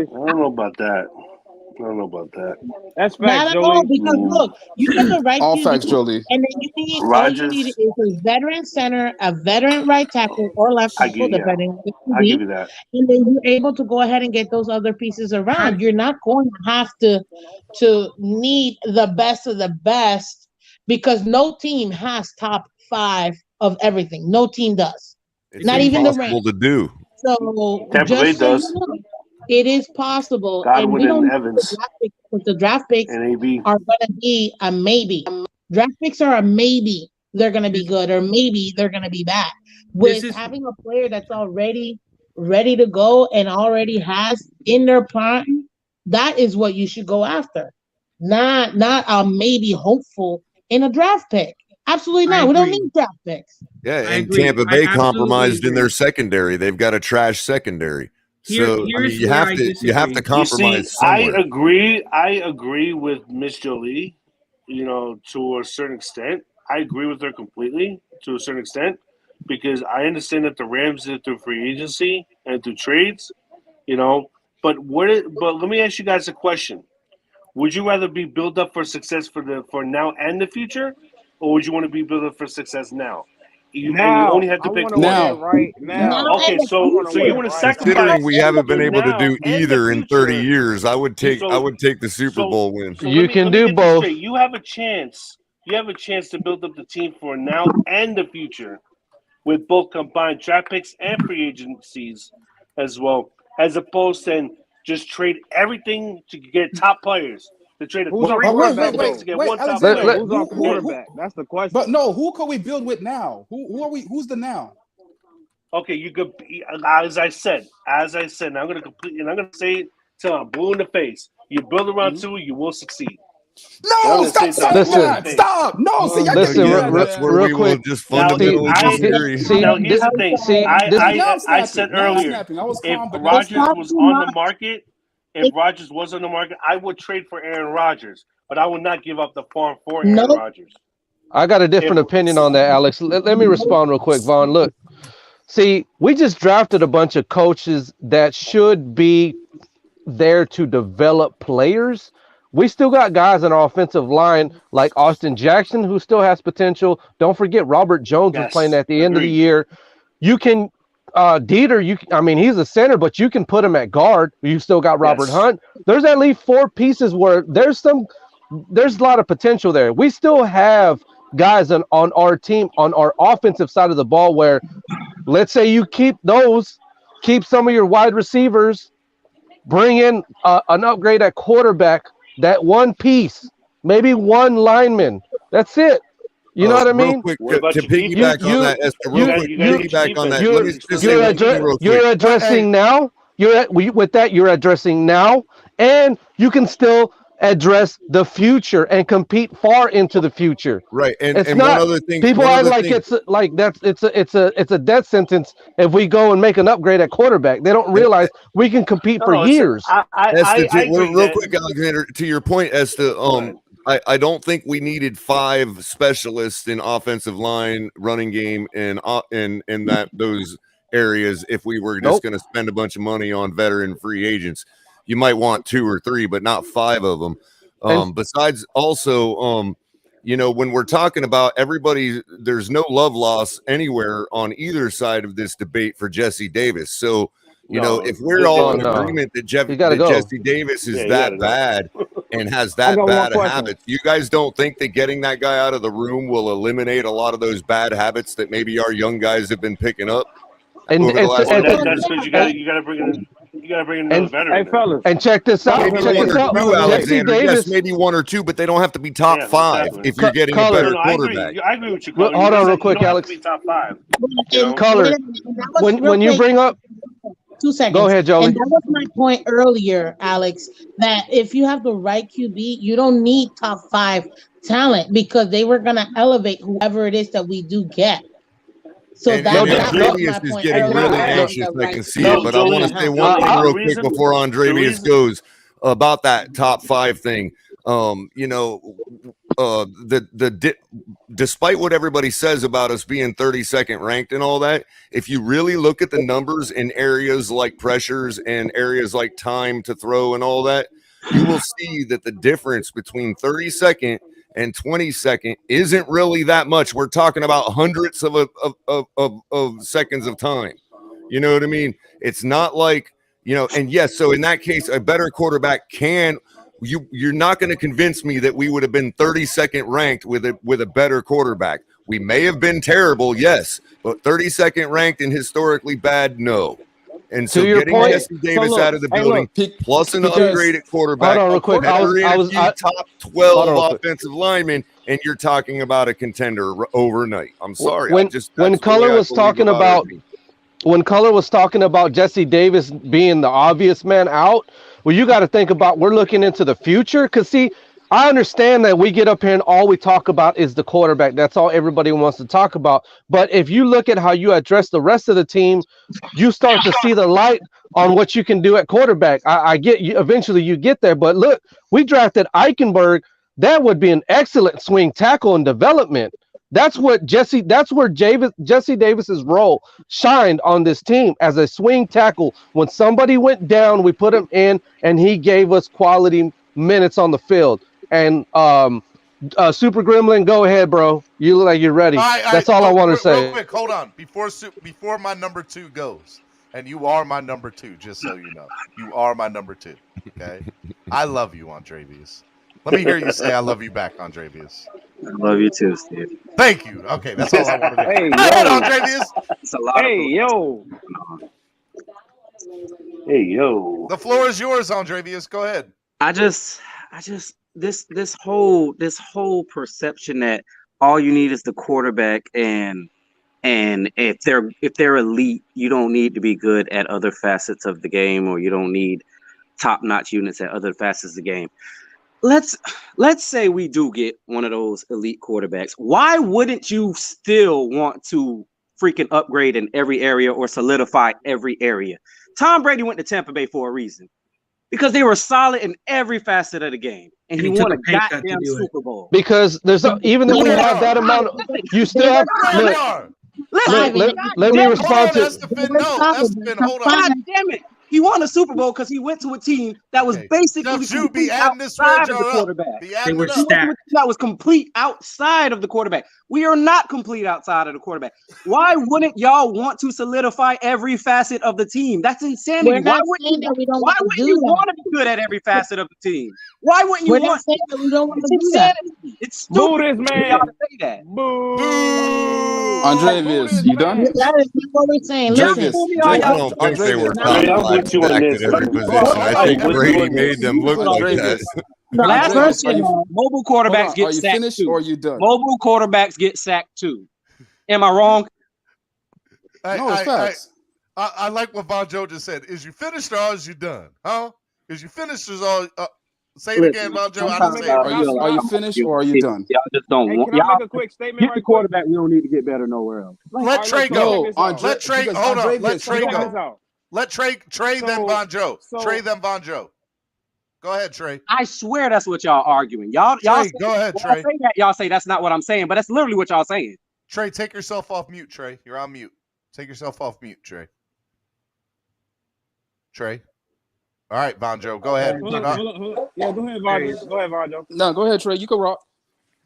I don't know about that. That's facts, Not at all, because look, you get the right all QB, facts, Jolie. and then you need all you need is a veteran center, a veteran right tackle or left tackle, depending on the QB. I give you that. And then you're able to go ahead and get those other pieces around. You're not going to have to need the best of the best, because no team has top 5 of everything. No team does. It's not even the impossible Rams. to do. So Tampa Bay does. It is possible. Godwin and we don't and know Evans. the draft picks are going to be a maybe. Draft picks are a maybe. They're going to be good, or maybe they're going to be bad. With having a player that's already ready to go and already has in their plan, that is what you should go after. Not a maybe hopeful in a draft pick. Absolutely not. We don't need draft picks. Yeah, and Tampa Bay compromised in their secondary. They've got a trash secondary. So I mean, you have to compromise somewhere. I agree with Miss Jolie, to a certain extent. I agree with her completely to a certain extent, because I understand that the Rams did it through free agency and through trades, But let me ask you guys a question. Would you rather be built up for success for now and the future, or would you want to be built up for success now? You only have to pick one. Right now. Okay, so you want to sacrifice. Considering we haven't been able to do either in 30 years, I would take the Super Bowl win. You can do both. You have a chance. You have a chance to build up the team for now and the future, with both combined draft picks and free agencies as well, as opposed to just trade everything to get top players. To trade Who's our quarterback? To get one top player. Who's our quarterback? That's the question. But no, who can we build with now? Who are we? Who's the now? Okay, you could. As I said. Now I'm going to say it till I'm blue in the face. You build around two, you will succeed. No, stop saying that. Stop. No, see, that's where we will just fundamentally disagree. Now, here's the thing. I said earlier, if Rodgers was on the market, I would trade for Aaron Rodgers, but I would not give up the farm for Aaron Rodgers. I got a different opinion on that, Alex. Let me respond real quick, Vaughn. Look, see, we just drafted a bunch of coaches that should be there to develop players. We still got guys on our offensive line like Austin Jackson, who still has potential. Don't forget Robert Jones was playing at the end of the year. You can Dieter, he's a center, but you can put him at guard. You still got Robert Hunt. There's at least 4 pieces where there's a lot of potential there. We still have guys on our team, on our offensive side of the ball, where let's say you keep some of your wide receivers, bring in an upgrade at quarterback. That one piece, maybe one lineman. That's it. You know what I mean? Real quick, to piggyback on that, Esther, piggyback on that. You're addressing now. You're addressing now, and you can still address the future and compete far into the future. Right. And it's and not, one other thing. People act like it's a death sentence if we go and make an upgrade at quarterback. They don't realize we can compete for years. Real quick, Alexander, to your point, Esther, I don't think we needed 5 specialists in offensive line, running game, and those areas if we were just going to spend a bunch of money on veteran free agents. You might want 2 or 3, but not 5 of them. Besides, also, when we're talking about everybody, there's no love loss anywhere on either side of this debate for Jesse Davis. So, if we're all in agreement that Jesse Davis is that bad and has that bad habits, you guys don't think that getting that guy out of the room will eliminate a lot of those bad habits that maybe our young guys have been picking up? That's because you got to bring in. You got to bring another veteran. Hey, fellas. And check this out. Maybe Check one this or out. two, Jesse Alexander. Davis. Yes, maybe one or two, but they don't have to be top Yeah, five exactly. if you're getting a Color. better No, I quarterback. agree. I agree with you. Hold Color. on real quick, you don't Alex. Have to be top 5. Color. When you bring up 2 seconds. Go ahead, Jolie. And that was my point earlier, Alex, that if you have the right QB, you don't need top 5 talent because they were going to elevate whoever it is that we do get. So And that was my Andrevius is point getting earlier. really about anxious. the I can right see it, but I want to say one thing real quick before Andrevius goes about that top 5 thing. Despite what everybody says about us being 32nd ranked and all that, if you really look at the numbers in areas like pressures and areas like time to throw and all that, you will see that the difference between 32nd and 22nd isn't really that much. We're talking about hundreds of seconds of time. You know what I mean? It's not like, and yes, so in that case, a better quarterback you're not going to convince me that we would have been 32nd ranked with a better quarterback. We may have been terrible, yes, but 32nd ranked and historically bad, no. And so getting Jesse Davis out of the building, plus an upgraded quarterback, hold on real quick. I was top 12 offensive linemen, and you're talking about a contender overnight. I'm sorry. When Color was talking about Jesse Davis being the obvious man out, well, you got to think about we're looking into the future. Because, see, I understand that we get up here and all we talk about is the quarterback. That's all everybody wants to talk about. But if you look at how you address the rest of the team, you start to see the light on what you can do at quarterback. I get you. Eventually you get there. But look, we drafted Eichenberg. That would be an excellent swing tackle in development. That's where Jesse Davis's role shined on this team as a swing tackle. When somebody went down, we put him in, and he gave us quality minutes on the field. And Super Gremlin, go ahead, bro. You look like you're ready. That's all I want to say. Real quick, hold on. Before my number 2 goes, and you are my number 2, just so you know. You are my number 2, okay? I love you, Andrevius. Let me hear you say I love you back, Andrevius. I love you too, Steve. Thank you. Okay, that's all I want to do. Hey, go ahead, Andrevius. It's a lot Hey, yo. The floor is yours, Andrevius. Go ahead. This whole perception that all you need is the quarterback and if they're elite, you don't need to be good at other facets of the game, or you don't need top-notch units at other facets of the game. Let's say we do get one of those elite quarterbacks. Why wouldn't you still want to freaking upgrade in every area or solidify every area? Tom Brady went to Tampa Bay for a reason, because they were solid in every facet of the game, and he won a goddamn Super Bowl. Because even though we have that amount, you still have. Let me respond to. Hold on. God damn it. He won a Super Bowl because he went to a team that was basically complete outside of the quarterback. They were stacked. That was complete outside of the quarterback. We are not complete outside of the quarterback. Why wouldn't y'all want to solidify every facet of the team? That's insanity. Why wouldn't you want to be good at every facet of the team? Why wouldn't you want to? We don't want to do insanity. It's stupid. Boo this man. To say that. Boo. Andrevius, you done? That is what we're saying. Listen. I don't think they were top 5 back at every position. I think Brady made them look like that. Mobile quarterbacks get sacked too. Or are you done? Mobile quarterbacks get sacked too. Am I wrong? No, it's facts. I like what Von Joe just said. Is you finished or is you done? Huh? Is you finished or all? Say it again, Von Joe. I didn't say it. Are you finished or are you done? Y'all just don't want. Can I make a quick statement? Get the quarterback. We don't need to get better nowhere else. Let Trey go. Let Trey. Hold on. Let Trey Check go. this out. Let Trey then Von Joe. Trey then Von Joe. Go ahead, Trey. I swear that's what y'all arguing. Y'all say, go ahead, Trey. Say that, y'all say that's not what I'm saying, but that's literally what y'all saying. Trey, take yourself off mute, Trey. You're on mute. Take yourself off mute, Trey. Trey. All right, Von Joe. Go ahead. Hold on. Yeah, go ahead, Von. Go ahead, Von Joe. No, go ahead, Trey. You can rock.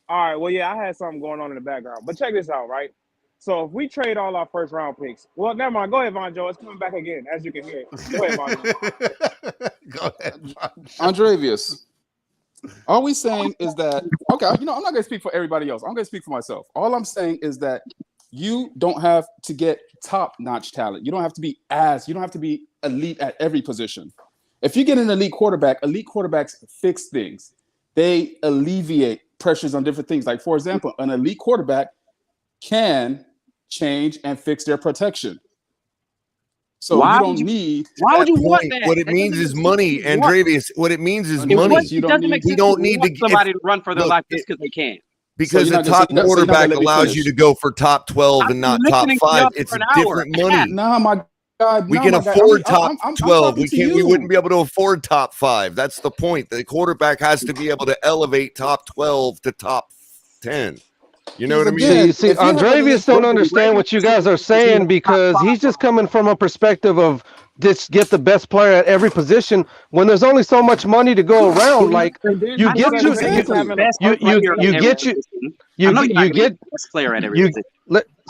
All right. Well, yeah, I had something going on in the background. But check this out, right? So if we trade all our first round picks, well, never mind. Go ahead, Von Joe. It's coming back again, as you can hear. Go ahead, Von Joe. Go ahead, Von Joe. Andrevius, all we saying is that, okay, I'm not going to speak for everybody else. I'm going to speak for myself. All I'm saying is that You don't have to get top-notch talent. You don't have to be elite at every position. If you get an elite quarterbacks fix things. They alleviate pressures on different things. Like, for example, an elite quarterback can change and fix their protection. So you don't need. Why would you want that? What it means is money, Andrevius. What it means is money. It doesn't make sense. We don't need somebody to run for their life just because they can. Because a top quarterback allows you to go for top 12 and not top 5. It's different money. Nah, my God. We can afford top 12. We wouldn't be able to afford top 5. That's the point. The quarterback has to be able to elevate top 12 to top 10. You know what I mean? See, Andrevius don't understand what you guys are saying because he's just coming from a perspective of just get the best player at every position when there's only so much money to go around. Like you get best player at every position.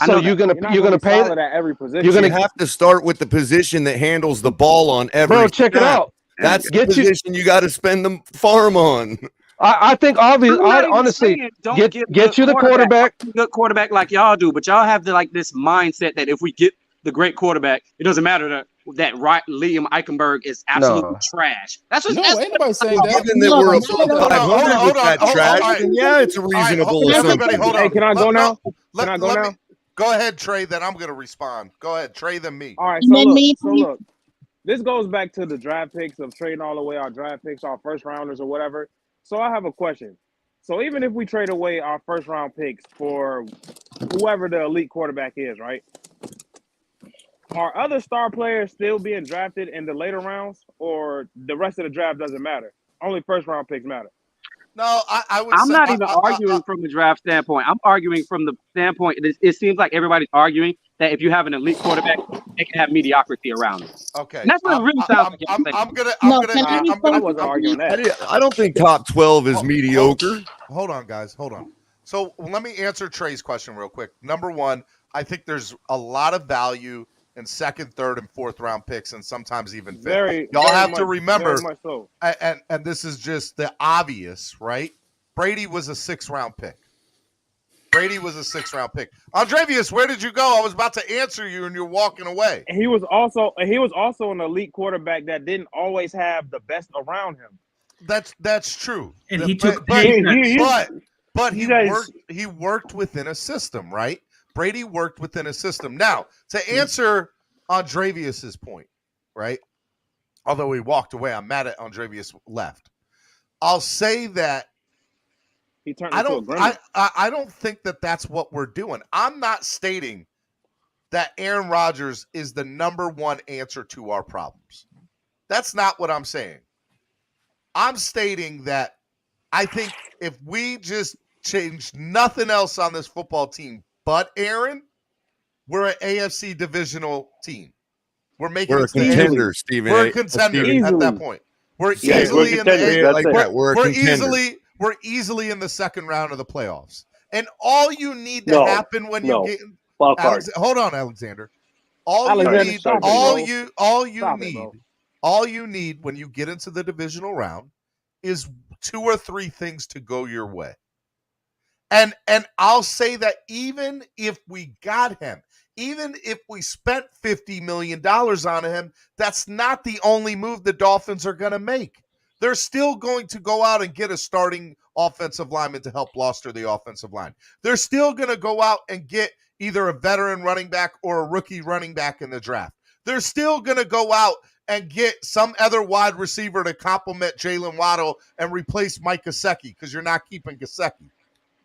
So you're gonna pay at every position. You're gonna have to start with the position that handles the ball on every. Bro, check it out. That's the position you got to spend the farm on. I think honestly, get you the quarterback, good quarterback like y'all do, but y'all have this mindset that if we get the great quarterback, it doesn't matter that Liam Eichenberg is absolutely trash. That's just ain't nobody saying that. Given that we're above 500 with that trash, then yeah, it's a reasonable assumption. Hold on. Hey, can I go now? Can I go now? Go ahead, Trey. Then I'm going to respond. Go ahead, Trey. Then me. All right. So look. This goes back to the draft picks of trading all away our draft picks, our first rounders or whatever. So I have a question. So even if we trade away our first round picks for whoever the elite quarterback is, right? Are other star players still being drafted in the later rounds, or the rest of the draft doesn't matter? Only first round picks matter. No, I'm not even arguing from the draft standpoint. I'm arguing from the standpoint. It seems like everybody's arguing that if you have an elite quarterback, they can have mediocrity around it. Okay, and that's what it really sounds like. I don't think top 12 is mediocre. Hold on, guys. Hold on. So let me answer Trey's question real quick. Number one, I think there's a lot of value in second, third, and fourth round picks, and sometimes even fifth. Y'all have to remember, and this is just the obvious, right? Brady was a 6th round pick. Andrevius, where did you go? I was about to answer you, and you're walking away. He was also an elite quarterback that didn't always have the best around him. That's true. And he took, but he worked within a system, right? Brady worked within a system. Now, to answer Andrevius's point, right? Although he walked away, I'm mad at Andrevius left. I'll say that I don't think that that's what we're doing. I'm not stating that Aaron Rodgers is the number one answer to our problems. That's not what I'm saying. I'm stating that I think if we just change nothing else on this football team but Aaron, we're an AFC divisional team. We're a contender, Stephen. We're a contender at that point. We're easily in the we're easily in the second round of the playoffs. And all you need to happen when you get hold on, Alexander. All you need when you get into the divisional round is 2 or 3 things to go your way. And I'll say that even if we got him, even if we spent $50 million on him, that's not the only move the Dolphins are going to make. They're still going to go out and get a starting offensive lineman to help bolster the offensive line. They're still going to go out and get either a veteran running back or a rookie running back in the draft. They're still going to go out and get some other wide receiver to complement Jalen Waddle and replace Mike Gesicki because you're not keeping Gesicki.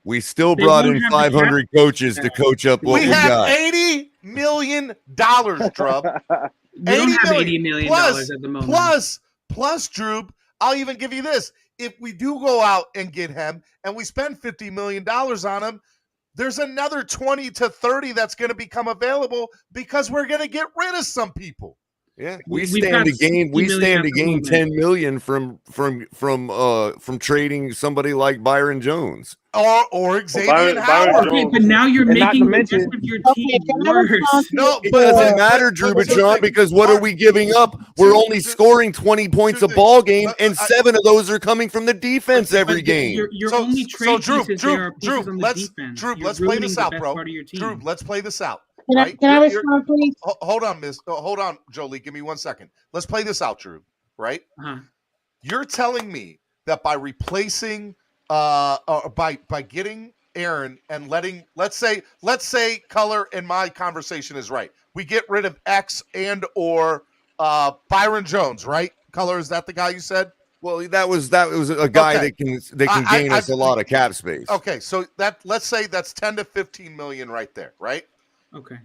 We still brought in 500 coaches to coach up what we got. $80 million, Drub. We don't have $80 million at the moment. Plus, Drew, I'll even give you this. If we do go out and get him and we spend $50 million on him, there's another 20 to 30 that's going to become available because we're going to get rid of some people. Yeah, we stand to gain 10 million from trading somebody like Byron Jones or Xavier Howard. Okay, but now you're making the rest of your team worse. No, it doesn't matter, Drew, but John, because what are we giving up? We're only scoring 20 points a ball game, and 7 of those are coming from the defense every game. You're only trade pieces. There are pieces on the defense. Let's play this out, bro. Drew, let's play this out. Can I respond, please? Hold on, Jolie. Give me 1 second. Let's play this out, Drew. Right? You're telling me that by replacing, by getting Aaron and let's say Color in my conversation is right. We get rid of X and or Byron Jones, right? Color, is that the guy you said? Well, that was a guy that can gain us a lot of cap space. Okay, so let's say that's 10 to 15 million right there, right? Okay.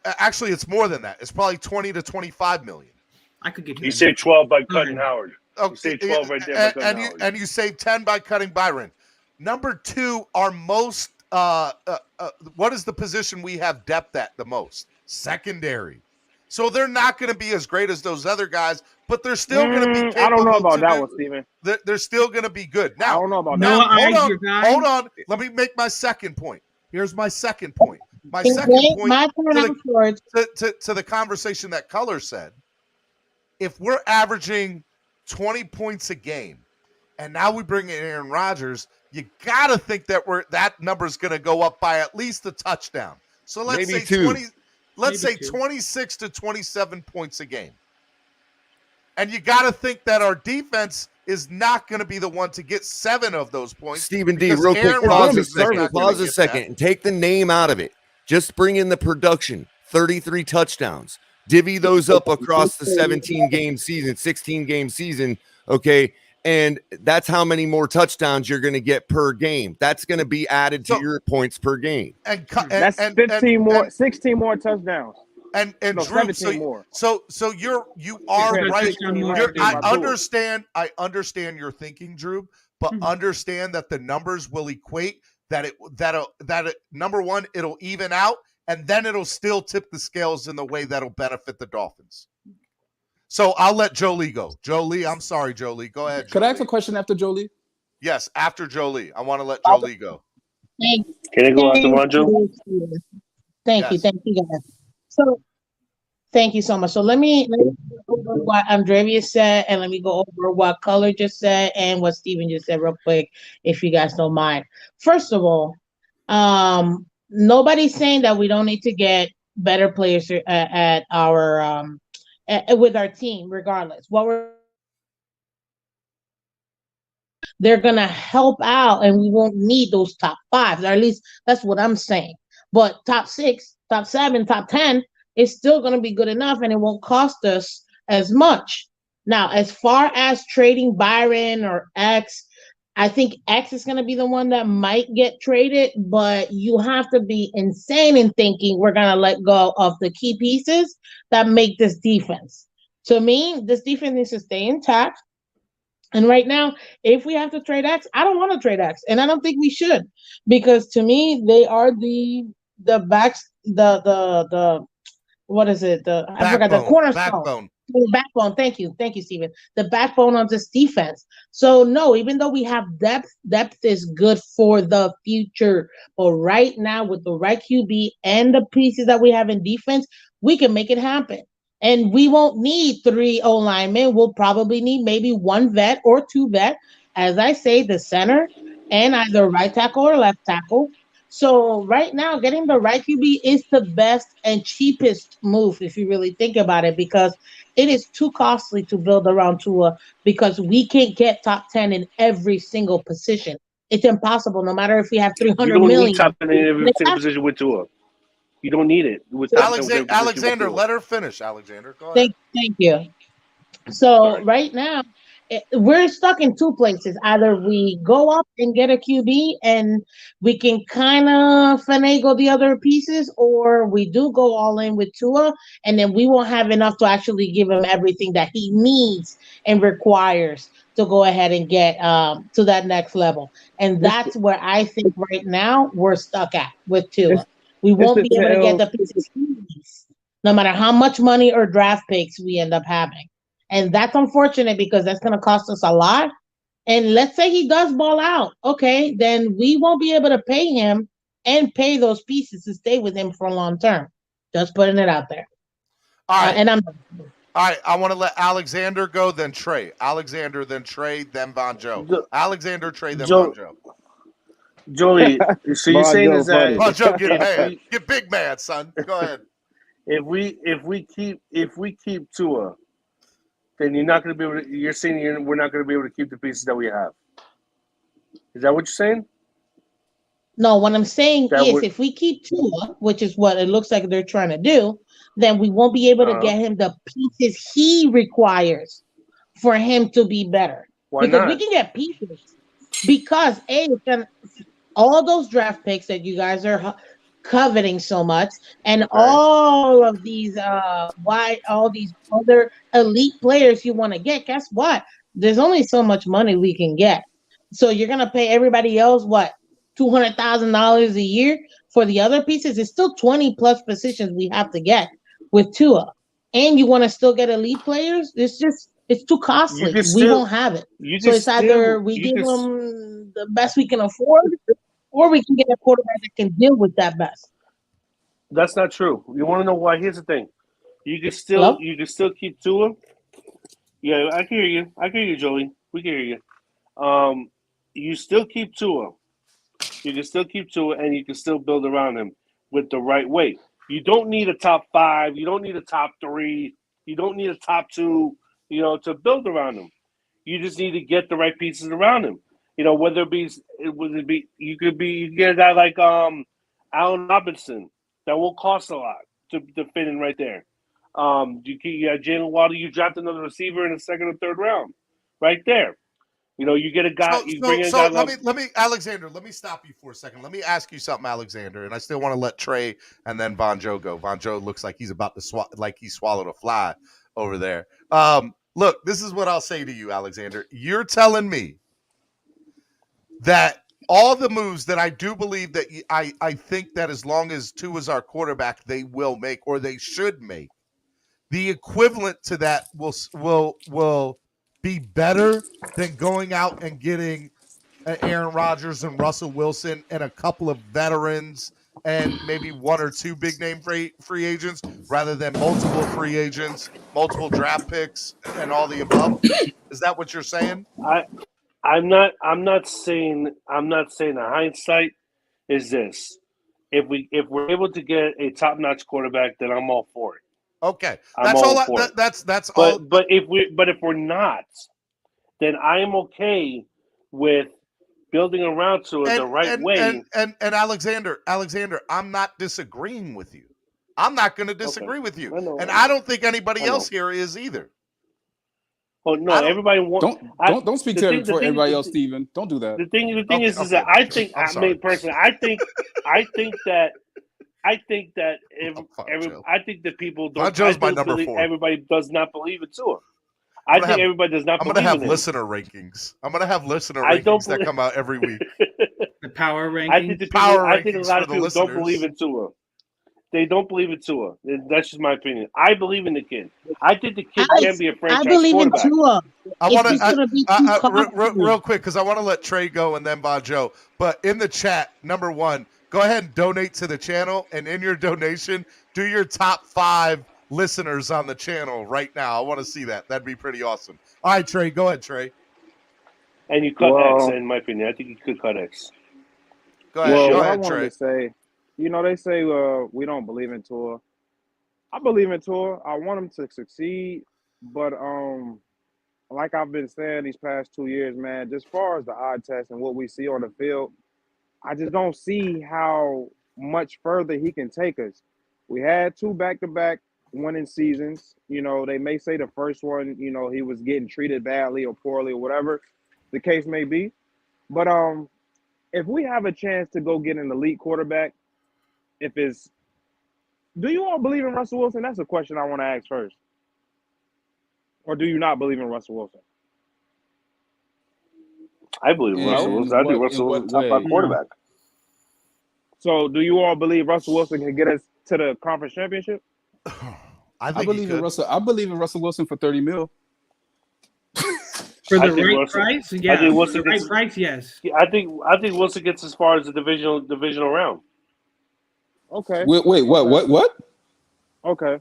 Actually, it's more than that. It's probably 20 to 25 million. I could get you say 12 by cutting Howard. Okay. You say 12 right there by cutting Howard. And you save 10 by cutting Byron. Number 2, our most what is the position we have depth at the most? Secondary. So they're not going to be as great as those other guys, but they're still going to be capable. I don't know about that one, Steven. They're still going to be good. Now, I don't know about that. Hold on. Let me make my second point. Here's my second point. My second point to the conversation that Color said, if we're averaging 20 points a game and now we bring in Aaron Rodgers, you got to think that that number is going to go up by at least a touchdown. So let's say 26 to 27 points a game. And you got to think that our defense is not going to be the one to get 7 of those points. Stephen D, real quick, pause a second and take the name out of it. Just bring in the production, 33 touchdowns. Divvy those up across the 17-game season, 16-game season, okay? And that's how many more touchdowns you're going to get per game. That's going to be added to your points per game. That's 16 more touchdowns. And no, Drew, 17 more. So you are right. I understand your thinking, Drew, but understand that the numbers will equate. That number one, it'll even out, and then it'll still tip the scales in the way that'll benefit the Dolphins. So I'll let Jolie go. Jolie, I'm sorry, Jolie. Go ahead. Could I ask a question after Jolie? Yes, after Jolie. I want to let Jolie go. Can I go after one, Joe? Thank you, guys. So, thank you so much. So let me go over what Andreas said, and let me go over what Color just said and what Steven just said real quick, if you guys don't mind. First of all, nobody's saying that we don't need to get better players at our with our team, regardless. They're gonna help out, and we won't need those top 5, or at least that's what I'm saying. But top 6, top 7, top 10 is still gonna be good enough, and it won't cost us as much. Now, as far as trading Byron or X, I think X is going to be the one that might get traded, but you have to be insane in thinking we're going to let go of the key pieces that make this defense. To me, this defense needs to stay intact. And right now, if we have to trade X, I don't want to trade X, and I don't think we should, because to me, they are the backs, the what is it? I forgot the cornerstone. The backbone. Thank you, Steven. The backbone of this defense. So no, even though we have depth is good for the future. But right now, with the right QB and the pieces that we have in defense, we can make it happen. And we won't need 3 O-linemen. We'll probably need maybe 1 vet or 2 vet. As I say, the center and either right tackle or left tackle. So right now, getting the right QB is the best and cheapest move if you really think about it, because it is too costly to build around Tua, because we can't get top 10 in every single position. It's impossible, no matter if we have 300 million. You don't need top 10 in every single position with Tua. You don't need it. Alexander, let her finish. Alexander, go ahead. Thank you. So right now, we're stuck in 2 places. Either we go up and get a QB and we can kind of finagle the other pieces, or we do go all in with Tua, and then we won't have enough to actually give him everything that he needs and requires to go ahead and get to that next level. And that's where I think right now we're stuck at with Tua. We won't be able to get the pieces he needs. no matter how much money or draft picks we end up having. And that's unfortunate because that's going to cost us a lot. And let's say he does ball out. Okay, then we won't be able to pay him and pay those pieces to stay with him for long term. Just putting it out there. All right. And I'm all right. I want to let Alexander go, then Trey. Alexander, then Trey, then Von Joe. Alexander, Trey, then Von Joe. Joey, so you're saying is that Von Joe, get mad. Get big mad, son. Go ahead. If we keep Tua, then you're not going to be able to. You're saying we're not going to be able to keep the pieces that we have. Is that what you're saying? No, what I'm saying is if we keep Tua, which is what it looks like they're trying to do, then we won't be able to get him the pieces he requires for him to be better. Why because not? We can get pieces because all those draft picks that you guys are coveting so much, and all of these all these other elite players you want to get, guess what? There's only so much money we can get. So you're gonna pay everybody else what? $200,000 a year for the other pieces. It's still 20 plus positions we have to get with Tua, and you want to still get elite players. It's too costly. We won't have it. So it's either we give them the best we can afford, or we can get a quarterback that can deal with that best. That's not true. You want to know why? Here's the thing: you can still keep Tua. Yeah, I can hear you. I can hear you, Joey. We can hear you. You still keep Tua. You can still keep Tua, and you can still build around him with the right way. You don't need a top 5. You don't need a top 3. You don't need a top 2, to build around him. You just need to get the right pieces around him. Whether it be you could get a guy like Allen Robinson that will cost a lot to fit in right there. You got Jalen Waddle. You draft another receiver in the 2nd or 3rd round, right there. You get a guy. Let me, Alexander. Let me stop you for a second. Let me ask you something, Alexander. And I still want to let Trey and then Von Joe go. Von Joe looks like he's about to he swallowed a fly over there. Look, this is what I'll say to you, Alexander. You're telling me that all the moves that I do believe that I think that as long as Tua is our quarterback, they will make or they should make. The equivalent to that will be better than going out and getting Aaron Rodgers and Russell Wilson and a couple of veterans and maybe 1 or 2 big name free agents rather than multiple free agents, multiple draft picks, and all the above. Is that what you're saying? I'm not saying the hindsight is this. If we're able to get a top-notch quarterback, then I'm all for it. Okay, that's all. That's all. But if we're not, then I am okay with building around to it the right way. And Alexander, I'm not disagreeing with you. I'm not going to disagree with you, and I don't think anybody else here is either. Oh no! Everybody wants. Don't speak to everybody else, Steven. Don't do that. The thing is that I think personally, I think that people don't. Everybody does not believe it too. I think everybody does not. I'm going to have listener rankings. I'm going to have listener rankings that come out every week. The power rankings. I think a lot of people don't believe in Tua. They don't believe in Tua. That's just my opinion. I believe in the kid. I think the kid can be a franchise quarterback. I believe in Tua. I want to real quick because I want to let Trey go and then Bon Joe. But in the chat, number 1, go ahead and donate to the channel. And in your donation, do your top 5 listeners on the channel right now. I want to see that. That'd be pretty awesome. All right, Trey. Go ahead, Trey. And you cut X, in my opinion. I think you could cut X. Go ahead, Trey. I wanted to say, they say we don't believe in Tua. I believe in Tua. I want him to succeed. But like I've been saying these past 2 years, man, just as far as the eye test and what we see on the field, I just don't see how much further he can take us. We had 2 back-to-back winning seasons. They may say the first one, he was getting treated badly or poorly or whatever the case may be. But if we have a chance to go get an elite quarterback, do you all believe in Russell Wilson? That's a question I want to ask first. Or do you not believe in Russell Wilson? I believe in Russell Wilson. I think Russell Wilson's top 5 quarterback. So do you all believe Russell Wilson can get us to the conference championship? I believe in Russell. I believe in Russell Wilson for $30 million. For the right price, yeah. For the right price, yes. I think Wilson gets as far as the divisional round. Okay. Wait, what? Okay.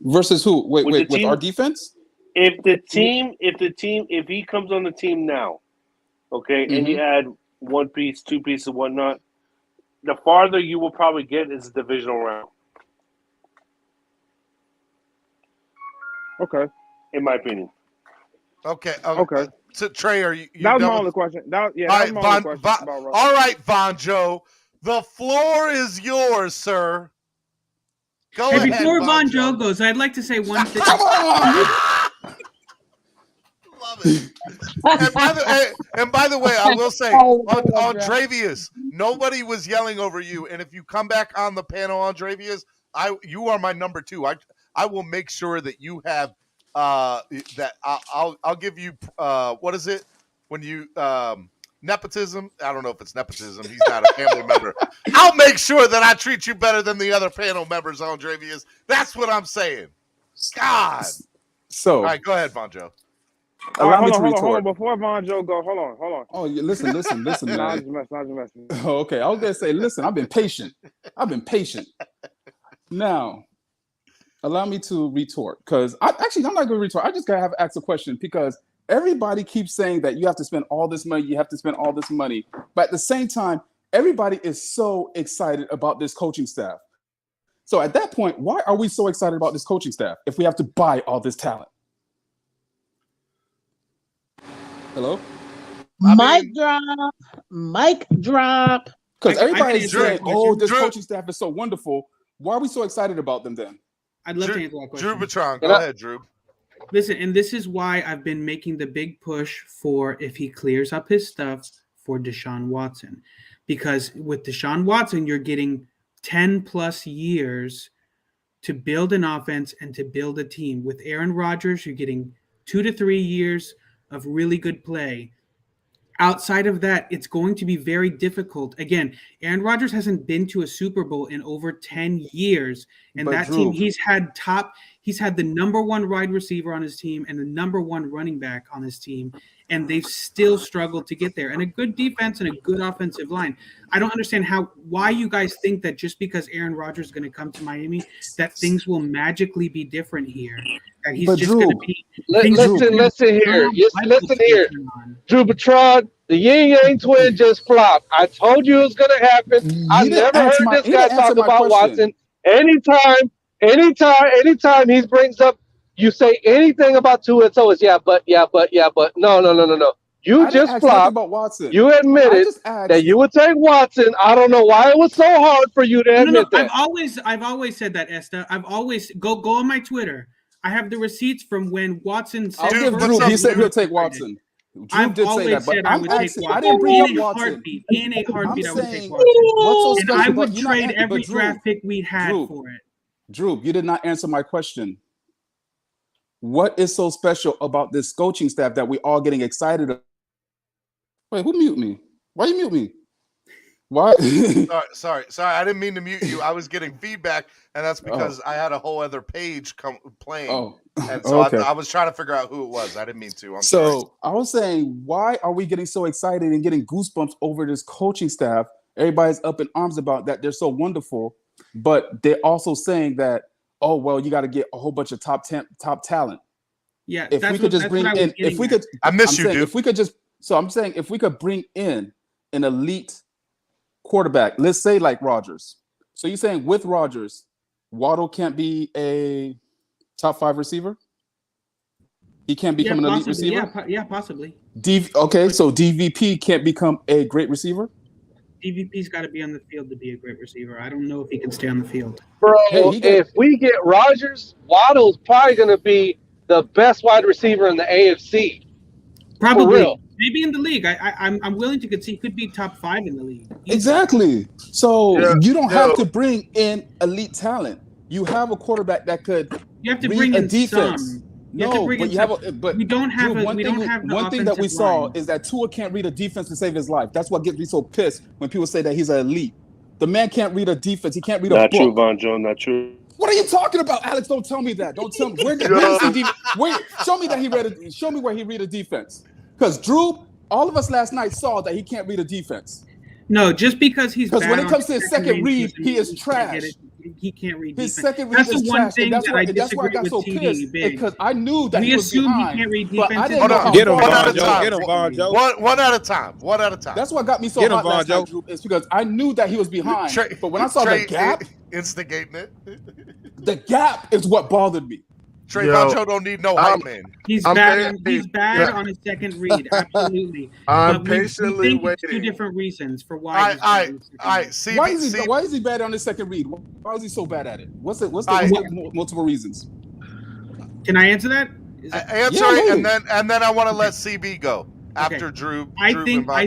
Versus who? Wait, with our defense? If he comes on the team now, okay, and you add one piece, two pieces, and whatnot, the farther you will probably get is the divisional round. Okay. In my opinion. Okay. So Trey, are you? That was my only question. That was my only question about Russell. All right, Von Joe, the floor is yours, sir. Go ahead. Before Von Joe goes, I'd like to say one thing. Love it. And by the way, I will say on Dravius, nobody was yelling over you. And if you come back on the panel on Dravius, you are my number 2. I will make sure that you have that. I'll give you what is it when you nepotism? I don't know if it's nepotism. He's not a family member. I'll make sure that I treat you better than the other panel members on Dravius. That's what I'm saying. God. So, all right, go ahead, Von Joe. Allow me to hold retort. on. Before Von Joe go, hold on. Oh, yeah, listen, Nah, man. I'm just messing. Oh, okay, I was gonna say, listen, I've been patient. Now, allow me to retort, because I'm not going to retort. I just gotta have ask a question, because everybody keeps saying that you have to spend all this money, but at the same time, everybody is so excited about this coaching staff. So at that point, why are we so excited about this coaching staff if we have to buy all this talent? Hello? Mic drop. Because everybody's saying, oh, this coaching staff is so wonderful. Why are we so excited about them then? I'd love to answer that question. Drew Patron, go ahead, Drew. Listen, and this is why I've been making the big push for, if he clears up his stuff, for Deshaun Watson. Because with Deshaun Watson, you're getting 10 plus years to build an offense and to build a team. With Aaron Rodgers, you're getting 2 to 3 years of really good play. Outside of that, it's going to be very difficult. Again, Aaron Rodgers hasn't been to a Super Bowl in over 10 years. And But that Drew, team, he's had the number 1 wide receiver on his team and the number 1 running back on his team. And they've still struggled to get there. And a good defense and a good offensive line. I don't understand why you guys think that just because Aaron Rodgers is going to come to Miami, that things will magically be different here. That he's just going to be. Listen here. Drew Patron, the Yin Yang twin just flopped. I told you it was going to happen. I never heard this guy talk about Watson. Anytime he brings up, you say anything about Tua, it's always but no. You just flopped. About Watson. You admitted that you would take Watson. I don't know why it was so hard for you to admit that. I've always said that, Esther. I've always go on my Twitter. I have the receipts from when Watson said. I'll give Drew. He said he'll take Watson. I've always said I would take Watson. I didn't bring up In a Watson. heartbeat, I would take Watson. And I would trade every draft pick we had for it. Drew, you did not answer my question. What is so special about this coaching staff that we all getting excited about? Wait, who mute me? Why you mute me? Why? Sorry. I didn't mean to mute you. I was getting feedback, and that's because I had a whole other page playing. And so okay. I was trying to figure out who it was. I didn't mean to. So I was saying, why are we getting so excited and getting goosebumps over this coaching staff? Everybody's up in arms about that. They're so wonderful, but they're also saying that, oh well, you got to get a whole bunch of top talent. Yeah, if we could just bring in, if we could, I miss you, dude. If we could just, so I'm saying, if we could bring in an elite quarterback, let's say like Rodgers. So you're saying with Rodgers, Waddle can't be a top 5 receiver? He can't become an elite receiver? Yeah, possibly. Okay, so DVP can't become a great receiver? DVP's got to be on the field to be a great receiver. I don't know if he can stay on the field. Bro, if we get Rodgers, Waddle's probably going to be the best wide receiver in the AFC. Probably. For real. Maybe in the league. I'm willing to concede he could be top 5 in the league. Exactly. So you don't have to bring in elite talent. You have a quarterback that could. You have to bring in defense. Some. No, but you have but we don't have Drew, one thing that we saw is that Tua can't read a defense to save his life. That's what gets me so pissed when people say that he's an elite. The man can't read a defense. He can't read a book. Not true, Von Joe. Not true. What are you talking about, Alex? Don't tell me that. Don't tell me. Wait, show me that he read it. Show me where he read a defense. Because Drew, all of us last night saw that he can't read a defense. No, just because he's because when it comes to his second read, he is trash. He can't read his defense. second read is trash. That's why I got so pissed because I knew that he was behind. He can't read but I defense. didn't know Get him, one Von Joe. Get him, Von Joe. One at a time. One at a time. That's what got me so hot last night, Drew. It's because I knew that he was behind. But when I saw the gap, instigating it. The gap is what bothered me. Trey Von Joe don't need no hype man. He's bad on his second read, absolutely. I'm patiently waiting. Two different reasons for why. Why is he bad on his second read? Why is he so bad at it? What's the multiple reasons? Can I answer that? Answer it, and then I want to let CB go after Drew. I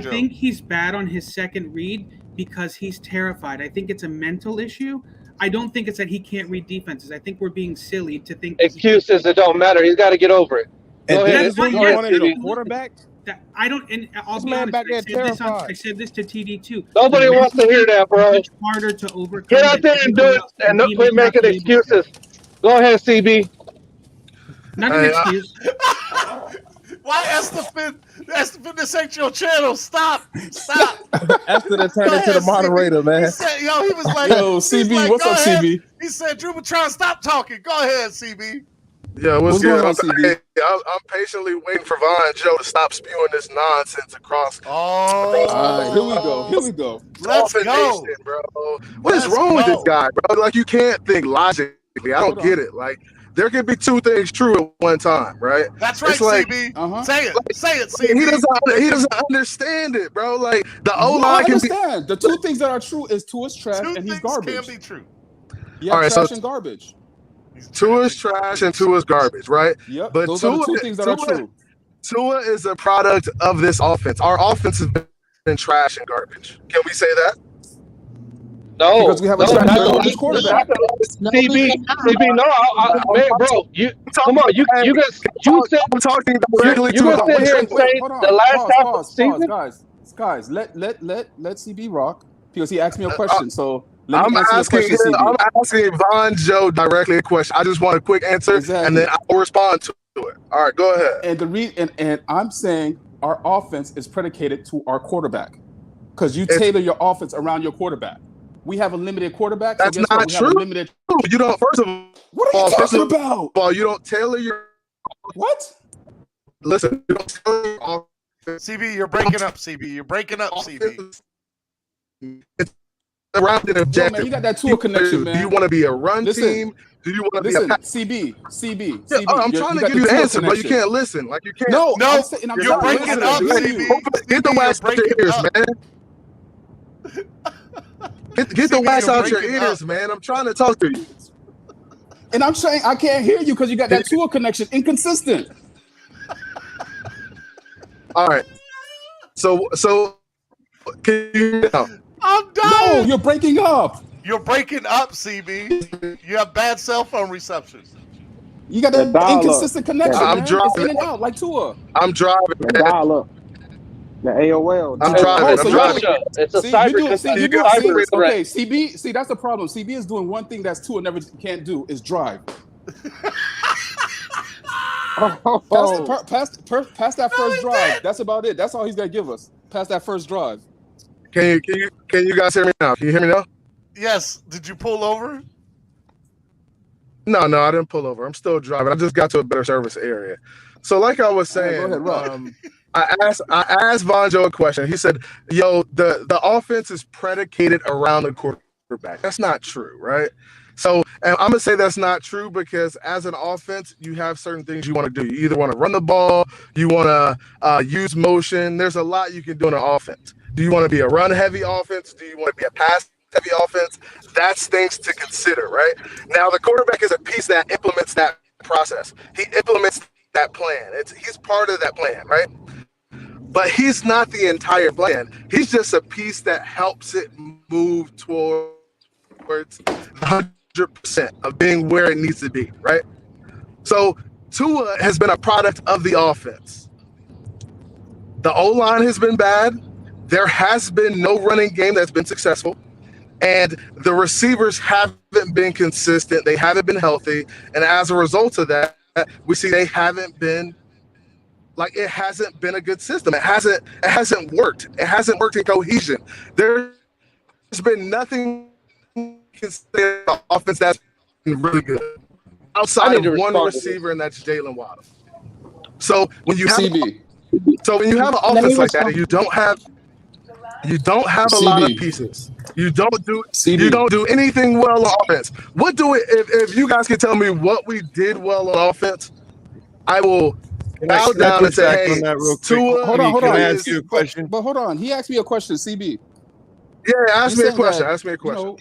think he's bad on his second read because he's terrified. I think it's a mental issue. I don't think it's that he can't read defenses. I think we're being silly to think excuses that don't matter. He's got to get over it. Go ahead. Quarterback. I don't. And I'll be honest. I said this to TD too. Nobody wants to hear that, bro. It's harder to overcome. Get out there and do it, and don't quit making excuses. Go ahead, CB. Not an excuse. Why Estefan, this ain't your channel. Stop. Esther to turn into the moderator, man. He said, he was like, yo, CB, what's up, CB? He said, Drew, we're trying to stop talking. Go ahead, CB. Yeah, what's good? CB? I'm patiently waiting for Von Joe to stop spewing this nonsense across. All right, here we go. Let's go. Nation, bro. What is wrong with this guy, bro? Like, you can't think logically. I don't get it. Like, there can be two things true at one time, right? That's right, like, CB. Say it, CB. He doesn't understand it, bro. Like the O-line can understand. The two things that are true is Tua's trash and he's garbage. Can be true. Yeah, right, trash and garbage. Tua's trash and Tua's garbage, right? Yep. But those are the two things that are true. Tua is a product of this offense. Our offense has been trash and garbage. Can we say that? No, because we have a trash quarterback. CB, no, man, bro, come on, you said I'm talking directly to you sit here and say the last half of the season. Guys, let CB rock because he asked me a question. So I'm asking Von Joe directly a question. I just want a quick answer, and then I'll respond to it. All right, go ahead. And I'm saying our offense is predicated to our quarterback because you tailor your offense around your quarterback. We have a limited quarterback. That's so not true. You don't. First of all, what are you talking about? Well, you don't tailor your. What? Listen, you don't tailor your offense. CB, you're breaking up. CB, you're breaking up. CB. It's around an objective. Man, you got that Tua connection, man. Do you want to be a run team? Do you want to be a CB? Yeah, I'm trying to give you the answer, but you can't listen. Like you can't. No, you're breaking up, CB. Get the wax out your ears, man. Get the wax out your ears, man. I'm trying to talk to you. And I'm saying I can't hear you because you got that Tua connection inconsistent. All right. So can you hear me now? I'm done. No, you're breaking up. You're breaking up, CB. You have bad cell phone reception. You got that inconsistent connection. I'm driving in and out like Tua. I'm driving. Dial up. The AOL. I'm driving. I'm driving. It's a cyber threat. Okay, CB. See, that's the problem. CB is doing one thing that's Tua never can't do is drive. Pass that first drive. That's about it. That's all he's gonna give us. Pass that first drive. Can you guys hear me now? Can you hear me now? Yes. Did you pull over? No, I didn't pull over. I'm still driving. I just got to a better service area. So, like I was saying, go ahead, I asked Von Joe a question. He said, "Yo, the offense is predicated around the quarterback." That's not true, right? So, and I'm gonna say that's not true because as an offense, you have certain things you want to do. You either want to run the ball, you want to use motion. There's a lot you can do in an offense. Do you want to be a run-heavy offense? Do you want to be a pass-heavy offense? That's things to consider, right? Now, the quarterback is a piece that implements that process. He implements that plan. He's part of that plan, right? But he's not the entire plan. He's just a piece that helps it move towards 100% of being where it needs to be, right? So Tua has been a product of the offense. The O-line has been bad. There has been no running game that's been successful. And the receivers haven't been consistent. They haven't been healthy. And as a result of that, we see they haven't been like, it hasn't been a good system. It hasn't worked. It hasn't worked in cohesion. There's been nothing consistent on offense that's been really good outside of one receiver, and that's Jalen Waddle. So when you have an offense like that, and you don't have a lot of pieces. You don't do anything well on offense. What do we? If you guys can tell me what we did well on offense, I will bow down and say, "Hey, Tua." Hold on. Can I ask you a question? But hold on. He asked me a question, CB. Yeah, ask me a question. You know,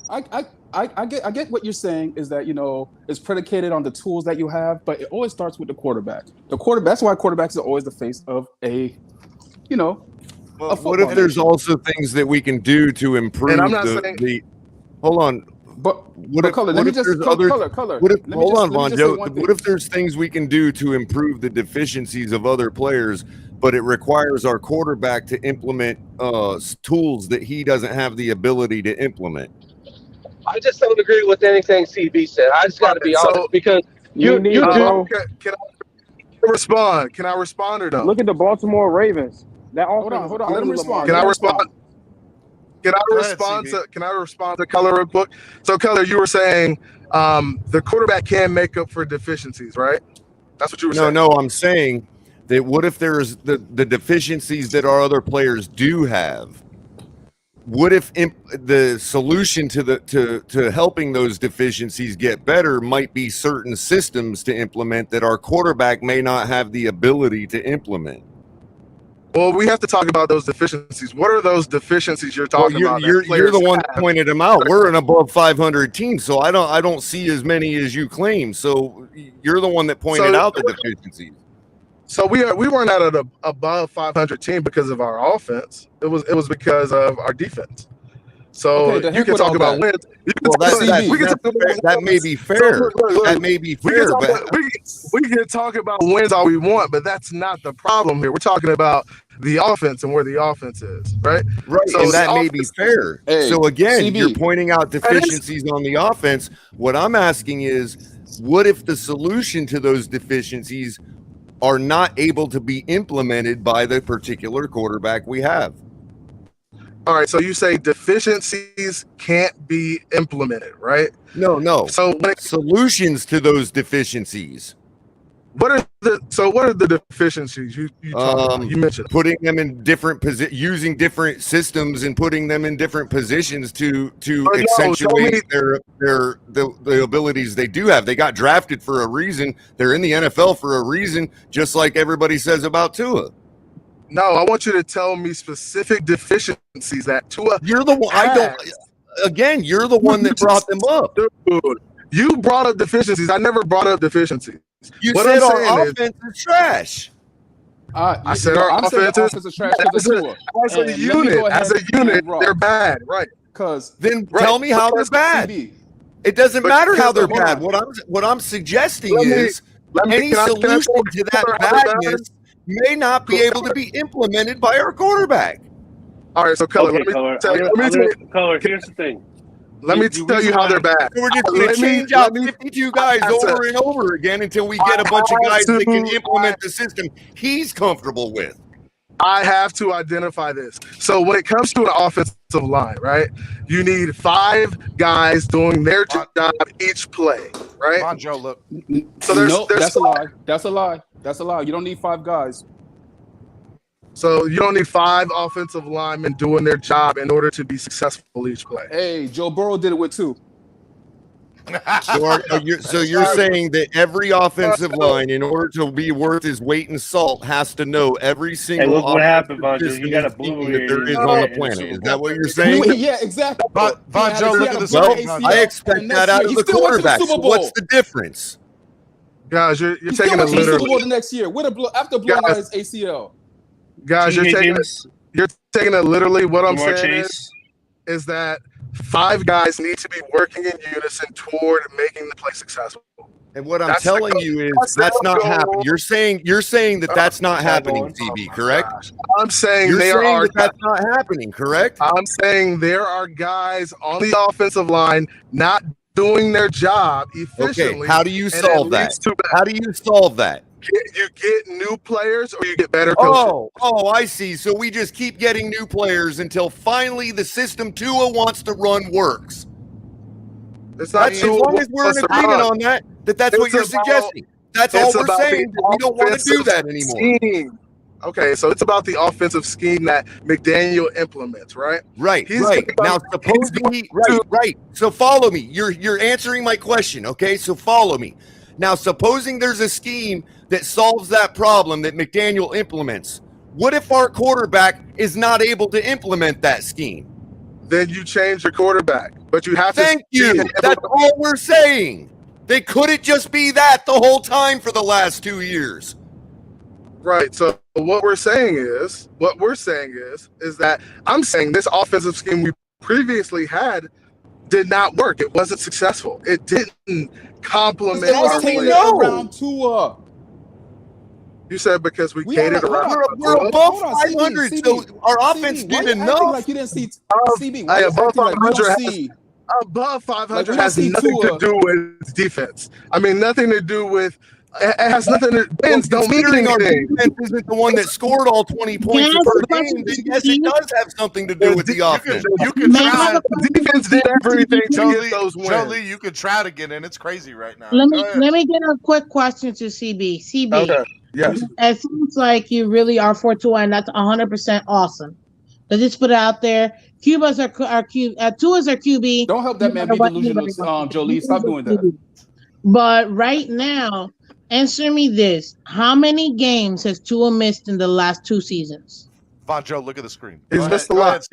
I get what you're saying is that, you know, it's predicated on the tools that you have, but it always starts with the quarterback. That's why quarterbacks are always the face of a, you know. Well, what if there's also things that we can do to improve the hold on. What if there's things we can do to improve the deficiencies of other players, but it requires our quarterback to implement tools that he doesn't have the ability to implement? I just don't agree with anything CB said. I just got to be honest, because you do. Can I respond? Can I respond or no? Look at the Baltimore Ravens. Hold on. Let him respond. Can I respond? Can I respond to Color real quick? So, Color, you were saying the quarterback can make up for deficiencies, right? That's what you were saying. No, I'm saying that what if there's the deficiencies that our other players do have? What if the solution to helping those deficiencies get better might be certain systems to implement that our quarterback may not have the ability to implement? Well, we have to talk about those deficiencies. What are those deficiencies you're talking about? You're the one that pointed them out. We're an above 500 team, so I don't see as many as you claim. So you're the one that pointed out the deficiencies. So we weren't at an above 500 team because of our offense. It was because of our defense. So you can talk about wins. That may be fair. That may be fair. We can talk about wins all we want, but that's not the problem here. We're talking about the offense and where the offense is, right? Right, so and that may be fair. So again, you're pointing out deficiencies on the offense. What I'm asking is, what if the solution to those deficiencies are not able to be implemented by the particular quarterback we have? All right, so you say deficiencies can't be implemented, right? No. So solutions to those deficiencies. What are the deficiencies you mentioned? Putting them in different using different systems and putting them in different positions to accentuate the abilities they do have. They got drafted for a reason. They're in the NFL for a reason, just like everybody says about Tua. No, I want you to tell me specific deficiencies that Tua. You're the one. Again, you're the one that brought them up. Dude, you brought up deficiencies. I never brought up deficiencies. You said our offense is trash. I said our offense is trash as a unit, they're bad, right? Tell me how they're bad. It doesn't matter how they're bad. What I'm suggesting is any solution to that badness may not be able to be implemented by our quarterback. All right, so Color, Color, here's the thing. Let me tell you how they're bad. We're just going to change out 52 guys over and over again until we get a bunch of guys that can implement the system he's comfortable with. I have to identify this. So when it comes to an offensive line, right, you need 5 guys doing their job each play, right? Come on, Joe, look. So that's a lie. That's a lie. That's a lie. You don't need 5 guys. So you don't need 5 offensive linemen doing their job in order to be successful each play. Hey, Joe Burrow did it with 2. So you're saying that every offensive line, in order to be worth his weight in salt, has to know every single. Hey, look what happened, Bonjo. You got a blue that there is on the planet. Is that what you're saying? Yeah, exactly. Bonjo, look at the. I expect that out of the quarterback. So what's the difference? Guys, you're taking it literally. Super Bowl the next year after blowing out his ACL. Guys, you're taking it literally. What I'm saying is that 5 guys need to be working in unison toward making the play successful. And what I'm telling you is that's not happening. You're saying that that's not happening, CB, correct? I'm saying You're there saying are that that's not happening, correct? I'm saying there are guys on the offensive line not doing their job efficiently. Okay, how do you solve that? How do you solve that? You get new players or you get better coaches. Oh, I see. So we just keep getting new players until finally the system Tua wants to run works. It's not as long as we're in agreement on that, that's what you're suggesting. That's all we're saying. We don't want to do that anymore. Scheme. Okay, so it's about the offensive scheme that McDaniel implements, right? Right. Now, supposedly, right. So follow me. You're answering my question, okay? So follow me. Now, supposing there's a scheme that solves that problem that McDaniel implements, what if our quarterback is not able to implement that scheme? Then you change your quarterback, but you have to. Thank you. That's all we're saying. They couldn't just be that the whole time for the last 2 years. Right. So what we're saying is that I'm saying this offensive scheme we previously had did not work. It wasn't successful. It didn't complement our players. Around Tua. You said because we catered around. We're above 500, so our offense did enough. Like you didn't see CB. Above 500 above 500 has nothing to do with defense. I mean, nothing to do with. It has nothing to. Wins don't mean anything. Our defense isn't the one that scored all 20 points per game. Then yes, it does have something to do with the offense. You can try. Defense did everything to get those wins. Jolie, you can try to get in. It's crazy right now. Let me get a quick question to CB. CB. Okay. Yes. It seems like you really are for Tua, and that's 100% awesome. Let's just put it out there. Tua's our QB. Don't help that man be delusional, Jolie. Stop doing that. But right now, answer me this: how many games has Tua missed in the last 2 seasons? Von Joe, look at the screen. He's missed a lot.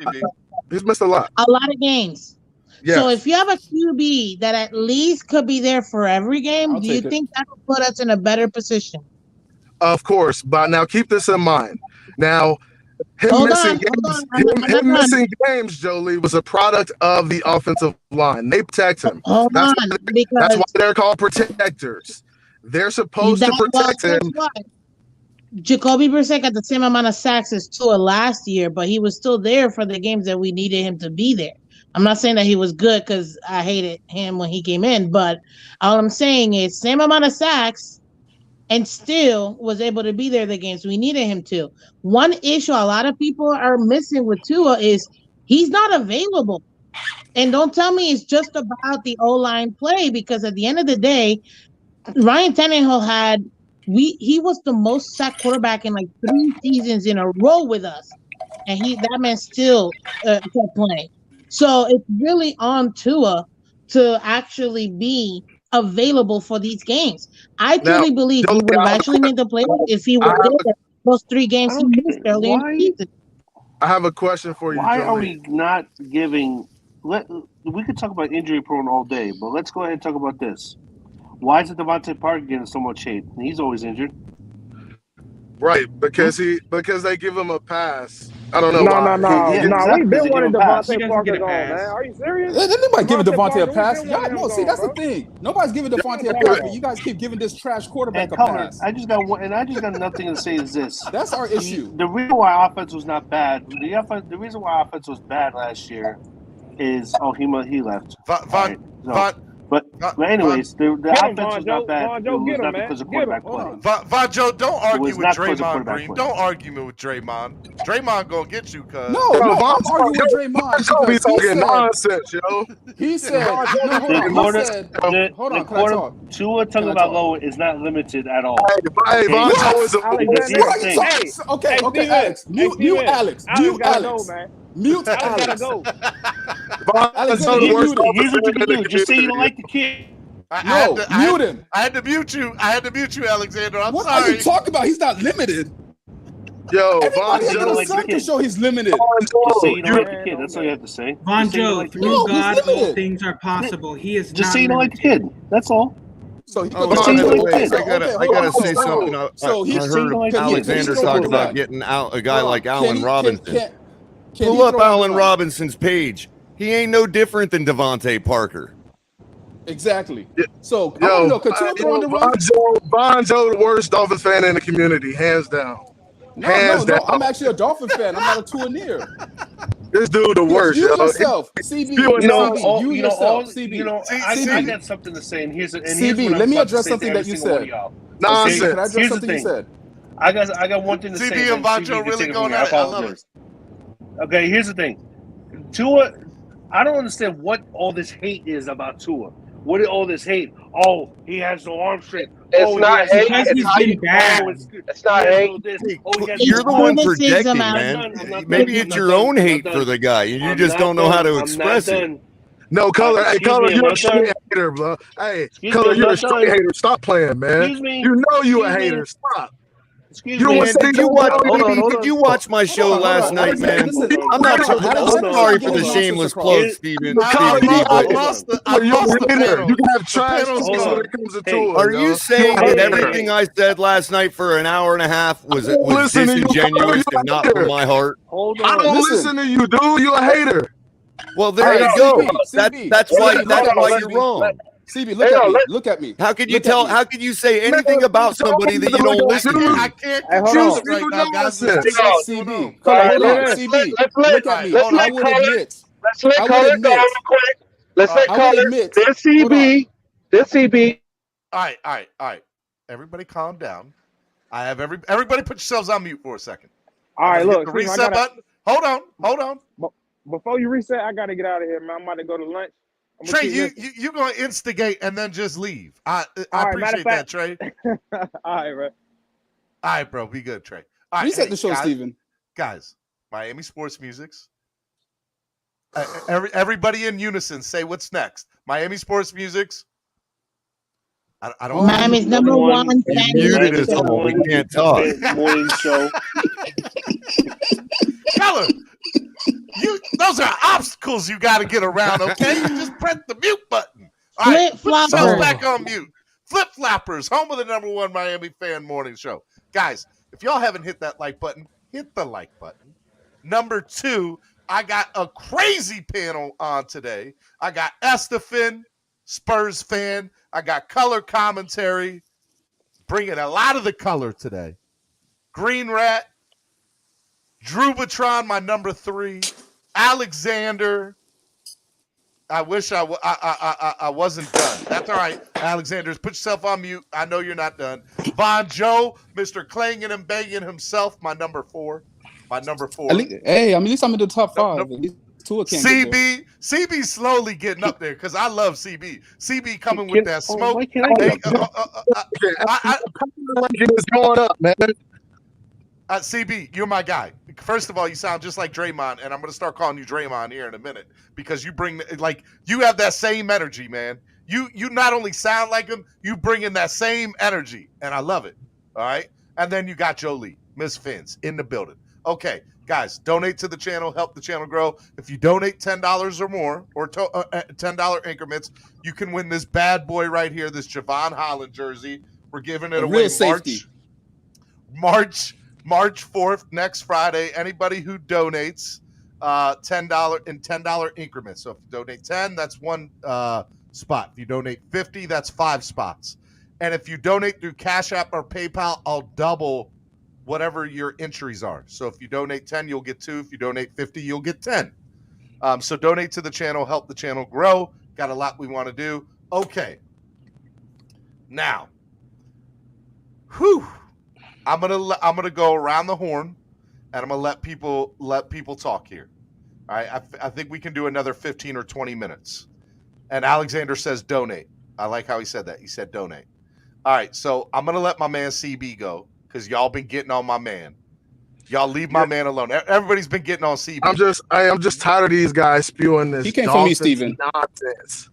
He's missed a lot. A lot of games. Yes. So if you have a QB that at least could be there for every game, do you think that will put us in a better position? Of course, but now keep this in mind. Now, him missing games, Jolie, was a product of the offensive line. They protect him. That's why they're called protectors. They're supposed to protect him. Jacoby Brissett got the same amount of sacks as Tua last year, but he was still there for the games that we needed him to be there. I'm not saying that he was good because I hated him when he came in, but all I'm saying is same amount of sacks and still was able to be there the games we needed him to. One issue a lot of people are missing with Tua is he's not available. And don't tell me it's just about the O-line play, because at the end of the day, Ryan Tannehill he was the most sacked quarterback in like 3 seasons in a row with us. And that man still kept playing. So it's really on Tua to actually be available for these games. I truly believe he would have actually made the playoffs if he were there those 3 games he missed earlier in the season. I have a question for you. Why are we not giving? We could talk about injury prone all day, but let's go ahead and talk about this. Why is it Devontae Parker getting so much hate? He's always injured. Right, because they give him a pass. I don't know why. No. We've been wanting Devontae Parker on, man. Are you serious? Nobody giving Devontae a pass. See, that's the thing. Nobody's giving Devontae a pass, but you guys keep giving this trash quarterback a pass. I just got nothing to say is this. That's our issue. The reason why offense was not bad, the reason why offense was bad last year is he left. But anyways, the offense was not bad. It was not because of quarterback play. Von Joe, don't argue with Draymond Green. Don't argue with Draymond. Draymond gonna get you, cuz. No, I'm arguing with Draymond. He's talking nonsense, yo. He said, hold on. Tua Tagovailoa is not limited at all. Hey, Von Joe is okay, Alex. Mute Alex. Mute Alex. Gotta go. Here's what you can do. Just say you don't like the kid. Mute him. I had to mute you, Alexander. I'm what sorry. What are you talking about? He's not limited. Yo, Von Joe can show he's limited. Just say you don't like the kid. That's all you have to say. Von Joe, through God, all things are possible. He is just say you don't like the kid. That's all. So I gotta say something. I heard Alexander talk about getting out a guy like Allen Robinson. Pull up Allen Robinson's page. He ain't no different than Devontae Parker. Exactly. So I want to know, could Tua throw on the run? Bonjo, the worst Dolphins fan in the community, hands down. No. I'm actually a Dolphin fan. I'm not a Tuaneer. This dude the worst. You yourself, CB. I got something to say, and here's CB. Let me address something that you said. Nonsense. Can I address something you said? I got one thing to say. CB and Vancho really going at it. I love it. Okay, here's the thing. Tua, I don't understand what all this hate is about Tua. What is all this hate? Oh, he has no arm strength. It's not hate. It's not hate. You're the one projecting, man. Maybe it's your own hate for the guy, and you just don't know how to express it. No, Color. Hey, Color, you're a straight hater, bro. Hey, Color, you're a straight hater. Stop playing, man. You know you a hater. Stop. Did you watch my show last night, man? I'm not sorry for the shameless plug, Steven. You can have trash when it comes to Tua. Are you saying that everything I said last night for an hour and a half was disingenuous and not from my heart? I don't listen to you, dude. You a hater. Well, there you go. That's why you're wrong. CB, look at me. How could you tell? How could you say anything about somebody that you don't listen to? I can't choose right now, guys. CB, look at me. I would admit. Let's let Color go real quick. Let's let Color. This CB. All right. Everybody, calm down. I have everybody put yourselves on mute for a second. All right, look. The reset button. Hold on. Before you reset, I gotta get out of here, man. I'm about to go to lunch. Trey, you gonna instigate and then just leave. I appreciate that, Trey. All right, bro. All right, bro. Be good, Trey. All right, reset the show, Steven. Guys, Miami Sports Musics. Everybody in unison, say what's next. Miami Sports Musics. I don't. Miami's number one. Muted us all. We can't talk. Morning show. Color. Those are obstacles you got to get around, okay? You just press the mute button. All right, put yourself back on mute. Flip Flappers, home of the number one Miami fan morning show. Guys, if y'all haven't hit that like button, hit the like button. Number 2, I got a crazy panel on today. I got Estefan, Spurs fan. I got color commentary, bringing a lot of the color today. Green Rat, Drew Batron, my number 3. Alexander. I wish I wasn't done. That's all right, Alexander. Put yourself on mute. I know you're not done. Von Joe, Mr. Clanging and Banging himself, my number 4. My number 4. At least I'm in the top 5. At least Tua can't CB slowly getting up there because I love CB. CB coming with that smoke. It's going up, man. CB, you're my guy. First of all, you sound just like Draymond, and I'm going to start calling you Draymond here in a minute because you bring you have that same energy, man. You not only sound like him, you bring in that same energy, and I love it. All right, and then you got Jolie, Miss Fins in the building. Okay, guys, donate to the channel, help the channel grow. If you donate $10 or more, or $10 increments, you can win this bad boy right here, this Javon Holland jersey. We're giving it away March 4th, next Friday. Anybody who donates $10 in $10 increments. So if you donate 10, that's 1 spot. If you donate 50, that's 5 spots. And if you donate through Cash App or PayPal, I'll double whatever your entries are. So if you donate 10, you'll get 2. If you donate 50, you'll get 10. So donate to the channel, help the channel grow. Got a lot we want to do. Okay. Now, I'm gonna go around the horn, and I'm gonna let people talk here. All right, I think we can do another 15 or 20 minutes. And Alexander says donate. I like how he said that. He said donate. All right, so I'm gonna let my man CB go because y'all been getting on my man. Y'all leave my man alone. Everybody's been getting on CB. I'm just tired of these guys spewing this. He came from me, Steven. Nonsense.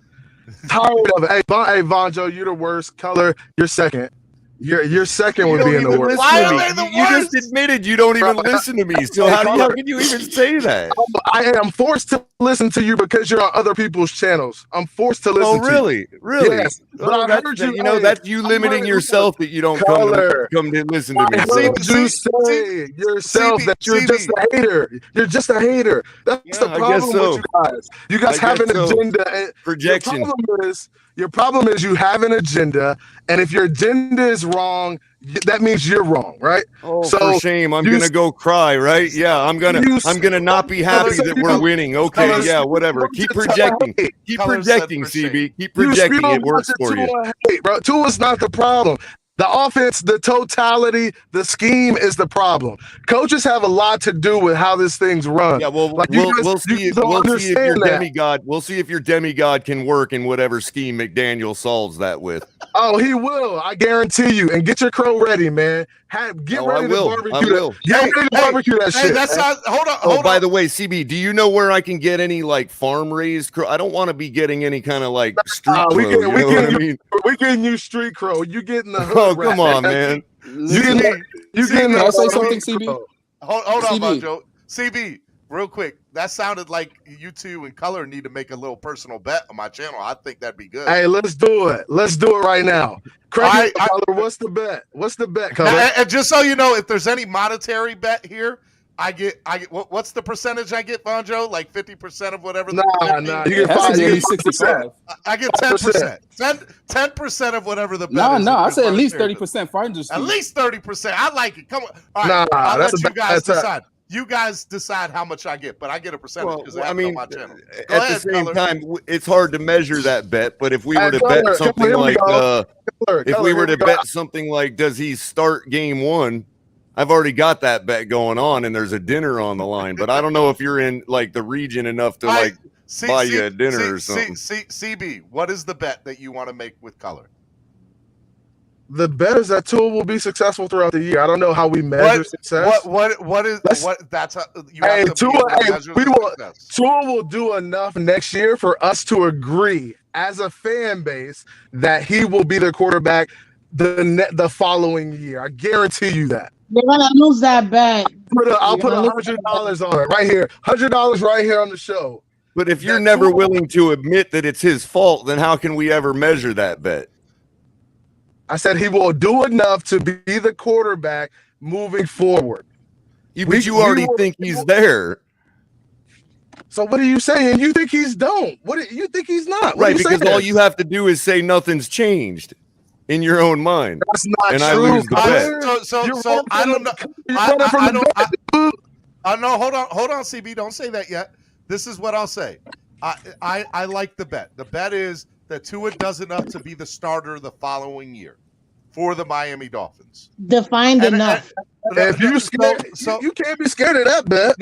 Tired of it. Hey, Vonjo, you're the worst. Color, you're second. Your second would You be don't in the even worst. listen Why to are me. they the You just worst? admitted you don't even listen to me. So how can you even say that? I am forced to listen to you because you're on other people's channels. I'm forced to listen Oh, to really? you. Really? Yes, but Oh, I that's heard that, you. you know, Hey, that's you I limiting heard- yourself that you don't Color. come to listen to me, I bro. heard you say yourself that you're just a hater. You're just a hater. That's the I guess problem with so. you guys. You guys I have guess an so. agenda. And Projection. Your problem is you have an agenda, and if your agenda is wrong, that means you're wrong, right? Oh, for shame! I'm gonna go cry, right? Yeah, I'm gonna not be happy that we're winning. Okay, yeah, whatever. Keep projecting. Keep projecting, CB. Keep projecting. It works for you. Hey, bro, Tua's not the problem. The offense, the totality, the scheme is the problem. Coaches have a lot to do with how this thing's run. Yeah, well, like we'll see. We'll see if your that. demigod. We'll see if your demigod can work in whatever scheme McDaniel solves that with. Oh, he will. I guarantee you. And get your crow ready, man. Get ready to barbecue that. Get ready to barbecue that shit. That's not. Hold on. Oh, by the way, CB, do you know where I can get any like farm raised crow? I don't want to be getting any kind of like street crow. You know what I mean? We're getting you street crow. You getting the hood Oh, come on, man. You getting Can I say something, CB? Hold on, CB. Monjo. CB, real quick. That sounded like you two and Color need to make a little personal bet on my channel. I think that'd be good. Hey, let's do it. Let's do it right now. Craig, Color, what's the bet? What's the bet, Color? Now, and just so you know, if there's any monetary bet here, I get what's the percentage I get, Bonjo? Like 50% of whatever. Nah. You get 65. I get 10%. 10% of whatever the bet is. No. I said at least 30% finder's fee. At least 30%. I like it. Come on. All right. I'll let you guys decide. You guys decide how much I get, but I get a percentage because I mean, on my channel. At the same time, it's hard to measure that bet. But if we were to bet something like, something like, does he start game one? I've already got that bet going on, and there's a dinner on the line. But I don't know if you're in like the region enough to buy you a dinner or something. CB, what is the bet that you want to make with Color? The bet is that Tua will be successful throughout the year. I don't know how we measure success. Tua will do enough next year for us to agree as a fan base that he will be the quarterback the following year. I guarantee you that. They're gonna lose that bet. I'll put $100 on it right here. $100 right here on the show. But if you're never willing to admit that it's his fault, then how can we ever measure that bet? I said he will do enough to be the quarterback moving forward. But you already think he's there. So what are you saying? You think he's don't? What you think he's not? Right, because all you have to do is say nothing's changed in your own mind. That's not and true. I lose the bet. So I don't know. I don't. No, hold on, CB. Don't say that yet. This is what I'll say. I like the bet. The bet is that Tua does enough to be the starter the following year for the Miami Dolphins. Defined enough. If you scared, you can't be scared of that bet.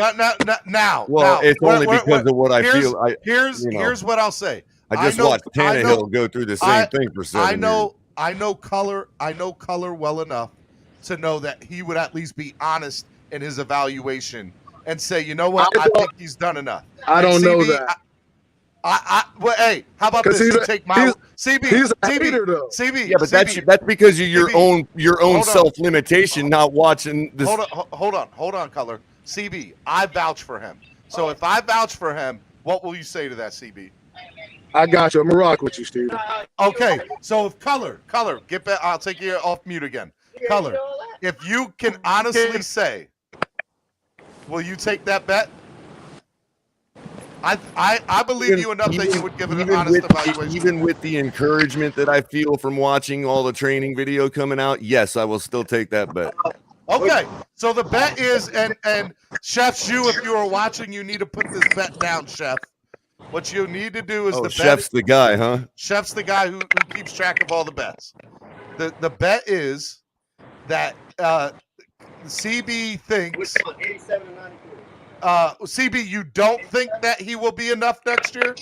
Now. Well, it's only because of what I feel. Here's what I'll say. I just watched Tannehill go through the same thing for 7 years. I know Color well enough to know that he would at least be honest in his evaluation and say, you know what, I think he's done enough. I don't know that. Well, hey, how about this? You take my CB. He's a hater, though. CB. Yeah, but that's because of your own self limitation, not watching this. Hold on, Color. CB, I vouch for him. So if I vouch for him, what will you say to that, CB? I got you. I'm gonna rock with you, Steve. Okay, so if Color, get back. I'll take you off mute again. Color, if you can honestly say, will you take that bet? I believe you enough that you would give it an honest evaluation. Even with the encouragement that I feel from watching all the training video coming out, yes, I will still take that bet. Okay, so the bet is, and Chef Shu, if you are watching, you need to put this bet down, Chef. What you need to do is Chef's the guy, huh? Chef's the guy who keeps track of all the bets. The bet is that CB thinks. CB, you don't think that he will be enough next year?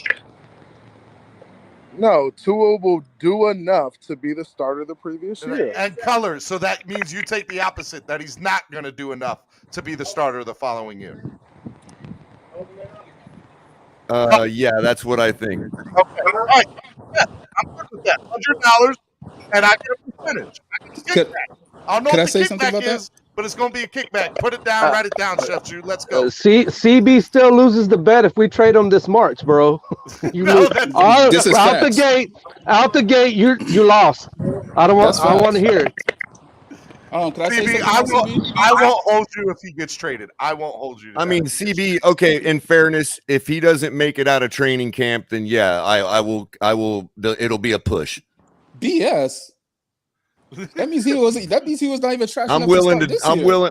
No, Tua will do enough to be the starter the previous year. And Color, so that means you take the opposite, that he's not going to do enough to be the starter the following year. Yeah, that's what I think. Okay, all right. Yeah, I'm good with that. $100, and I get a percentage. I get Kickback. I don't know Could I what the say something about kickback is, but it's going to be a kickback. Put it down, write it down, Chef Drew. Let's go. CB still loses the bet if we trade him this March, bro. You No, lose. that's- This is out facts. the gate, you lost. I don't want to hear it. Can I say CB, something? I won't hold you if he gets traded. I won't hold you. To I that. mean, CB. Okay, in fairness, if he doesn't make it out of training camp, then yeah, I will. It'll be a push. BS. That means he was not even trash. I'm willing.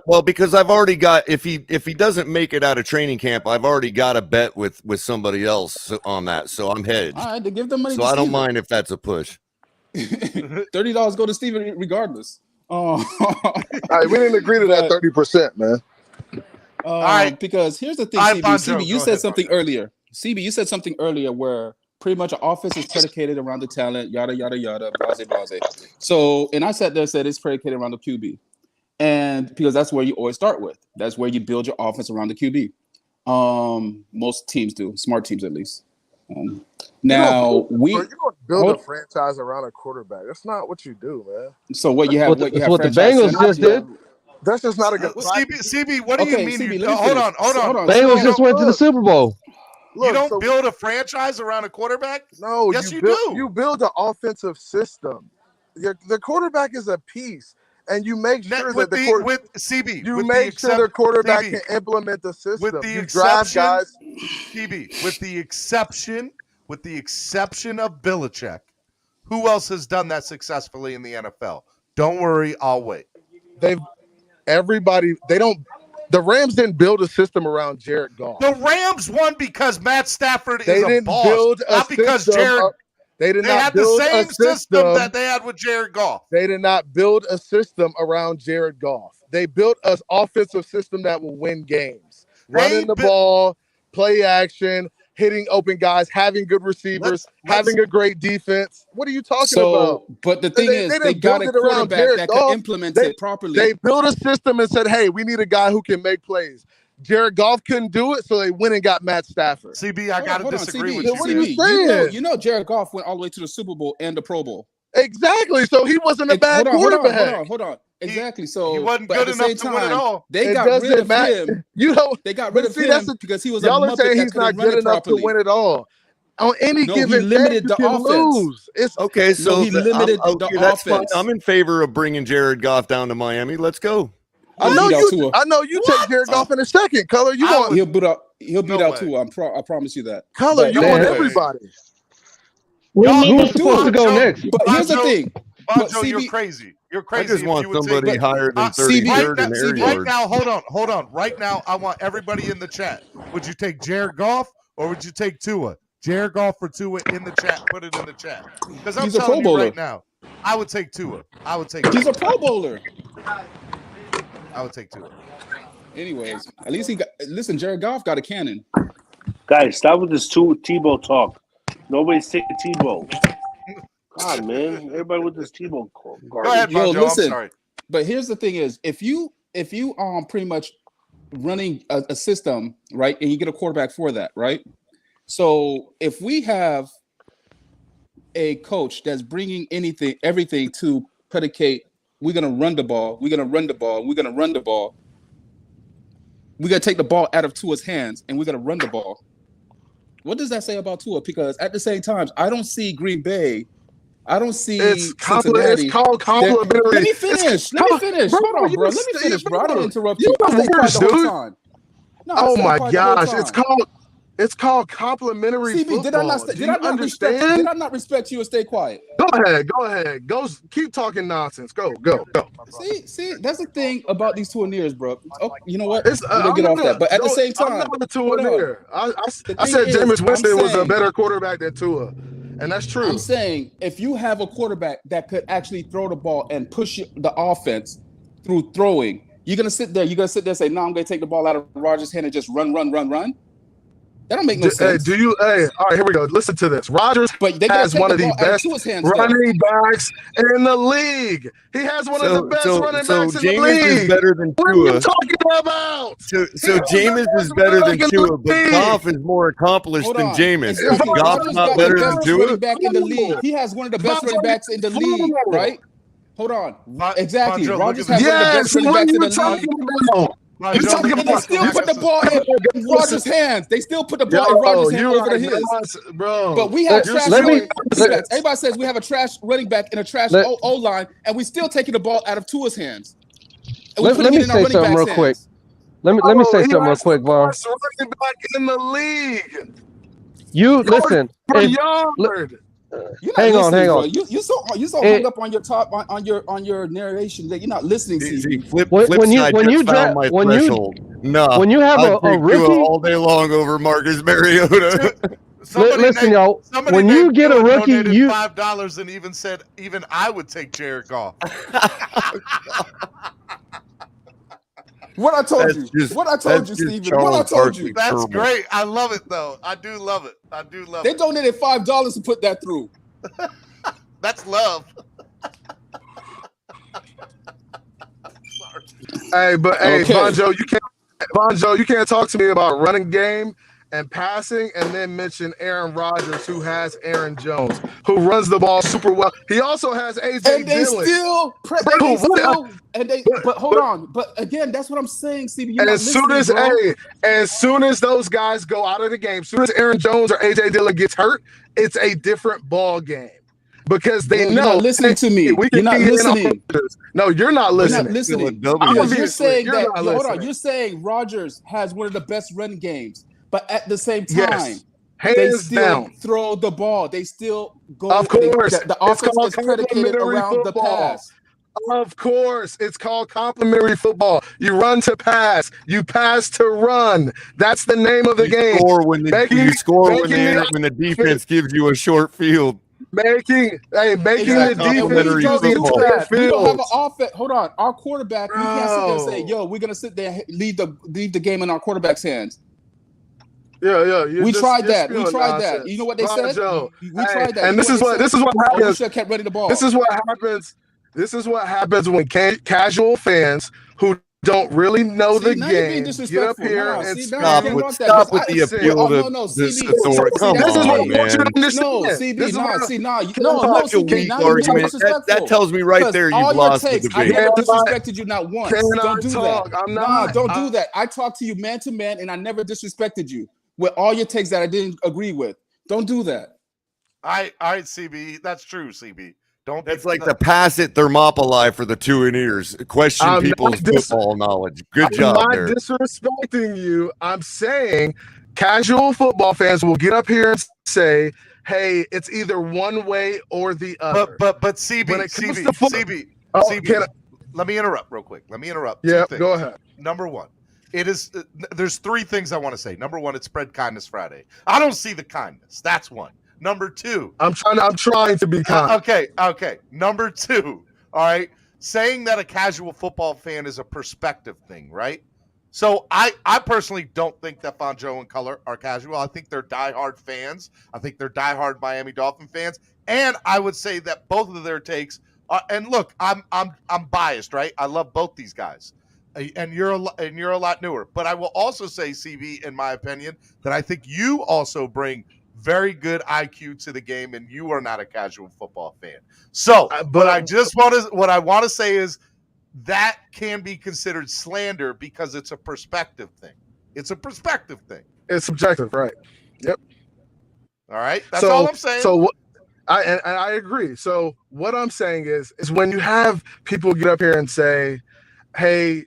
Well, because I've already got. If he doesn't make it out of training camp, I've already got a bet with somebody else on that. So I'm hedged. All right, to give them money. So I don't mind if that's a push. $30 go to Steven regardless. All right, we didn't agree to that 30%, man. All right, because here's the thing, CB, you said something earlier. CB, you said something earlier where pretty much an offense is predicated around the talent, yada yada yada, blase blase. So, and I said it's predicated around the QB, and because that's where you always start with. That's where you build your offense around the QB. Most teams do, smart teams at least. Now you don't build a franchise around a quarterback. That's not what you do, man. So what you have? What the Bengals just did. That's just not a good. CB, what do you mean? Hold on. Bengals just went to the Super Bowl. You don't build a franchise around a quarterback? No, yes, you do. You build an offensive system. The quarterback is a piece, and you make sure that the quarterback can implement the system. With the you exception, draft guys. CB, with the exception of Belichick, who else has done that successfully in the NFL? Don't worry, I'll wait. The Rams didn't build a system around Jared Goff. The Rams won because Matt Stafford is a boss, not because They did not had build the same a system that they had with Jared Goff. They did not build a system around Jared Goff. They built an offensive system that will win games. Running the ball, play action, hitting open guys, having good receivers, having a great defense. What are you talking about? But the thing is, they got a quarterback that can implement it properly. They built a system and said, hey, we need a guy who can make plays. Jared Goff couldn't do it, so they went and got Matt Stafford. CB, I got to disagree with you. What are you saying? You know Jared Goff went all the way to the Super Bowl and the Pro Bowl. Exactly. So he wasn't a bad quarterback. Hold on. Exactly. So he wasn't good enough to win it all. They got rid of him. They got rid of him because he was y'all a are Muppet saying that he's not couldn't run good it enough properly. to win it all. On any given he limited day, the you can offense. lose. It's Okay, so he limited the that's fine. offense. I'm in favor of bringing Jared Goff down to Miami. Let's go. I know you take Jared Goff in a second. Color, you want He'll beat out Tua. I promise you that. Color, you want everybody. Who's supposed to go next? But here's the thing. Bonjo, you're crazy. You're crazy. I just want somebody higher than 33rd in air Right yards. now, hold on. Right now, I want everybody in the chat. Would you take Jared Goff or would you take Tua? Jared Goff for Tua in the chat. Put it in the chat. Because I'm telling you right now, I would take Tua. He's a Pro Bowler. I would take Tua. Anyways, at least listen, Jared Goff got a cannon. Guys, stop with this Tebow talk. Nobody's taking Tebow. God, man, everybody with this Tebow garbage. Go ahead, Bonjo. Listen, I'm sorry. But here's the thing: is if you pretty much running a system, right, and you get a quarterback for that, right? So if we have a coach that's bringing everything to predicate, we're gonna run the ball, we're gonna run the ball, we're gonna run the ball. We're gonna take the ball out of Tua's hands, and we're gonna run the ball. What does that say about Tua? Because at the same time, I don't see Green Bay. I don't see Cincinnati. It's called complimentary. Let me finish. Hold on, bro. Let me finish, bro. I didn't interrupt you. I stayed quiet the whole time. No, oh my gosh, it's called complimentary CB, football. Did I not respect you and stay quiet? Go ahead. Keep talking nonsense. Go. See, that's the thing about these Tourniers, bro. Oh, you know what? We'll get off that. But at the same time, I'm not the Tournier. I said Jameis Winston was a better quarterback than Tua, and that's true. I'm saying if you have a quarterback that could actually throw the ball and push the offense through throwing, you're gonna sit there and say, "No, I'm gonna take the ball out of Rodgers' hand and just run." That don't make no sense. All right, here we go. Listen to this. Rodgers has one of the best running backs in the league. He has one of the best running backs in the league. Is better than Tua. What are you talking about? So Jameis is better than Tua, but Goff is more accomplished than Jameis. Goff's not better than Tua. He has one of the best running backs in the league, right? Hold on. Exactly. Bonjo, Rodgers look has at one of the best running backs in the league. Bonjo, You're talking about they still put the ball in Rodgers' hands. They still put the ball in Rodgers' hands over to his. Bro. But we have trash running backs. Everybody says we have a trash running back and a trash O-line, and we still taking the ball out of Tua's hands. Let me say something real quick. Let me say something real quick, Vaughn. Running back in the league. You listen. Hang on. You so hung up on your top on your narration that you're not listening to. When you have a rookie all day long over Marcus Mariota. Listen, y'all. When you get a rookie, you $5 and even said even I would take Jared Goff. What I told you, Steven. What I told you. That's great. I love it, though. I do love it. They donated $5 to put that through. That's love. Hey, Bonjo, you can't talk to me about running game and passing and then mention Aaron Rodgers, who has Aaron Jones, who runs the ball super well. He also has AJ Dillon. But hold on. But again, that's what I'm saying, CB. And as soon as those guys go out of the game, as soon as Aaron Jones or AJ Dillon gets hurt, it's a different ball game. Because they know. You're not listening to me. You're not listening. No, you're not listening. You're not listening. You're saying that. Hold on. You're saying Rodgers has one of the best run games. But at the same time, they still throw the ball. They still go. Of course. The offense is predicated around the pass. Of course. It's called complementary football. You run to pass. You pass to run. That's the name of the game. You score when the defense gives you a short field. Making the defense field. We don't have an offense. Hold on. Our quarterback, we can't sit there and say, yo, we're going to sit there and leave the game in our quarterback's hands. Yeah. We tried that. You know what they said? We tried that. And this is what happens. We should have kept running the ball. This is what happens when casual fans who don't really know the game get up here and stop with the appeal to this authority. Come on, man. That tells me right there you've lost the debate. I never disrespected you not once. Don't do that. Don't do that. I talked to you man to man, and I never disrespected you with all your takes that I didn't agree with. Don't do that. All right, CB. That's true, CB. It's like the pass it Thermopylae for the 2 in ears. Question people's football knowledge. Good job there. I'm not disrespecting you. I'm saying casual football fans will get up here and say, hey, it's either one way or the other. But CB, let me interrupt real quick. Yeah, go ahead. Number one, there's 3 things I want to say. Number one, it's Spread Kindness Friday. I don't see the kindness. That's one. Number 2, I'm trying to be kind. Okay. Number 2, all right. Saying that a casual football fan is a perspective thing, right? So I personally don't think that Bonjo and Color are casual. I think they're diehard fans. I think they're diehard Miami Dolphin fans, and I would say that both of their takes are. And look, I'm biased, right? I love both these guys, and you're a lot newer. But I will also say, CB, in my opinion, that I think you also bring very good IQ to the game, and you are not a casual football fan. So, what I want to say is that can be considered slander because it's a perspective thing. It's subjective, right? Yep. All right. That's all I'm saying. So, I agree. So, what I'm saying is when you have people get up here and say, "Hey,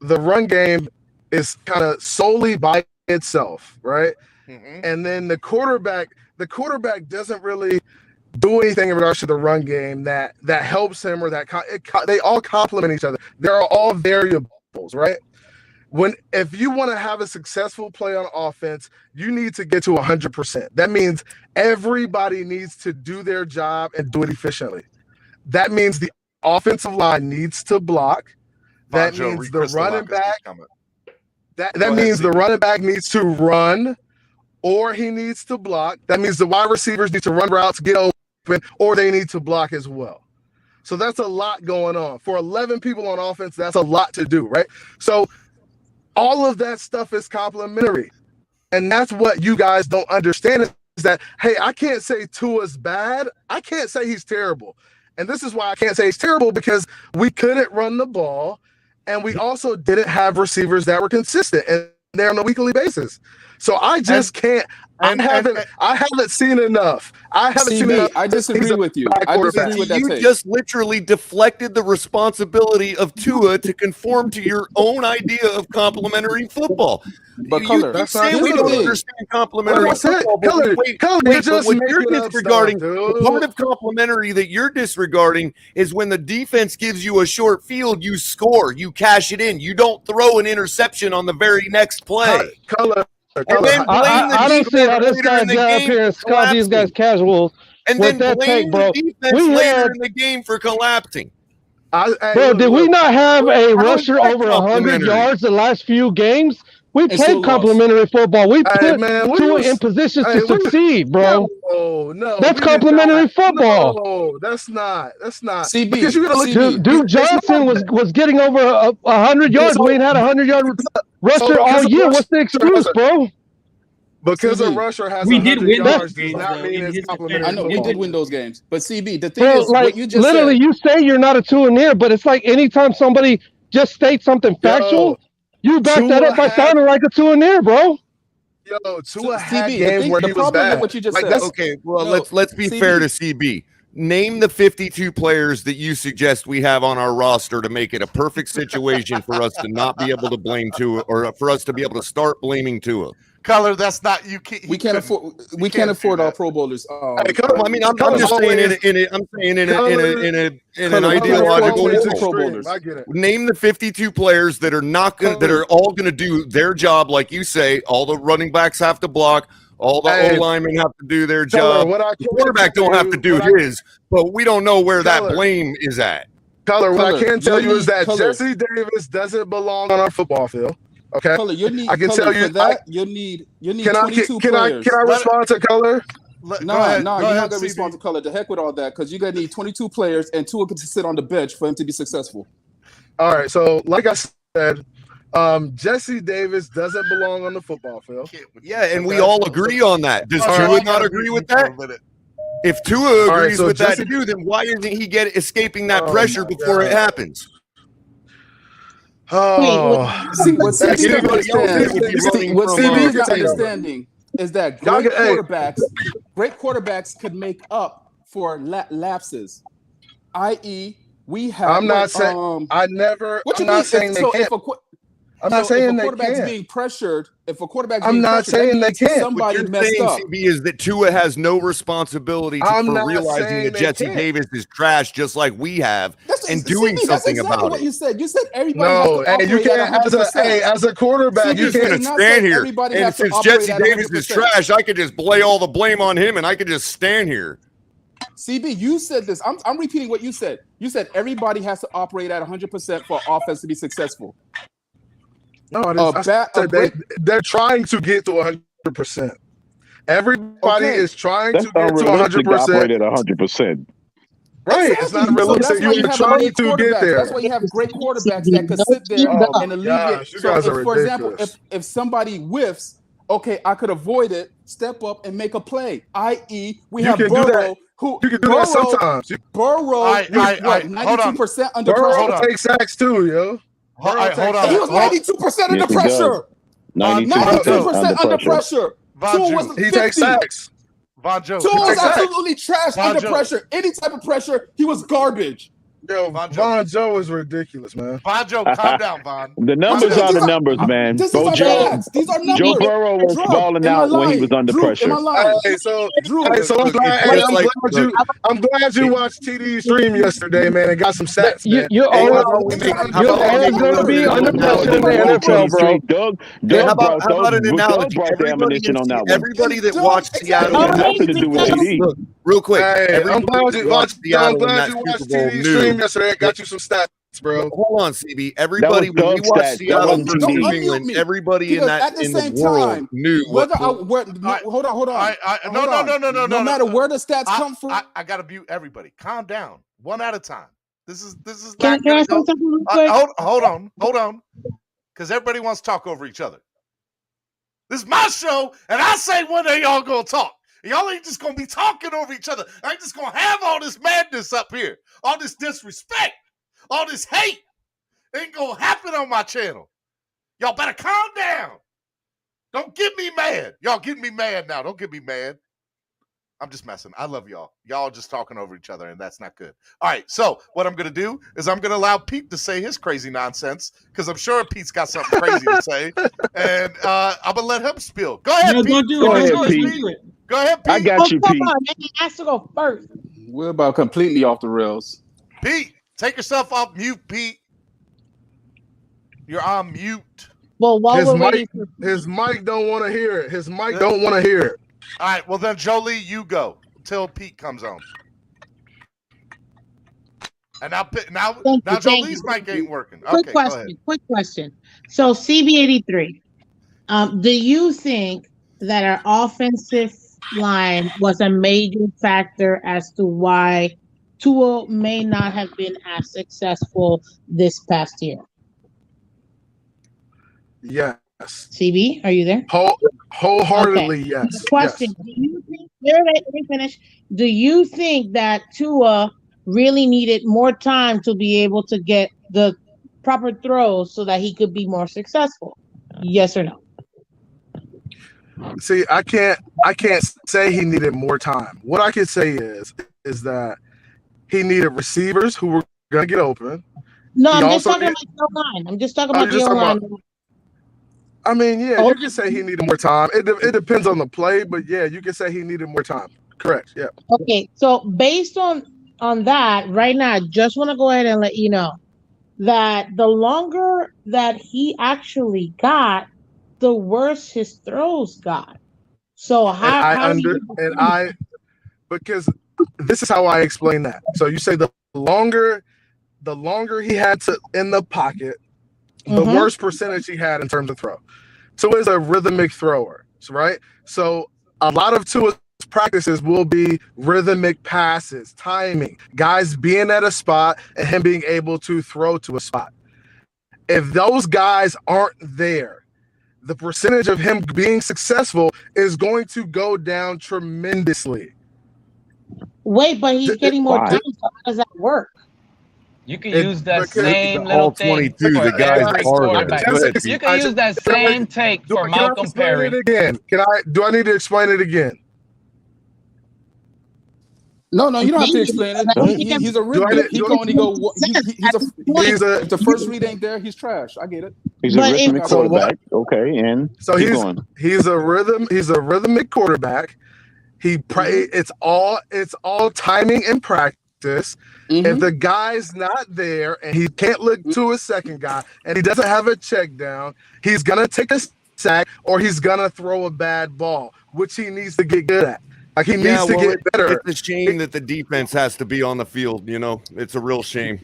the run game is kind of solely by itself," right? Mm-hmm. And then the quarterback doesn't really do anything in regards to the run game that helps him or they all complement each other. They're all variables, right? If you want to have a successful play on offense, you need to get to 100%. That means everybody needs to do their job and do it efficiently. That means the offensive line needs to block. That means the running back. That means the running back needs to run. Or he needs to block. That means the wide receivers need to run routes, get open, or they need to block as well. So that's a lot going on. For 11 people on offense, that's a lot to do, right? So all of that stuff is complementary. And that's what you guys don't understand is that, hey, I can't say Tua's bad. I can't say he's terrible. And this is why I can't say it's terrible, because we couldn't run the ball, and we also didn't have receivers that were consistent and they're on a weekly basis. So I just can't. I haven't seen enough. I haven't seen enough. I disagree with you. I disagree with that You take. just literally deflected the responsibility of Tua to conform to your own idea of complimentary football. But Color, you say we don't understand complimentary football, but what you're disregarding, the part of complimentary that you're disregarding is when the defense gives you a short field, you score, you cash it in. You don't throw an interception on the very next play. Color. And then I don't see how this guy got up here and called these guys casuals. And with then that take, bro. the defense later in the game for collapsing. Bro, did we not have a rusher over 100 yards the last few games? We played complimentary football. We put Tua in positions to succeed, bro. No, that's complimentary football. No, that's not. CB, because you gotta look. Dude Johnson was getting over 100 yards. We ain't had a 100-yard rusher all year. What's the excuse, bro? Because a rusher has 100 yards does not mean it's complimentary. I know we football. did win those games, but CB, the thing Bro, is, like, what you just literally, said, you say you're not a Tua near, but it's like anytime somebody just states something factual, you back that up by sounding like a Tua near, bro. Yo, Tua had CB, games where he was bad. what you just Like, said. okay, well, let's be fair to CB. Name the 52 players that you suggest we have on our roster to make it a perfect situation for us to not be able to blame Tua, or for us to be able to start blaming Tua. Color, that's not you. We can't afford our Pro Bowlers. I mean, I'm just saying in an ideological way. I get it. Name the 52 players that are not going, that are all going to do their job, like you say. All the running backs have to block. All the O-linemen have to do their job. The quarterback don't have to do his, but we don't know where that blame is at. Color, what I can tell you is that Jesse Davis doesn't belong on our football field. Okay, Color, you need. I can Color, tell you for that. You need 22 can players. I respond to Color? No, you're not gonna respond to Color. The heck with all that, because you're gonna need 22 players, and 2 can sit on the bench for him to be successful. All right, so like I said, Jesse Davis doesn't belong on the football field. Yeah, and we all agree on that. Does Tua not agree with that? If Tua agrees with that too, then why isn't he escaping that pressure before it happens? See, what CB is not understanding is that great quarterbacks could make up for lapses, i.e., we have. I'm not saying I never. What you I'm mean? not saying they can't. I'm not saying they can't. Being pressured, if a quarterback's I'm being not pressured, saying they can't. Somebody What messed you're up. saying, CB, is that Tua has no responsibility for realizing that Jesse Davis is trash, just like we have, and doing something about what it. You said everybody. No, has to and you can't as a quarterback. You can't stand here, and since Jesse Davis is trash, I could just lay all the blame on him, and I could just stand here. CB, you said this. I'm repeating what you said. You said everybody has to operate at 100% for offense to be successful. No, they're trying to get to 100%. Everybody is trying to get to 100%. Operate at 100%. Right, it's not realistic. You're trying to get there. That's why you have great quarterbacks that could sit there and alleviate. So, for example, if somebody whiffs, okay, I could avoid it, step up and make a play. I.e., we have Burrow. You can do that sometimes. Burrow, 92% under pressure. Burrow takes sacks too, yo. Hold on. He was 92% under pressure. 92% under pressure. He takes sacks. Tua was absolutely trash under pressure. Any type of pressure, he was garbage. Yo, Von Joe is ridiculous, man. Von Joe, calm down, Von. The numbers are the numbers, man. These are numbers. Joe Burrow was balling out when he was under pressure. I'm glad you watched TD stream yesterday, man, and got some stats. You're always going to be under pressure in the NFL, bro. How about an analogy? Everybody that watched Seattle had nothing to do with TD. Real quick, I'm glad you watched TD stream yesterday. I got you some stats, bro. Hold on, CB. Everybody, when we watched Seattle versus New England, everybody in the world knew what. Hold on. No. No matter where the stats come from, I gotta mute everybody. Calm down, one at a time. This is Can I say something real quick? Hold on, because everybody wants to talk over each other. This is my show, and I say when are y'all gonna talk. Y'all ain't just gonna be talking over each other. I ain't just gonna have all this madness up here, all this disrespect, all this hate. Ain't gonna happen on my channel. Y'all better calm down. Don't get me mad. Y'all getting me mad now. Don't get me mad. I'm just messing. I love y'all. Y'all just talking over each other, and that's not good. All right, so what I'm going to do is I'm going to allow Pete to say his crazy nonsense, because I'm sure Pete's got something crazy to say, and I'm going to let him spill. Go ahead, Pete. Don't do it. Go ahead, Pete. I got you, Pete. On, he has to go first. We're about completely off the rails. Pete, take yourself off mute, Pete. You're on mute. Well, while his mic don't want to hear it. His mic don't want to hear it. All right, well then, Jolie, you go until Pete comes on. And now Jolie's mic ain't working. Okay, go ahead. Quick question. So CB83, do you think that our offensive line was a major factor as to why Tua may not have been as successful this past year? Yes. CB, are you there? Wholeheartedly, yes. Question: Yes. Do you think? Let me finish. Do you think that Tua really needed more time to be able to get the proper throws so that he could be more successful? Yes or no? See, I can't say he needed more time. What I can say is that he needed receivers who were going to get open. No, I'm just talking about the line. I'm just talking about the line. I mean, yeah, you can say he needed more time. It depends on the play, but yeah, you can say he needed more time. Correct. Yeah. Okay, so based on that, right now, I just want to go ahead and let you know that the longer that he actually got, the worse his throws got. So because this is how I explain that. So you say the longer he had to in the pocket, the worst percentage he had in terms of throw. So he's a rhythmic thrower, right? So a lot of Tua's practices will be rhythmic passes, timing, guys being at a spot and him being able to throw to a spot. If those guys aren't there, the percentage of him being successful is going to go down tremendously. Wait, but he's getting more time. So how does that work? You can use that same little thing for the guys are there. You can use that same take for Malcolm Perry. Do I need to explain it again? No, you don't have to explain it. He's a rhythmic. He can only go. If the first read ain't there, he's trash. I get it. He's a rhythmic quarterback. Okay, and so he's a rhythmic quarterback. It's all timing and practice. If the guy's not there and he can't look to his second guy and he doesn't have a check down, he's gonna take a sack or he's gonna throw a bad ball, which he needs to get good at. Like he needs to get better. It's a shame that the defense has to be on the field. It's a real shame.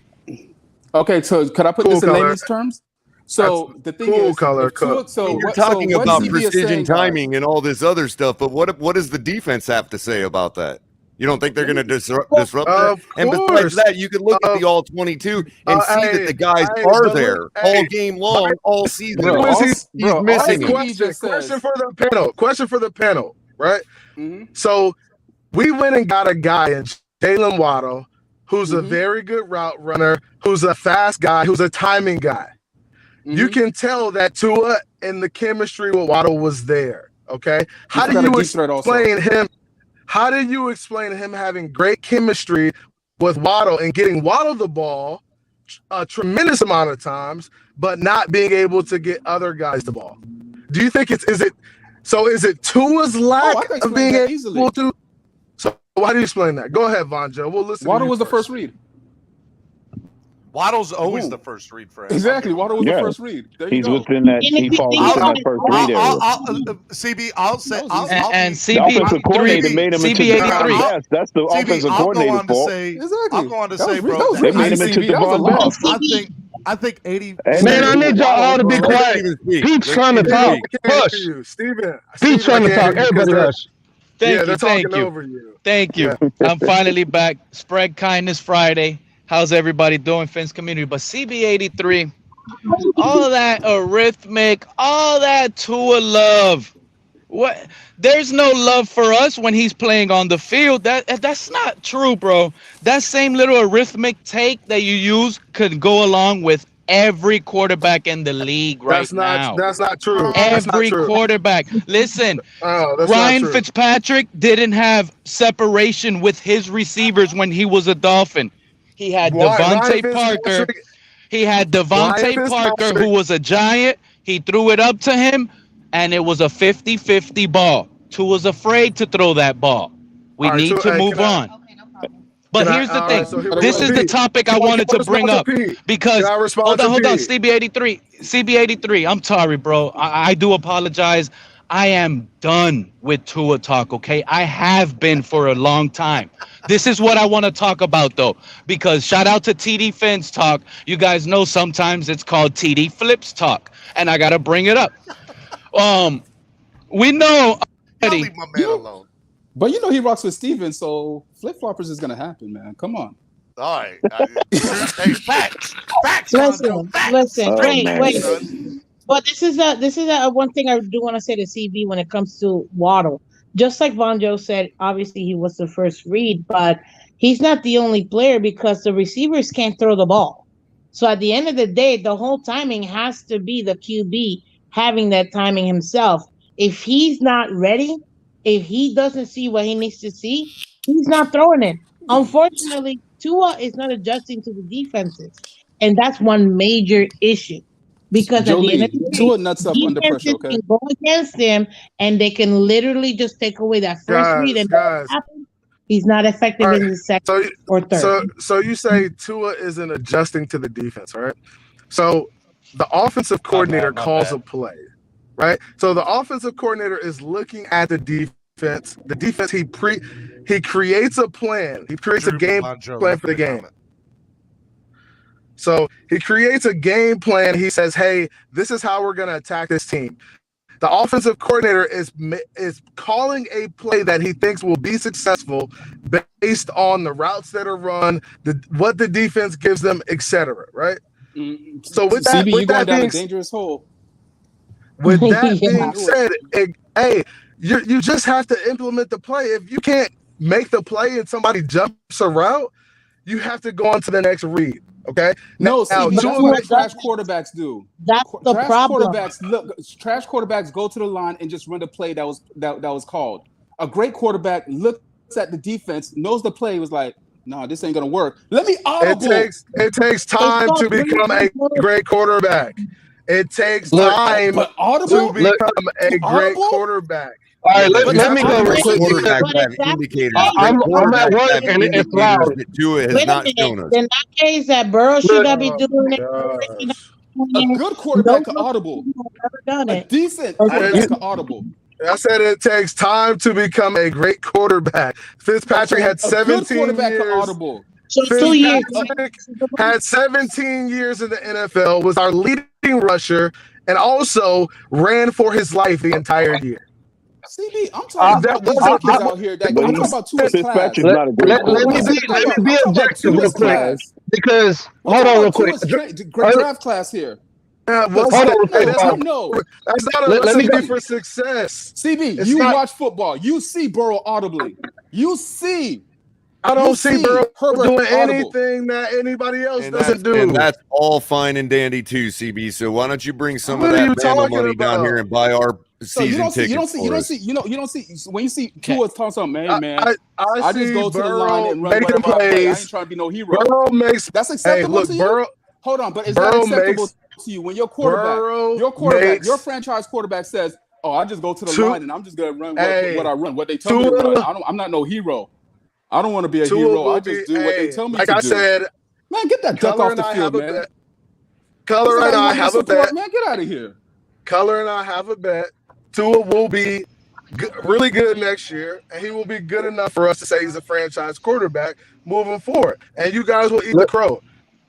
Okay, so could I put this in layman's terms? So the thing is, you're talking about precision timing and all this other stuff, but what does the defense have to say about that? You don't think they're going to disrupt that? And besides that, you can look at the all-22 and see that the guys are there all game long, all season. He's missing it. Question for the panel, right? So we went and got a guy in Jalen Waddle who's a very good route runner, who's a fast guy, who's a timing guy. You can tell that Tua and the chemistry with Waddle was there, okay? How do you explain him? How do you explain him having great chemistry with Waddle and getting Waddle the ball a tremendous amount of times, but not being able to get other guys the ball? Do you think is it Tua's lack of being able to? So why do you explain that? Go ahead, Vonjo. We'll listen. Waddle was the first read. Waddle's always the first read for him. Exactly. Waddle was the first read. He's within that. He falls within that first read area. CB, I'll say. And CB, the offensive coordinator made him into Devon Best. That's the offensive coordinator's fault. I'll go on to say, bro. They made him into Devon Best. I think 80. Man, I need y'all all to be quiet. Pete's trying to talk. Hush. Steven. Pete's trying to talk. Everybody hush. Thank you. I'm finally back. Spread Kindness Friday. How's everybody doing, Fins community? But CB83, all that arithmetic, all that Tua love What? There's no love for us when he's playing on the field. That's not true, bro. That same little arithmetic take that you use could go along with every quarterback in the league right now. That's not true. Every quarterback. Listen, that's Ryan not true. Fitzpatrick didn't have separation with his receivers when he was a Dolphin. He had Devontae Parker. He had Devontae Parker, who was a giant. He threw it up to him, and it was a 50-50 ball. Tua's afraid to throw that ball. We need to move on. But here's the thing. This is the topic I wanted to bring up because hold on, CB83. I'm sorry, bro. I do apologize. I am done with Tua talk, okay? I have been for a long time. This is what I want to talk about, though, because shout out to TD Fans Talk. You guys know sometimes it's called TD Flips Talk, and I got to bring it up. We know already. Leave my man alone. But you know he rocks with Steven, so flip-floppers is going to happen, man. Come on. All right. Hey, facts. Listen. Wait. But this is a one thing I do want to say to CB when it comes to Waddle. Just like Von Joe said, obviously he was the first read, but he's not the only player because the receivers can't throw the ball. So at the end of the day, the whole timing has to be the QB having that timing himself. If he's not ready, if he doesn't see what he needs to see, he's not throwing it. Unfortunately, Tua is not adjusting to the defenses, and that's one major issue. Because at the end of the day, Tua nuts up under pressure, okay? Can go against him, and they can literally just take away that first read, and he's not effective in the second or third. So you say Tua isn't adjusting to the defense, right? So the offensive coordinator calls a play, right? So the offensive coordinator is looking at the defense. The defense he creates a plan. He creates a game plan for the game. So he creates a game plan. He says, hey, this is how we're going to attack this team. The offensive coordinator is calling a play that he thinks will be successful based on the routes that are run, what the defense gives them, etc. Right? So with that, CB, you're going down a dangerous hole. With that being said, hey, you just have to implement the play. If you can't make the play and somebody jumps a route, you have to go on to the next read. Okay. No, that's what trash quarterbacks do. That's the problem. Trash quarterbacks go to the line and just run the play that was called. A great quarterback looks at the defense, knows the play, was like, "Nah, this ain't gonna work. Let me audible." It takes time to become a great quarterback. It takes time to become a great quarterback. All right, let me go real quick. I'm at work and it's loud. Has not shown us. In that case, that Burrow should not be doing it. A good quarterback can audible. A decent quarterback can audible. I said it takes time to become a great quarterback. Fitzpatrick had 17 years. So 2 years. Had 17 years in the NFL, was our leading rusher, and also ran for his life the entire year. CB, I'm talking about these kids out here. I'm talking about Tua's class. Let me be objective real quick. Because, hold on real quick. Great draft class here. That's not a recipe for success. CB, you watch football. You see Burrow audibly. You see. I don't see Burrow doing anything that anybody else doesn't do. And that's all fine and dandy too, CB. So why don't you bring some of that Bama money down here and buy our season tickets? You don't see when you see Tua talking something, man. I just go to the line and run whatever I play. I ain't trying to be no hero. That's acceptable to you. Hold on, but is that acceptable to you when your quarterback, your franchise quarterback says, "Oh, I just go to the line and I'm just gonna run what I run, what they tell me to run. I'm not no hero. I don't want to be a hero. I just do what they tell me to do." Like I said, man, get that duck off the field, man. Color and I have a bet. Man, get out of here. Color and I have a bet. Tua will be really good next year, and he will be good enough for us to say he's a franchise quarterback moving forward. And you guys will eat the crow.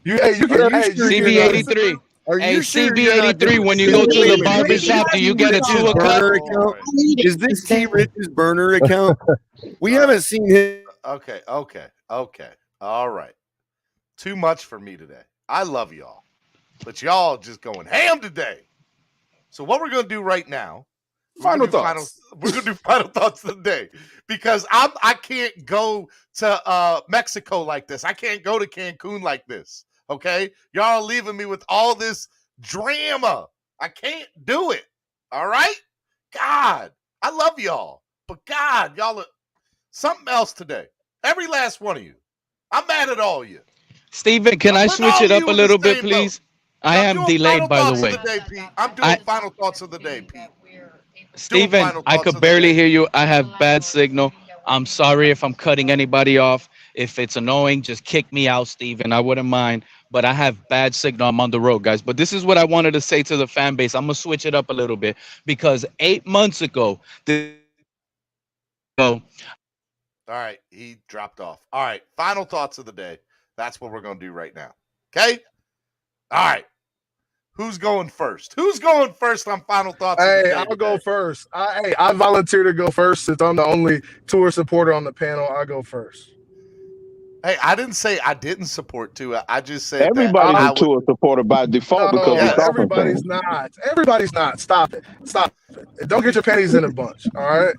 You can CB83. Hey, CB83, when you go to the barbershop, do you get a Tua cut? Is this T. Rich's burner account? We haven't seen him. Okay. All right. Too much for me today. I love y'all, but y'all just going ham today. So what we're going to do right now Final thoughts. We're gonna do final thoughts of the day because I can't go to Mexico like this. I can't go to Cancun like this. Okay, y'all are leaving me with all this drama. I can't do it. All right, God, I love y'all, but God, y'all are something else today. Every last one of you. I'm mad at all of you. Steven, can I switch it up a little bit, please? I am delayed, by the way. I'm doing final thoughts of the day, Pete. Steven, I could barely hear you. I have bad signal. I'm sorry if I'm cutting anybody off. If it's annoying, just kick me out, Steven. I wouldn't mind. But I have bad signal. I'm on the road, guys. But this is what I wanted to say to the fan base. I'm going to switch it up a little bit because 8 months ago, all right, he dropped off. All right, final thoughts of the day. That's what we're going to do right now. Okay? All right. Who's going first? Who's going first on final thoughts? Hey, I'll go first. I volunteer to go first since I'm the only Tua supporter on the panel. I go first. Hey, I didn't say I didn't support Tua. I just said everybody's a Tua supporter by default because everybody's not. Everybody's not. Stop it. Stop it. Don't get your panties in a bunch. All right.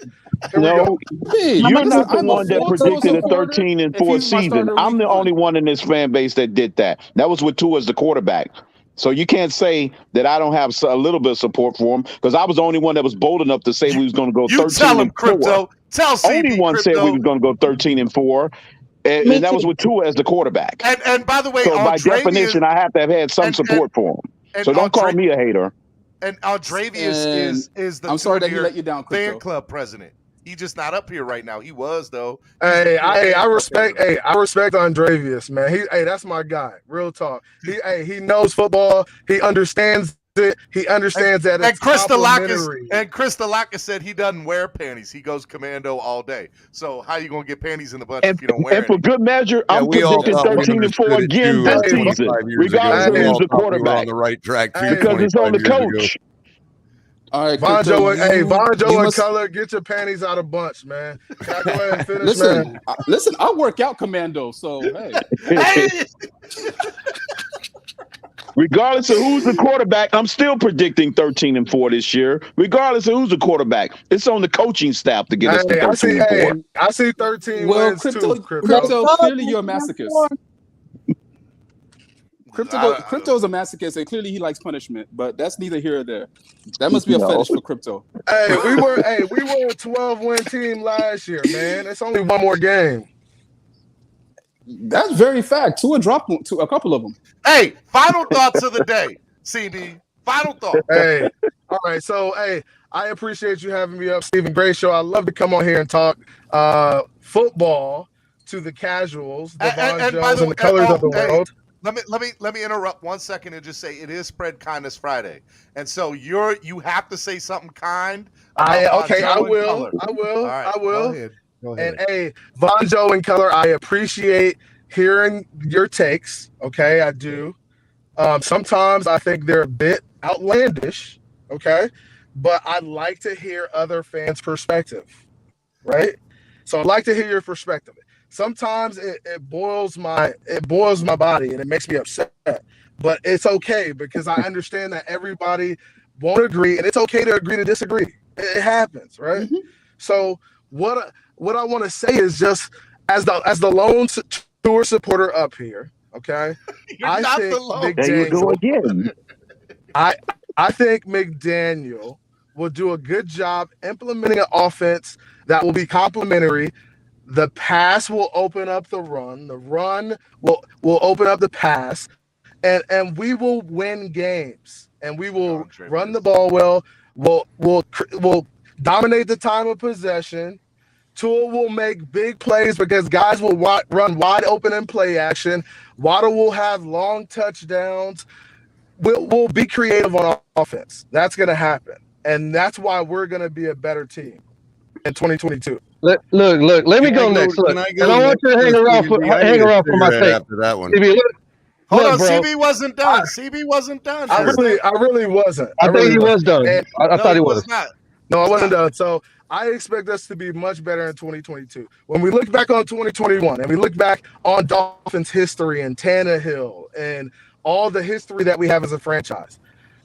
No, you're not the one that predicted a 13-4 season. I'm the only one in this fan base that did that. That was with Tua as the quarterback. So you can't say that I don't have a little bit of support for him because I was the only one that was bold enough to say we was going to go 13-4. Tell him, Crypto. Tell CB, only one Crypto. said we was going to go 13-4. And that was with Tua as the quarterback. And by the way, so by definition, I have to have had some support for him. So don't call me a hater. And Aldravius is the I'm sorry that he let you down, Crypto. fan club president. He's just not up here right now. He was though. I respect Andravius, man. That's my guy. Real talk. He knows football. He understands it. He understands that it's complimentary. And Chris Delacus said he doesn't wear panties. He goes commando all day. So how you gonna get panties in the bunch if you don't wear it? And for good measure, I'm predicting 13-4 again this season, regardless of who's the quarterback. On the right track because it's on the coach. All right, Vonjo and Color, get your panties out of bunch, man. Can I go ahead and finish, man? Listen, I work out commando, so hey. Regardless of who's the quarterback, I'm still predicting 13-4 this year. Regardless of who's the quarterback, it's on the coaching staff to get us to 13-4. I see 13 well, wins Crypto, too, Crypto. Clearly you're a masochist. Crypto's a masochist, and clearly he likes punishment, but that's neither here or there. That must be a fetish for Crypto. We were a 12-win team last year, man. It's only one more game. That's very fact. Tua dropped a couple of them. Hey, final thoughts of the day, CB. Final thoughts. Hey, all right. So, I appreciate you having me up, Stephen. Great show. I love to come on here and talk football to the casuals, the Von Jones and the colors of the world. Let me interrupt 1 second and just say it is Spread Kindness Friday, and so you have to say something kind. I will. Right, I will. Go ahead. And Vonjo and Color, I appreciate hearing your takes. Okay, I do. Sometimes I think they're a bit outlandish. Okay, but I like to hear other fans' perspective. Right. So I'd like to hear your perspective. Sometimes it boils my body and it makes me upset, but it's okay because I understand that everybody won't agree, and it's okay to agree to disagree. It happens, right? Mm-hmm. So what I want to say is just as the lone Tour supporter up here, okay? I think McDaniel will do a good job implementing an offense that will be complementary. The pass will open up the run. The run will open up the pass, and we will win games. And we will run the ball well. We'll dominate the time of possession. Tua will make big plays because guys will run wide open in play action. Waddle will have long touchdowns. We'll be creative on offense. That's going to happen, and that's why we're going to be a better team in 2022. Look. Let me go next. Look, and I want you to hang around for my sake. After that one. Hold on, bro. CB wasn't done. CB wasn't done. I really wasn't. I think he was done. I thought he was. Not. No, I wasn't done. So I expect us to be much better in 2022. When we look back on 2021 and we look back on Dolphins history and Tannehill and all the history that we have as a franchise,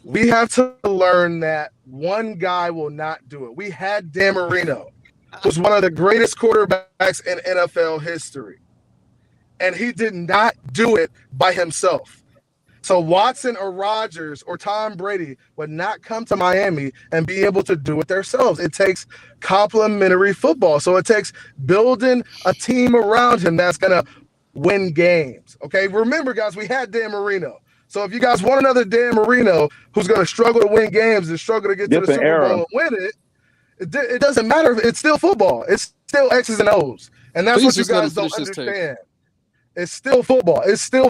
We have to learn that one guy will not do it. We had Dan Marino, who's one of the greatest quarterbacks in NFL history, and he did not do it by himself. So Watson or Rodgers or Tom Brady would not come to Miami and be able to do it themselves. It takes complementary football. So it takes building a team around him that's going to win games. Okay, remember, guys, we had Dan Marino. So if you guys want another Dan Marino who's going to struggle to win games and struggle to get to the Super Bowl and win it, it doesn't matter. It's still football. It's still X's and O's. And that's what you guys don't understand. It's still football. It's still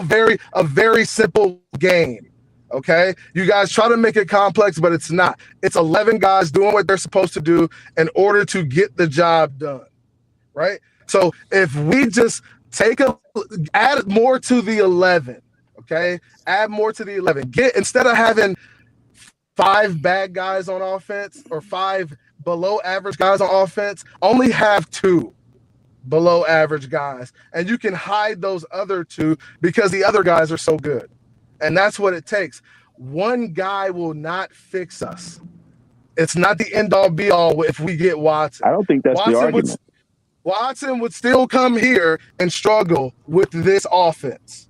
a very simple game. Okay? You guys try to make it complex, but it's not. It's 11 guys doing what they're supposed to do in order to get the job done. Right? So if we just add more to the 11, okay? Add more to the 11. Instead of having 5 bad guys on offense or 5 below average guys on offense, only have 2 below average guys, and you can hide those other 2 because the other guys are so good. And that's what it takes. One guy will not fix us. It's not the end all be all if we get Watson. I don't think that's the argument. Watson would still come here and struggle with this offense.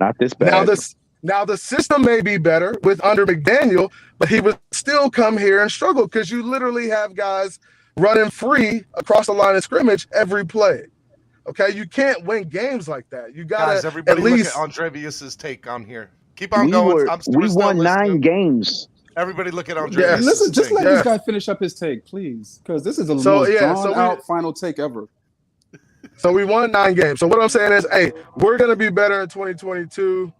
Not this bad. Now the system may be better with under McDaniel, but he would still come here and struggle because you literally have guys running free across the line of scrimmage every play. Okay, you can't win games like that. You got to everybody at least look at Andrevius's take on here. Keep on going. We won 9 games. Everybody look at Andrevius's Listen, just take. let this guy finish up his take, please, because this is the most drawn out final take ever. So we won 9 games. So what I'm saying is, hey, we're going to be better in 2022.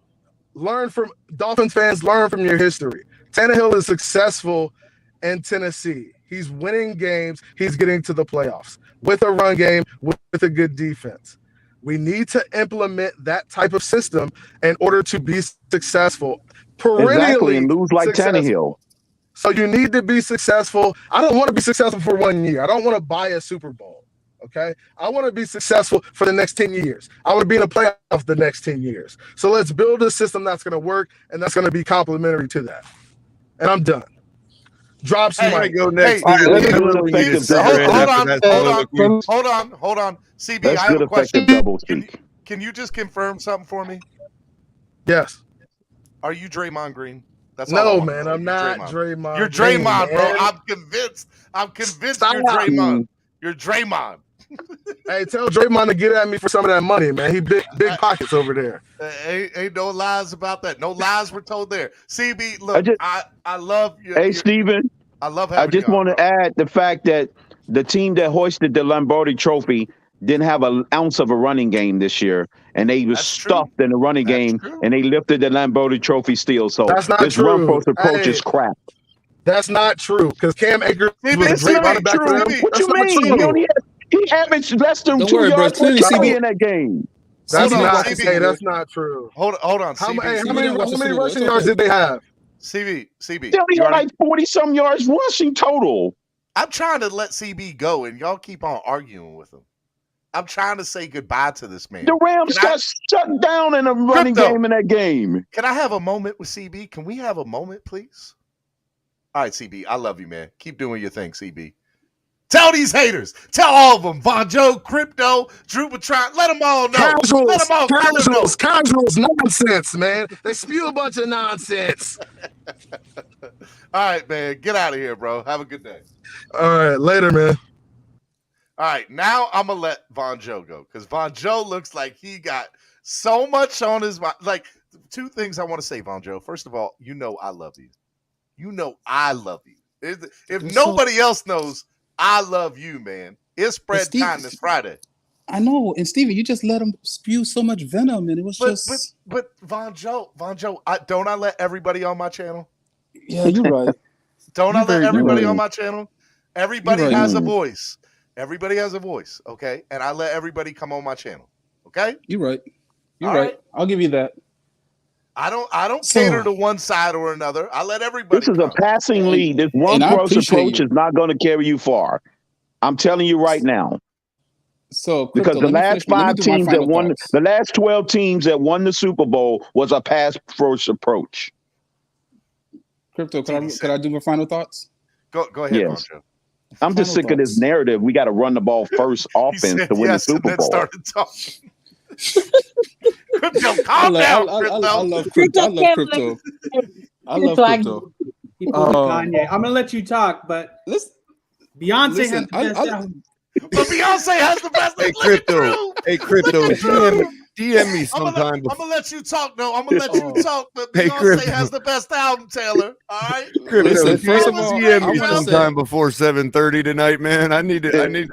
Learn from Dolphins fans. Learn from your history. Tannehill is successful in Tennessee. He's winning games. He's getting to the playoffs with a run game, with a good defense. We need to implement that type of system in order to be successful. Exactly, and lose like Tannehill. So you need to be successful. I don't want to be successful for 1 year. I don't want to buy a Super Bowl. Okay, I want to be successful for the next 10 years. I want to be in a playoff the next 10 years. So let's build a system that's going to work and that's going to be complementary to that. And I'm done. Drop some mic. Go next. Hold on. CB, I have a question. Can you just confirm something for me? Yes. Are you Draymond Green? That's no, man. I'm not Draymond. You're Draymond, bro. I'm convinced you're Draymond. You're Draymond. Hey, tell Draymond to get at me for some of that money, man. He big pockets over there. Ain't no lies about that. No lies were told there. CB, look, I love you. Hey, Steven. I love having I just want to add the fact that the team that hoisted the Lombardi Trophy didn't have an ounce of a running game this year, and they was stuffed in the running game, and they lifted the Lombardi Trophy still. So this run-first approach is crap. That's not true because Cam Akers was a great running back for them. What you mean? He averaged less than 2 yards per carry in that game. That's not true. Hold on. How many rushing yards did they have? CB. They only had like 40-some yards rushing total. I'm trying to let CB go, and y'all keep on arguing with him. I'm trying to say goodbye to this man. The Rams got shut down in a running game in that game. Can I have a moment with CB? Can we have a moment, please? All right, CB, I love you, man. Keep doing your thing, CB. Tell these haters. Tell all of them. Von Joe, Crypto, Drew Patron. Let them all know. Casuals, nonsense, man. They spew a bunch of nonsense. All right, man. Get out of here, bro. Have a good day. All right, later, man. All right, now I'm going to let Von Joe go because Von Joe looks like he got so much on his mind. Like, 2 things I want to say, Von Joe. First of all, you know I love you. You know I love you. If nobody else knows, I love you, man. It's Spread Kindness Friday. I know, and Steven, you just let him spew so much venom, and it was But Von Joe, don't I let everybody on my channel? Yeah, you're right. Don't I let everybody on my channel? Everybody has a voice. Everybody has a voice, okay? And I let everybody come on my channel, okay? You're right. You're right. I'll give you that. I don't cater to one side or another. I let everybody. This is a passing lead. This one-cross approach is not going to carry you far. I'm telling you right now. So because the last 5 teams that won, the last 12 teams that won the Super Bowl was a pass first approach. Crypto, could I do my final thoughts? Go ahead, Yes. Bonjo. I'm just sick of this narrative. We got to run the ball first offense to win the Super Bowl. Started talking. Crypto, calm down, Crypto. I love Crypto. I love Crypto. I love Crypto. He pulled Kanye. I'm gonna let you talk, but Beyonce has the best album. But Beyonce has the best. Hey, Crypto, DM me sometime. I'm gonna let you talk. No, I'm gonna let you talk. But Beyonce has the best album, Taylor. All right. Crypto, first of all, DM me sometime before 7:30 tonight, man. I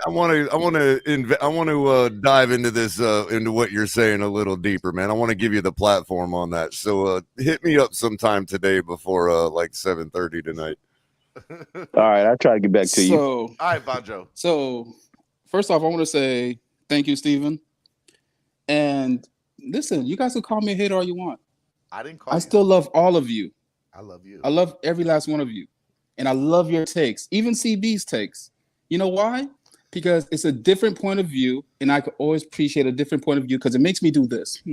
want to dive into this, into what you're saying a little deeper, man. I want to give you the platform on that. So hit me up sometime today before like 7:30 tonight. All right, I'll try to get back to you. All right, Bonjo. So, first off, I want to say thank you, Steven. And listen, you guys can call me a hater all you want. I didn't call I still love all of you. I love you. I love every last one of you. And I love your takes, even CB's takes. You know why? Because it's a different point of view, and I could always appreciate a different point of view because it makes me do this.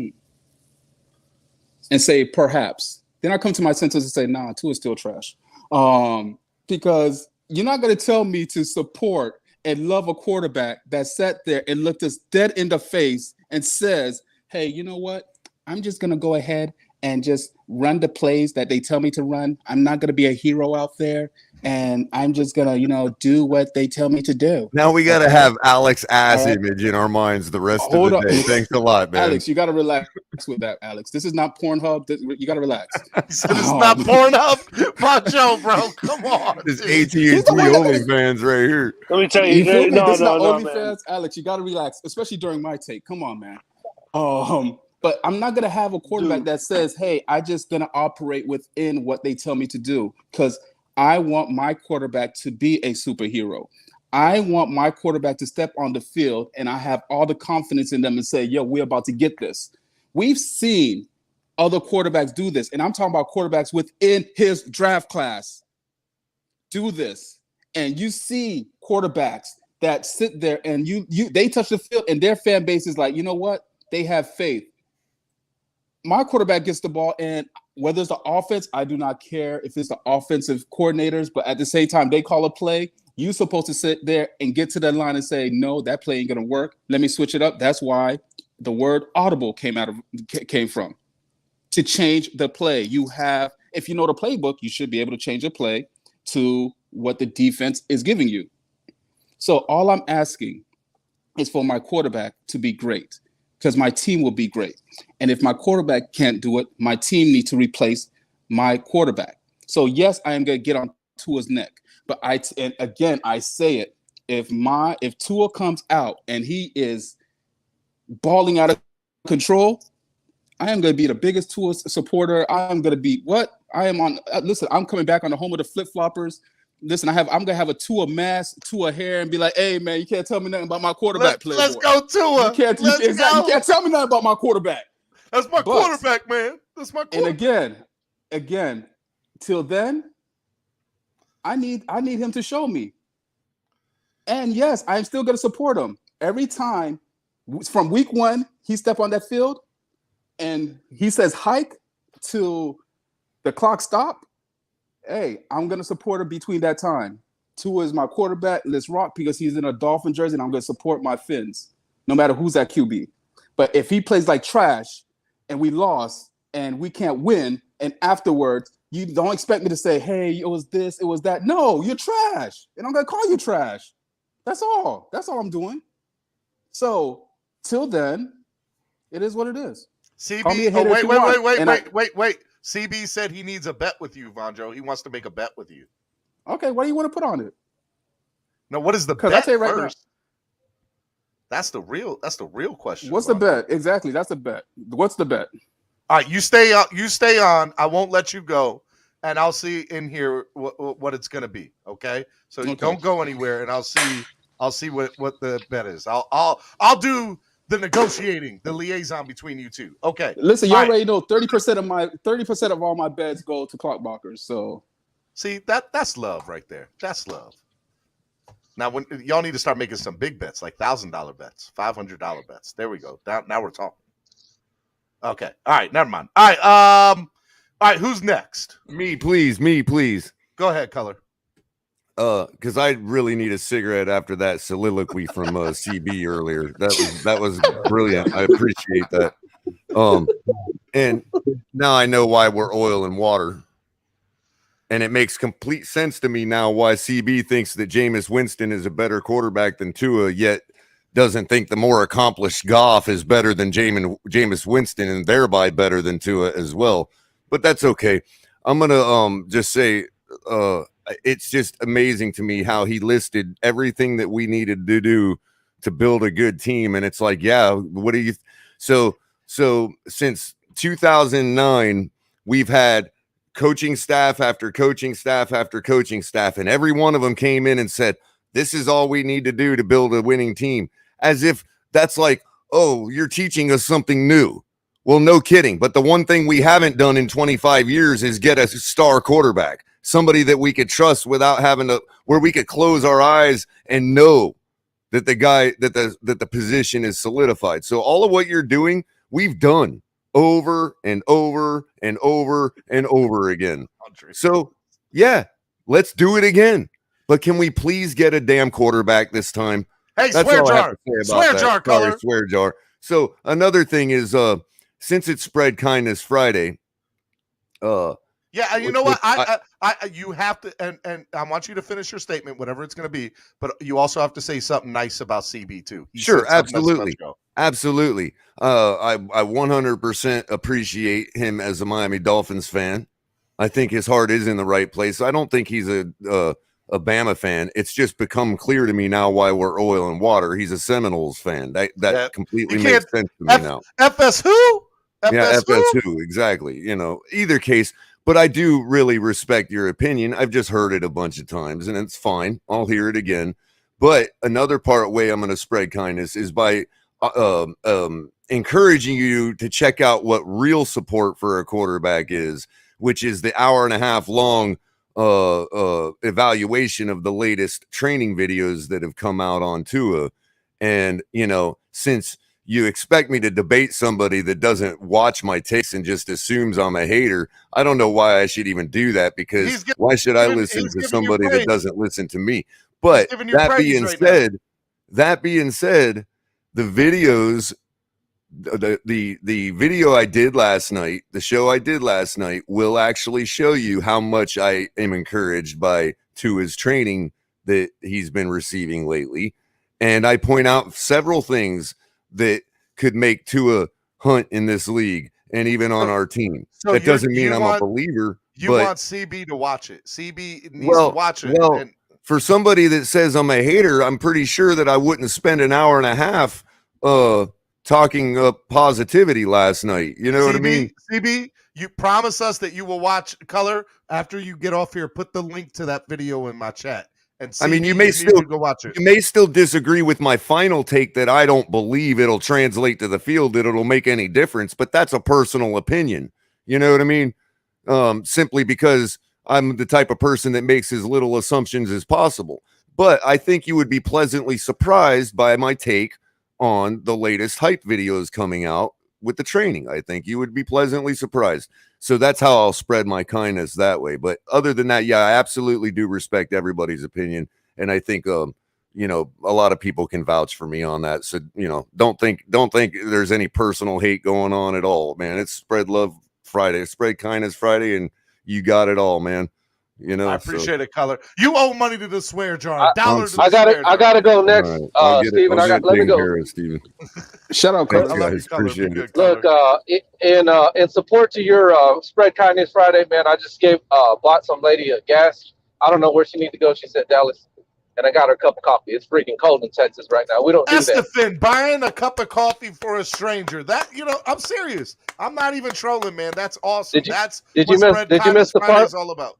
And say, perhaps. Then I come to my senses and say, nah, Tua is still trash. Because you're not going to tell me to support and love a quarterback that sat there and looked us dead in the face and says, hey, you know what? I'm just going to go ahead and just run the plays that they tell me to run. I'm not going to be a hero out there. And I'm just going to, do what they tell me to do. Now we got to have Alex ass image in our minds the rest of the day. Thanks a lot, man. Alex, you got to relax with that, Alex. This is not Pornhub. You got to relax. This is not Pornhub. Bonjo, bro. Come on. This AT&T OnlyFans right here. Let me tell you. This is not OnlyFans. Man. Alex, you got to relax, especially during my take. Come on, man. But I'm not going to have a quarterback that says, hey, I'm just going to operate within what they tell me to do because I want my quarterback to be a superhero. I want my quarterback to step on the field and I have all the confidence in them and say, yo, we're about to get this. We've seen other quarterbacks do this. And I'm talking about quarterbacks within his draft class do this. And you see quarterbacks that sit there and they touch the field and their fan base is like, you know what? They have faith. My quarterback gets the ball, and whether it's the offense, I do not care if it's the offensive coordinators, but at the same time, they call a play. You're supposed to sit there and get to that line and say, no, that play ain't going to work. Let me switch it up. That's why the word audible came from, to change the play. If you know the playbook, you should be able to change a play to what the defense is giving you. So all I'm asking is for my quarterback to be great, because my team will be great. And if my quarterback can't do it, my team needs to replace my quarterback. So yes, I am going to get on Tua's neck. But I say it, if Tua comes out and he is balling out of control, I am going to be the biggest Tua supporter. I am going to be listen, I'm coming back on the home of the flip-floppers. Listen, I'm gonna have a Tua mask, Tua hair, and be like, "Hey, man, you can't tell me nothing about my quarterback." Let's go, Tua. You can't tell me nothing about my quarterback. That's my quarterback, man. That's my quarterback. And again, till then, I need him to show me. And yes, I'm still gonna support him every time. From week 1, he step on that field, and he says hike till the clock stop. Hey, I'm going to support him between that time. Tua is my quarterback. Let's rock, because he's in a Dolphin jersey, and I'm going to support my Fins, no matter who's at QB. But if he plays like trash and we lost and we can't win, and afterwards, you don't expect me to say, hey, it was this, it was that. No, you're trash. And I'm going to call you trash. That's all. That's all I'm doing. So till then, it is what it is. CB, wait. CB said he needs a bet with you, Vonjo. He wants to make a bet with you. Okay, what do you want to put on it? No, what is the bet first? That's the real question. What's the bet? Exactly, that's the bet. What's the bet? All right, you stay on. I won't let you go, and I'll see in here what it's going to be. Okay, so don't go anywhere, and I'll see what the bet is. I'll do the negotiating, the liaison between you two. Okay. Listen, you already know 30% of all my bets go to clockblockers. So see, that's love right there. That's love. Now, when y'all need to start making some big bets, like $1,000 bets, $500 bets. There we go. Now we're talking. Okay. All right. Never mind. All right. All right, who's next? Me, please. Go ahead, Color. Because I really need a cigarette after that soliloquy from CB earlier. That was brilliant. I appreciate that. And now I know why we're oil and water. And it makes complete sense to me now why CB thinks that Jameis Winston is a better quarterback than Tua, yet doesn't think the more accomplished Goff is better than Jameis Winston and thereby better than Tua as well. But that's okay. I'm going to just say it's just amazing to me how he listed everything that we needed to do to build a good team. And it's like, yeah, what do you so since 2009, we've had coaching staff after coaching staff after coaching staff, and every one of them came in and said, this is all we need to do to build a winning team, as if that's like, oh, you're teaching us something new. Well, no kidding. But the one thing we haven't done in 25 years is get a star quarterback, somebody that we could trust without having to, where we could close our eyes and know that the guy, that the position is solidified. So all of what you're doing, we've done over and over and over and over again. So yeah, let's do it again. But can we please get a damn quarterback this time? Hey, that's swear jar. Swear jar, Color. Swear jar. So another thing is, since it's Spread Kindness Friday, yeah, you know what? You have to, and I want you to finish your statement, whatever it's going to be. But you also have to say something nice about CB too. Sure, absolutely, absolutely. I 100% appreciate him as a Miami Dolphins fan. I think his heart is in the right place. I don't think he's a Bama fan. It's just become clear to me now why we're oil and water. He's a Seminoles fan. That completely makes sense to me now. FS who? FS who? Exactly. You know, either case. But I do really respect your opinion. I've just heard it a bunch of times, and it's fine. I'll hear it again. But another way I'm going to spread kindness is by encouraging you to check out what real support for a quarterback is, which is the hour-and-a-half long evaluation of the latest training videos that have come out on Tua. And, you know, since you expect me to debate somebody that doesn't watch my takes and just assumes I'm a hater, I don't know why I should even do that, because why should I listen to somebody that doesn't listen to me? But that being said, the videos, the video I did last night, the show I did last night will actually show you how much I am encouraged by Tua's training that he's been receiving lately. And I point out several things that could make Tua hunt in this league and even on our team. So that doesn't mean I'm a believer. You want CB to watch it. CB needs to watch it. Well, for somebody that says I'm a hater, I'm pretty sure that I wouldn't spend an hour and a half talking positivity last night. You know what I mean? CB, you promise us that you will watch Color after you get off here. Put the link to that video in my chat. And I mean, you may still disagree with my final take that I don't believe it'll translate to the field, that it'll make any difference, but that's a personal opinion. You know what I mean? Simply because I'm the type of person that makes as little assumptions as possible. But I think you would be pleasantly surprised by my take on the latest hype videos coming out with the training. I think you would be pleasantly surprised. So that's how I'll spread my kindness that way. But other than that, yeah, I absolutely do respect everybody's opinion. And I think, you know, a lot of people can vouch for me on that. So, you know, don't think there's any personal hate going on at all, man. It's Spread Love Friday, Spread Kindness Friday, and you got it all, man. You know, I appreciate it, Color. You owe money to the swear jar. $1 to the I gotta go next, right. Steven. Let me go. Steven. Shout out, Thanks, guys. Appreciate it. Look, in support to your Spread Kindness Friday, man, I just bought some lady a gas. I don't know where she needs to go. She said Dallas, and I got her a cup of coffee. It's freaking cold in Texas right now. We don't do that. Estefan, buying a cup of coffee for a stranger. That, you know, I'm serious. I'm not even trolling, man. That's awesome. Did you miss the part? All about.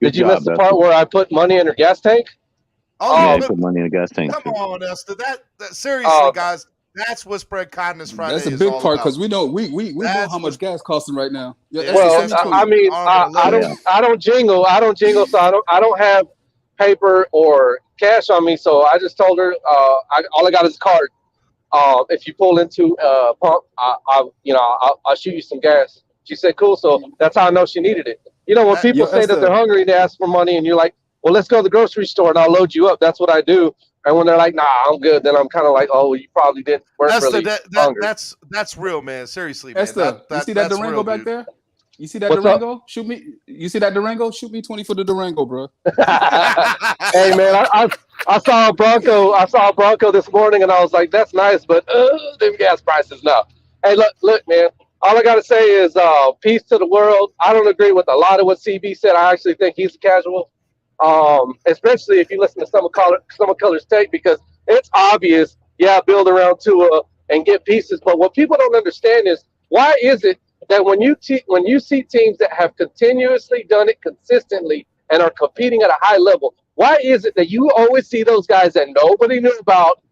Did you miss the part where I put money in her gas tank? Oh, you put money in a gas tank. Come on, Esther. That seriously, guys. That's what Spread Kindness Friday is. That's a big all part, about. because we know how much gas costing right now. Yeah, well, I mean, I don't jingle, so I don't have paper or cash on me. So I just told her, all I got is a card. If you pull into pump, I'll shoot you some gas. She said, cool. So that's how I know she needed it. You know, when people say that they're hungry, they ask for money, and you're like, well, let's go to the grocery store and I'll load you up. That's what I do. And when they're like, nah, I'm good, then I'm kind of like, oh, you probably weren't Esther, really hungry. that's real, man. Seriously, man. Esther, you see that Durango back there? You see that What's Durango? up? Shoot me. You see that Durango? Shoot me 20 for the Durango, bro. Hey, man, I saw a Bronco. I saw a Bronco this morning, and I was like, that's nice, but them gas prices now. Hey, look, man. All I gotta say is peace to the world. I don't agree with a lot of what CB said. I actually think he's a casual, especially if you listen to some of Color's take, because it's obvious. Yeah, build around Tua and get pieces. But what people don't understand is why is it that when you see teams that have continuously done it consistently and are competing at a high level, why is it that you always see those guys that nobody knew about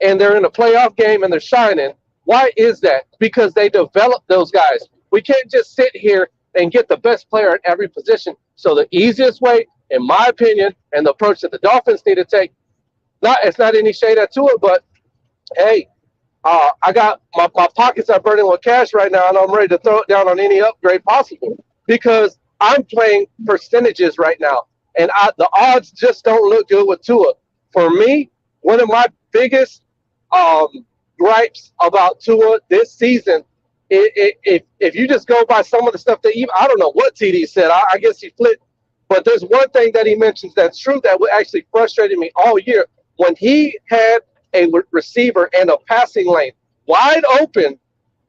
and they're in a playoff game and they're shining? Why is that? Because they develop those guys. We can't just sit here and get the best player at every position. So the easiest way, in my opinion, and the approach that the Dolphins need to take, it's not any shade at Tua, but hey, I got my pockets are burning with cash right now, and I'm ready to throw it down on any upgrade possible because I'm playing percentages right now, and the odds just don't look good with Tua. For me, one of my biggest gripes about Tua this season, if you just go by some of the stuff that I don't know what TD said. I guess he flipped, but there's one thing that he mentions that's true that actually frustrated me all year. When he had a receiver and a passing lane wide open,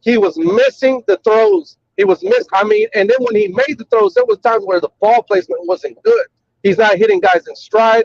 he was missing the throws. And then when he made the throws, there was times where the ball placement wasn't good. He's not hitting guys in stride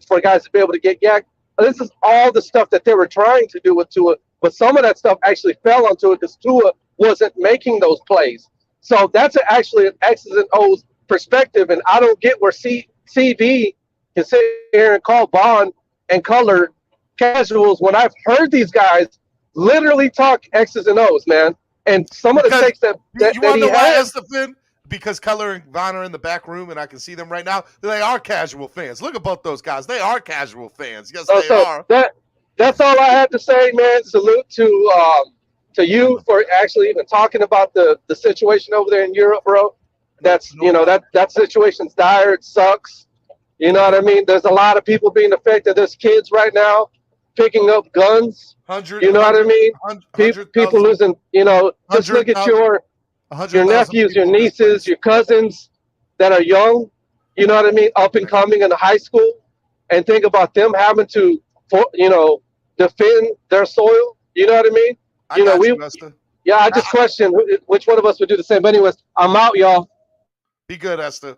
for guys to be able to get yacked. This is all the stuff that they were trying to do with Tua, but some of that stuff actually fell onto it because Tua wasn't making those plays. So that's actually an X's and O's perspective, and I don't get where CV can sit here and call Bond and Color casuals when I've heard these guys literally talk X's and O's, man. And some of the takes that you want to he know why, has. Estefan? Because Color and Von are in the back room, and I can see them right now. They are casual fans. Look at both those guys. They are casual fans. Yes, they are. That's all I have to say, man. Salute to you for actually even talking about the situation over there in Europe, bro. That's that situation's dire. It sucks. You know what I mean? There's a lot of people being affected. There's kids right now picking up guns. You know what I mean? People losing. Just look at your nephews, your nieces, your cousins that are young. You know what I mean? Up and coming in high school, and think about them having to, defend their soil. You know what I mean? I just question which one of us would do the same. But anyways, I'm out, y'all. Be good, Esther.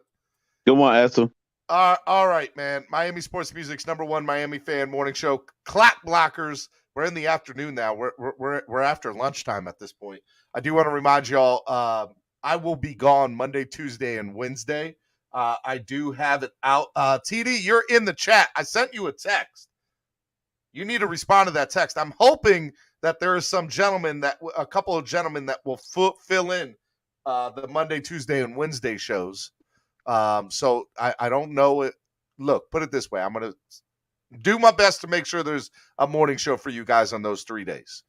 Good one, Esther. All right, man. Miami Sports Music's #1 Miami fan morning show. Clock blockers. We're in the afternoon now. We're after lunchtime at this point. I do want to remind y'all. I will be gone Monday, Tuesday, and Wednesday. I do have it out. TD, you're in the chat. I sent you a text. You need to respond to that text. I'm hoping that there is a couple of gentlemen that will fill in the Monday, Tuesday, and Wednesday shows. So I don't know it. Look, put it this way. I'm going to do my best to make sure there's a morning show for you guys on those 3 days.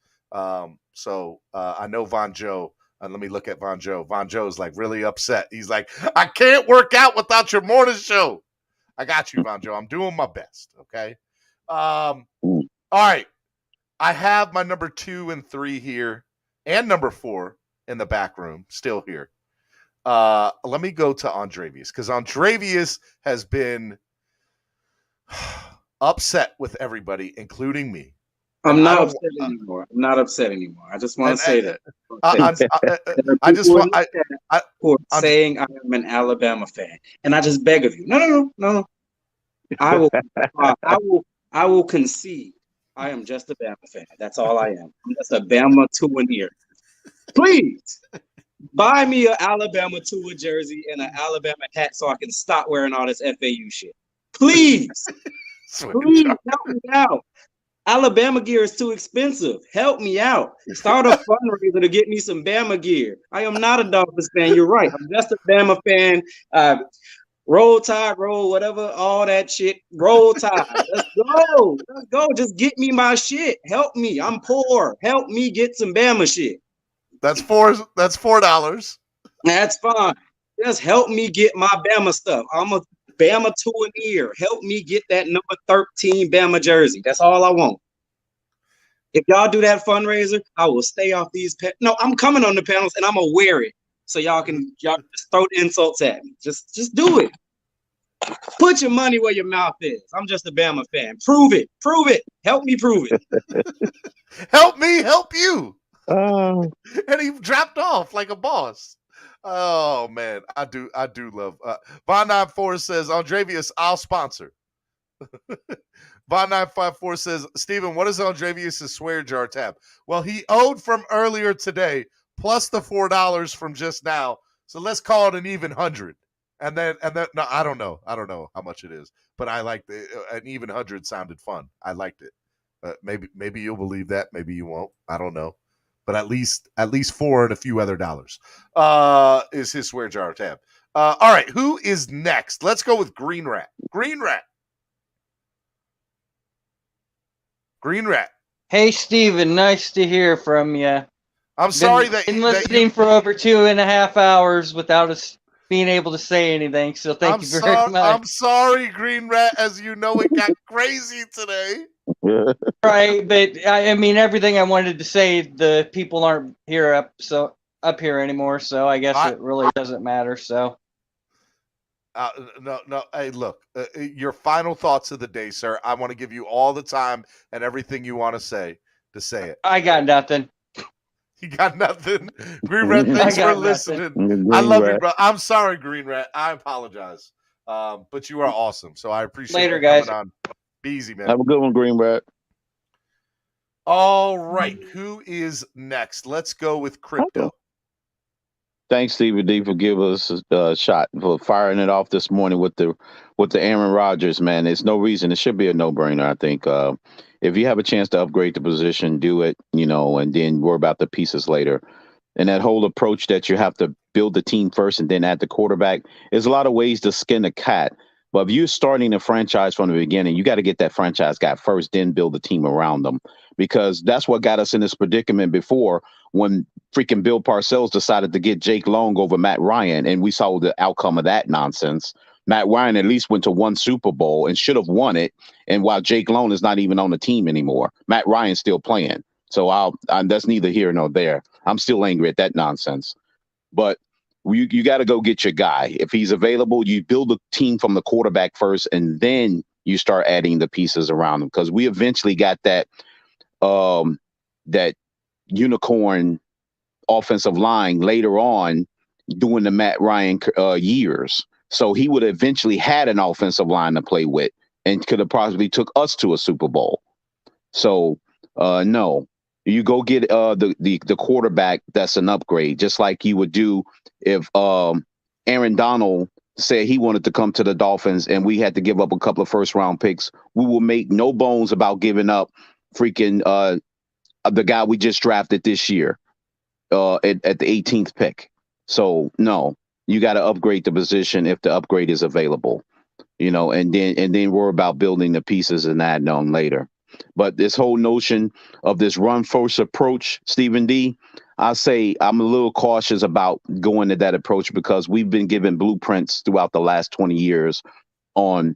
So I know Von Joe. Let me look at Von Joe. Von Joe's like really upset. He's like, I can't work out without your morning show. I got you, Von Joe. I'm doing my best. Okay. All right. I have my number 2 and 3 here and number 4 in the back room still here. Let me go to Andrevius because Andrevius has been upset with everybody, incling me. I'm not upset anymore. I just want to say that. I just want saying I am an Alabama fan, and I just beg of you. No. I will concede. I am just a Bama fan. That's all I am. I'm just a Bama to an ear. Please buy me an Alabama Tua jersey and an Alabama hat so I can stop wearing all this FAU shit. Please. Please help me out. Alabama gear is too expensive. Help me out. Start a fundraiser to get me some Bama gear. I am not a Dolphins fan. You're right. I'm just a Bama fan. Roll Tide, roll whatever, all that shit. Roll Tide. Let's go. Let's go. Just get me my shit. Help me. I'm poor. Help me get some Bama shit. That's $4. That's fine. Just help me get my Bama stuff. I'm a Bama to an ear. Help me get that number 13 Bama jersey. That's all I want. If y'all do that fundraiser, I will stay off these. No, I'm coming on the panels and I'm gonna wear it so y'all just throw the insults at me. Just do it. Put your money where your mouth is. I'm just a Bama fan. Prove it. Prove it. Help me prove it. Help me help you. Oh. And he dropped off like a boss. Oh man, I do love. Von 94 says Andrevius, I'll sponsor. Von 954 says, Steven, what is Andrevius' swear jar tab? Well, he owed from earlier today plus the $4 from just now. So let's call it an even 100. And then no, I don't know how much it is, but I like an even 100 sounded fun. I liked it. Maybe you'll believe that. Maybe you won't. I don't know. But at least $4 and a few other dollars is his swear jar tab. All right, who is next? Let's go with Green Rat. Green Rat. Hey, Steven, nice to hear from you. I'm sorry been listening for over 2.5 hours without us being able to say anything. So thank you very much. I'm sorry, Green Rat. As you know, it got crazy today. Right, but I mean, everything I wanted to say, the people aren't up here anymore. So I guess it really doesn't matter. So. No. Hey, look, your final thoughts of the day, sir. I want to give you all the time and everything you want to say it. I got nothing. You got nothing? Green Rat, thanks for listening. I love you, bro. I'm sorry, Green Rat. I apologize. But you are awesome. So I appreciate you coming on. Be easy, man. Have a good one, Green Rat. All right. Who is next? Let's go with Crypto. Thanks, Stevie D, for giving us a shot, for firing it off this morning with the Aaron Rodgers, man. There's no reason. It should be a no-brainer, I think. If you have a chance to upgrade the position, do it, and then worry about the pieces later. And that whole approach that you have to build the team first and then add the quarterback, there's a lot of ways to skin a cat. But if you're starting a franchise from the beginning, you got to get that franchise guy first, then build the team around them. Because that's what got us in this predicament before, when freaking Bill Parcells decided to get Jake Long over Matt Ryan, and we saw the outcome of that nonsense. Matt Ryan at least went to one Super Bowl and should have won it, and while Jake Long is not even on the team anymore, Matt Ryan's still playing. So that's neither here nor there. I'm still angry at that nonsense. But you got to go get your guy. If he's available, you build a team from the quarterback first, and then you start adding the pieces around him, because we eventually got that unicorn offensive line later on during the Matt Ryan years. So he would have eventually had an offensive line to play with and could have possibly took us to a Super Bowl. So no, you go get the quarterback that's an upgrade, just like you would do if Aaron Donald said he wanted to come to the Dolphins and we had to give up a couple of first-round picks. We will make no bones about giving up freaking the guy we just drafted this year at the 18th pick. So no, you got to upgrade the position if the upgrade is available, and then worry about building the pieces and adding on later. But this whole notion of this run first approach, Stephen D, I say I'm a little cautious about going to that approach, because we've been given blueprints throughout the last 20 years on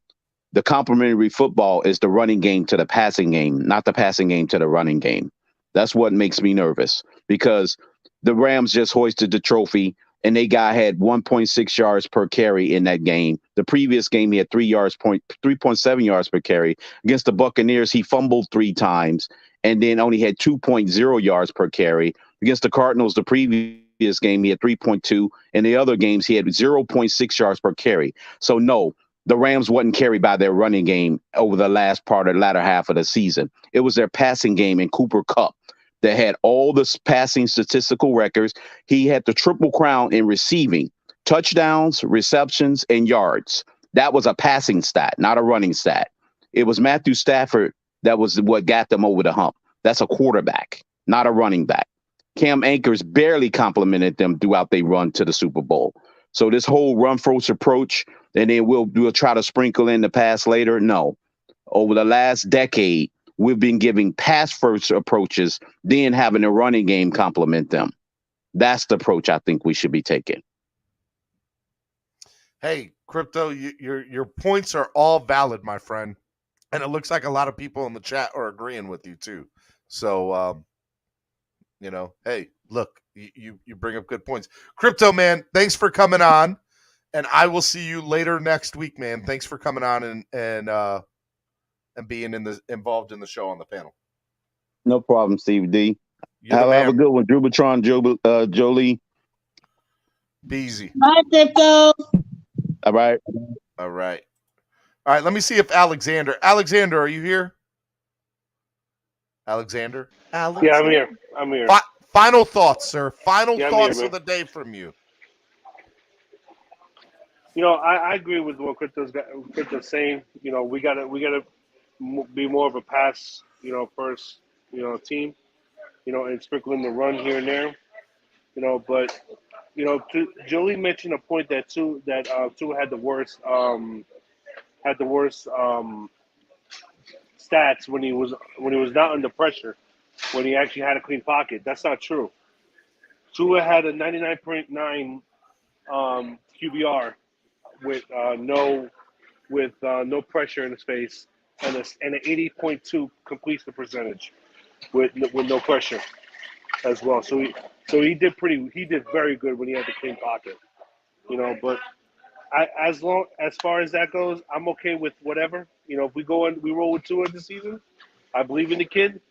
the complementary football is the running game to the passing game, not the passing game to the running game. That's what makes me nervous, because the Rams just hoisted the trophy and they had 1.6 yards per carry in that game. The previous game, he had 3.7 yards per carry. Against the Buccaneers, he fumbled 3 times and then only had 2.0 yards per carry. Against the Cardinals, the previous game, he had 3.2. In the other games, he had 0.6 yards per carry. So no, the Rams wasn't carried by their running game over the latter half of the season. It was their passing game in Cooper Kupp that had all the passing statistical records. He had the triple crown in receiving, touchdowns, receptions, and yards. That was a passing stat, not a running stat. It was Matthew Stafford that was what got them over the hump. That's a quarterback, not a running back. Cam Akers barely complimented them throughout their run to the Super Bowl. So this whole run first approach, and then we'll try to sprinkle in the pass later. No. Over the last decade, we've been giving pass first approaches, then having a running game complement them. That's the approach I think we should be taking. Hey, Crypto, your points are all valid, my friend, and it looks like a lot of people in the chat are agreeing with you too. So, hey, look, you bring up good points. Crypto, man, thanks for coming on, and I will see you later next week, man. Thanks for coming on and being involved in the show on the panel. No problem, Steve D. You're the Have a man. good one, Drubitron, Jolie. Be easy. Bye, Crypto. All right. All right. Let me see if Alexander, are you here? Alexander? Yeah, I'm here. I'm here. Final thoughts, sir. Final Yeah, I'm thoughts here, of the day from you. I agree with what Crypto's saying. We gotta be more of a pass, first, team, and sprinkling the run here and there, but Jolie mentioned a point that Tua had the worst stats when he was not under pressure, when he actually had a clean pocket. That's not true. Tua had a 99.9 QBR with no pressure in his face, and an 80.2 completion percentage with no pressure as well. So he did very good when he had the clean pocket. But as far as that goes, I'm okay with whatever. If we roll with Tua this season, I believe in the kid.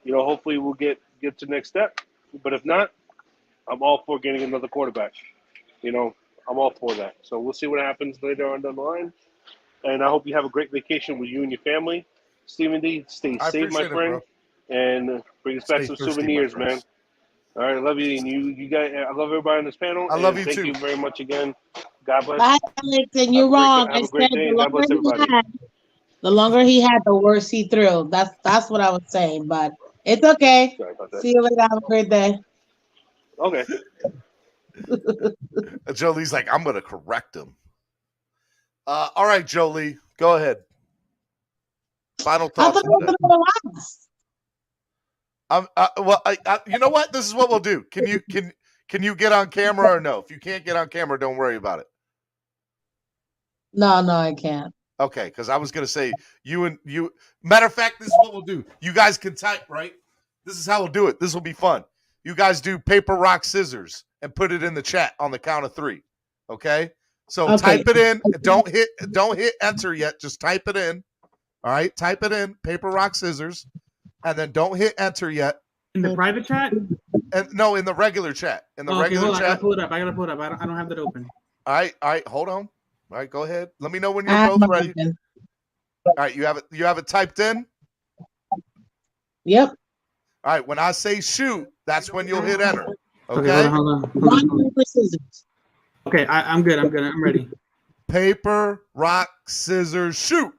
Hopefully we'll get to the next step. But if not, I'm all for getting another quarterback. I'm all for that. So we'll see what happens later on down the line. And I hope you have a great vacation with you and your family. Stephen D, stay safe, my friend. And bring us back some souvenirs, man. All right, I love you. And you guys, I love everybody on this panel. I love you thank too. you very much again. God bless. Bye, Alex. And you're wrong. Have a great day, and God bless everybody. The longer he had, the worse he threw. That's what I was saying. But it's okay. Sorry about that. See you later. Have a great day. Okay. Jolie's like, I'm going to correct him. All right, Jolie, go ahead. Final thoughts. You know what? This is what we'll do. Can you get on camera or no? If you can't get on camera, don't worry about it. No, I can't. Okay, because I was going to say you. Matter of fact, this is what we'll do. You guys can type, right? This is how we'll do it. This will be fun. You guys do paper, rock, scissors and put it in the chat on the count of 3. Okay? So type it in. Don't hit enter yet. Just type it in. All right? Type it in. Paper, rock, scissors. And then don't hit enter yet. In the private chat? No, in the regular chat. In the regular chat. I gotta pull it up. I don't have that open. All right. Hold on. All right, go ahead. Let me know when you're both ready. All right, you have it typed in? Yep. All right, when I say shoot, that's when you'll hit enter. Okay? Hold on. Rock, paper, scissors. Okay, I'm good. I'm ready. Paper, rock, scissors, shoot.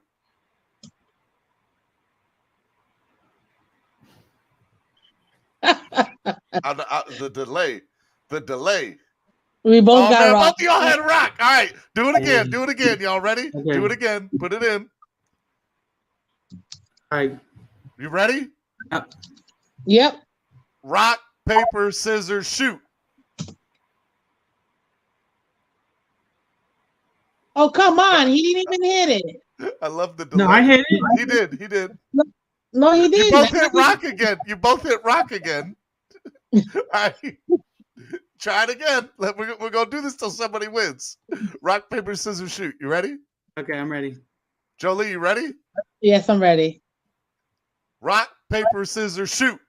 The delay. We both got rock. Both of y'all had rock. All right, do it again. Y'all ready? Okay. Do it again. Put it in. All right. You ready? Yep. Rock, paper, scissors, shoot. Oh, come on. He didn't even hit it. I love the delay. No, I hit it. He did. No, he didn't. You both hit rock again. All right. Try it again. We're going to do this till somebody wins. Rock, paper, scissors, shoot. You ready? Okay, I'm ready. Jolie, you ready? Yes, I'm ready. Rock, paper, scissors, shoot.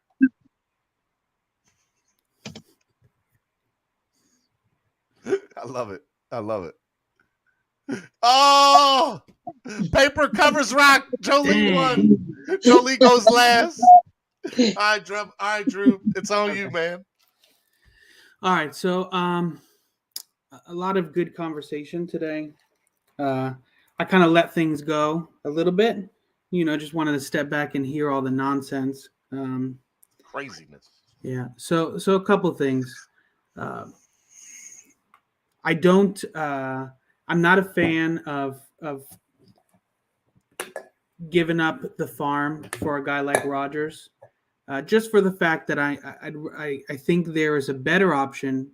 I love it. Oh, paper covers rock. Jolie won. Jolie goes last. All right, Drew. It's on you, man. All right. So, a lot of good conversation today. I kind of let things go a little bit. Just wanted to step back and hear all the nonsense. Craziness. Yeah. So a couple things. I'm not a fan of giving up the farm for a guy like Rodgers, just for the fact that I think there is a better option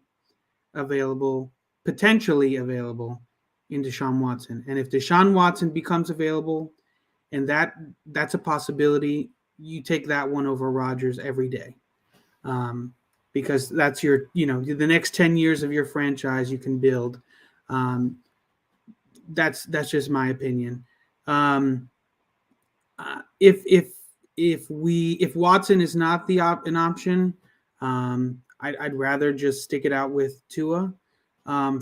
potentially available in Deshaun Watson. And if Deshaun Watson becomes available, and that's a possibility, you take that one over Rodgers every day. Because that's your, the next 10 years of your franchise you can build. That's just my opinion. If Watson is not an option, I'd rather just stick it out with Tua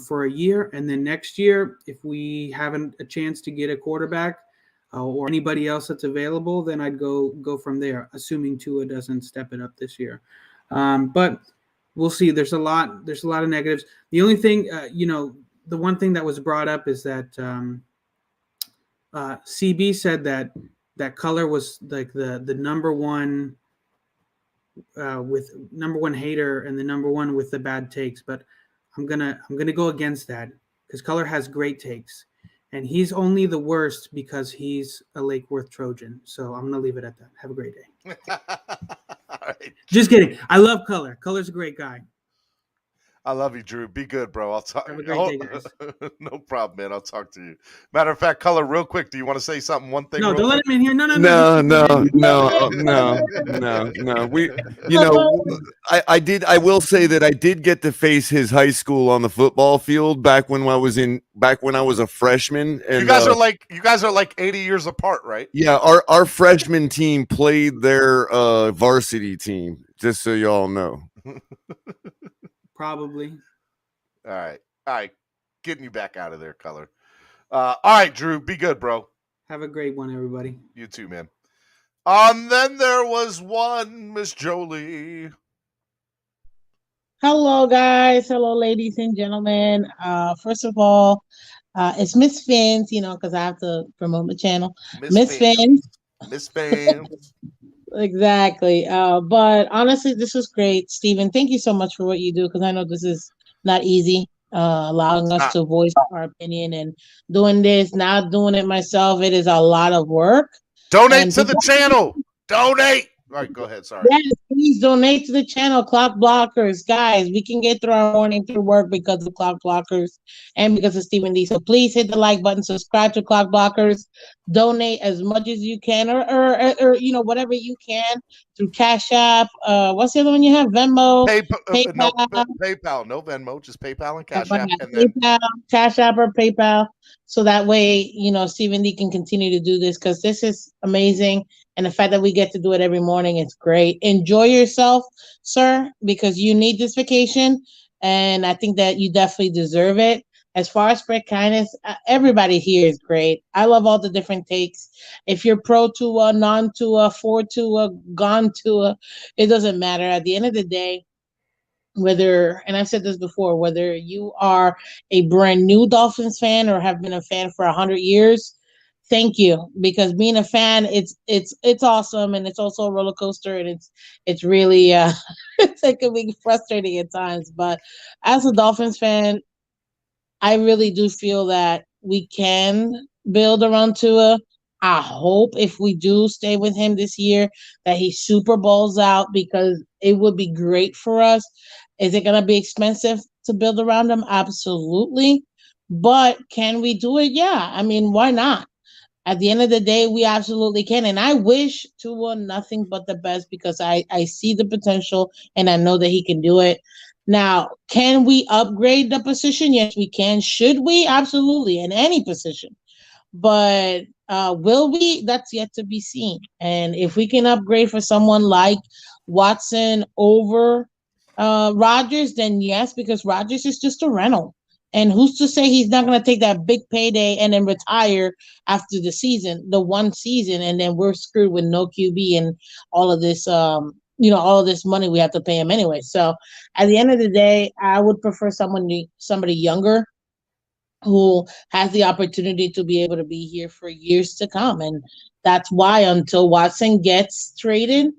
for a year, and then next year, if we haven't a chance to get a quarterback or anybody else that's available, then I'd go from there, assuming Tua doesn't step it up this year. But we'll see. There's a lot of negatives. The only thing, the one thing that was brought up is that CB said that color was like the number one with number one hater and the number one with the bad takes, but I'm gonna go against that because color has great takes, and he's only the worst because he's a Lake Worth Trojan. So I'm gonna leave it at that. Have a great day. All right. Just kidding. I love Color. Color's a great guy. I love you, Drew. Be good, bro. I'll talk. Have a great day, guys. No problem, man. I'll talk to you. Matter of fact, Color, real quick, do you want to say something? One thing. No, don't let him in here. No. I will say that I did get to face his high school on the football field back when I was a freshman. And you guys are like 80 years apart, right? Yeah, our freshman team played their varsity team, just so y'all know. Probably. All right. Getting you back out of there, Color. All right, Drew. Be good, bro. Have a great one, everybody. You too, man. Then there was one Miss Jolie. Hello, guys. Hello, ladies and gentlemen. First of all, it's Miss Fins, because I have to promote my channel. Miss Fins. Miss Fins. Exactly. But honestly, this was great. Steven, thank you so much for what you do, because I know this is not easy, allowing us to voice our opinion and doing this, not doing it myself. It is a lot of work. Donate to the channel. Donate. All right, go ahead. Sorry. Yes, please donate to the channel. Clock blockers, guys. We can get through our morning through work because of clock blockers and because of Stephen D. So please hit the like button, subscribe to Clock Blockers, donate as much as you can, or whatever you can through Cash App. What's the other one you have? Venmo, PayPal. No, PayPal, no Venmo, just PayPal and Cash App. And PayPal, Cash App, or PayPal. So that way, Stephen D can continue to do this because this is amazing. And the fact that we get to do it every morning, it's great. Enjoy yourself, sir, because you need this vacation. And I think that you definitely deserve it. As far as spread kindness, everybody here is great. I love all the different takes. If you're pro Tua, non Tua, for Tua, gone Tua, it doesn't matter. At the end of the day, and I've said this before, whether you are a brand new Dolphins fan or have been a fan for 100 years, thank you, because being a fan, it's awesome, and it's also a roller coaster, and it's really it can be frustrating at times. But as a Dolphins fan, I really do feel that we can build around Tua. I hope if we do stay with him this year that he Super Bowls out, because it would be great for us. Is it going to be expensive to build around him? Absolutely. But can we do it? Yeah. I mean, why not? At the end of the day, we absolutely can. And I wish Tua nothing but the best, because I see the potential and I know that he can do it. Now, can we upgrade the position? Yes, we can. Should we? Absolutely. In any position. But will we? That's yet to be seen. And if we can upgrade for someone like Watson over Rodgers, then yes, because Rodgers is just a rental. And who's to say he's not going to take that big payday and then retire after the one season, and then we're screwed with no QB and all of this, all of this money we have to pay him anyway. So at the end of the day, I would prefer somebody younger who has the opportunity to be able to be here for years to come. And that's why until Watson gets traded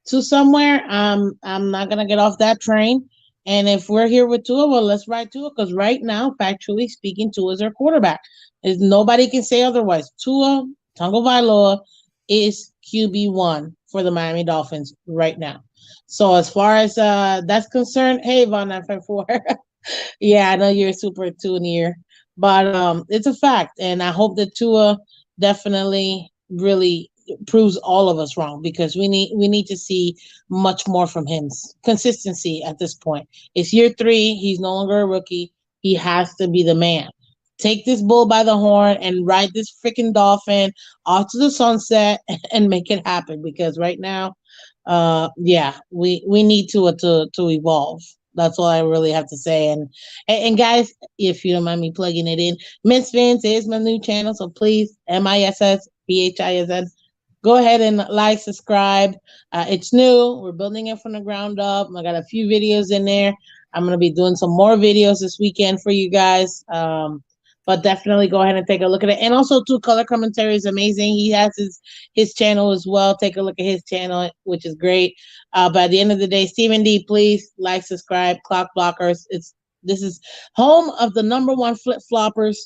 to somewhere, I'm not going to get off that train. And if we're here with Tua, well, let's ride Tua, because right now, factually speaking, Tua is our quarterback. Nobody can say otherwise. Tua Tagovailoa is QB1 for the Miami Dolphins right now. So as far as that's concerned, hey, Von 954. Yeah, I know you're super tuned here. But it's a fact, and I hope that Tua definitely really proves all of us wrong, because we need to see much more from him. Consistency at this point. It's year 3. He's no longer a rookie. He has to be the man. Take this bull by the horn and ride this freaking Dolphin off to the sunset and make it happen. Because right now, yeah, we need to evolve. That's all I really have to say. And guys, if you don't mind me plugging it in, Miss Vince is my new channel, so please, MISSBHISN, go ahead and like, subscribe. It's new. We're building it from the ground up. I got a few videos in there. I'm gonna be doing some more videos this weekend for you guys. But definitely go ahead and take a look at it. And also, too, Color Commentary is amazing. He has his channel as well. Take a look at his channel, which is great. But at the end of the day, Stephen D, please like, subscribe, Clock Blockers. This is home of the #1 flip floppers.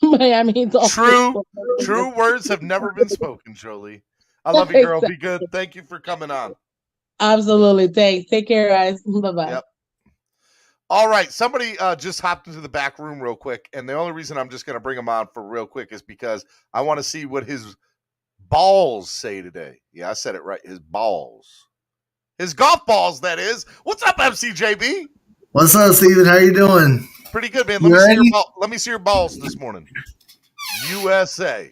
Miami Dolphins. True words have never been spoken, Jolie. I love you, girl. Be good. Thank you for coming on. Absolutely. Thanks. Take care, guys. Bye-bye. Yep. All right. Somebody just hopped into the back room real quick, and the only reason I'm just going to bring him on for real quick is because I want to see what his balls say today. Yeah, I said it right. His balls. His golf balls, that is. What's up, MCJB? What's up, Steven? How you doing? Pretty good, man. You Let me see your balls this morning. USA.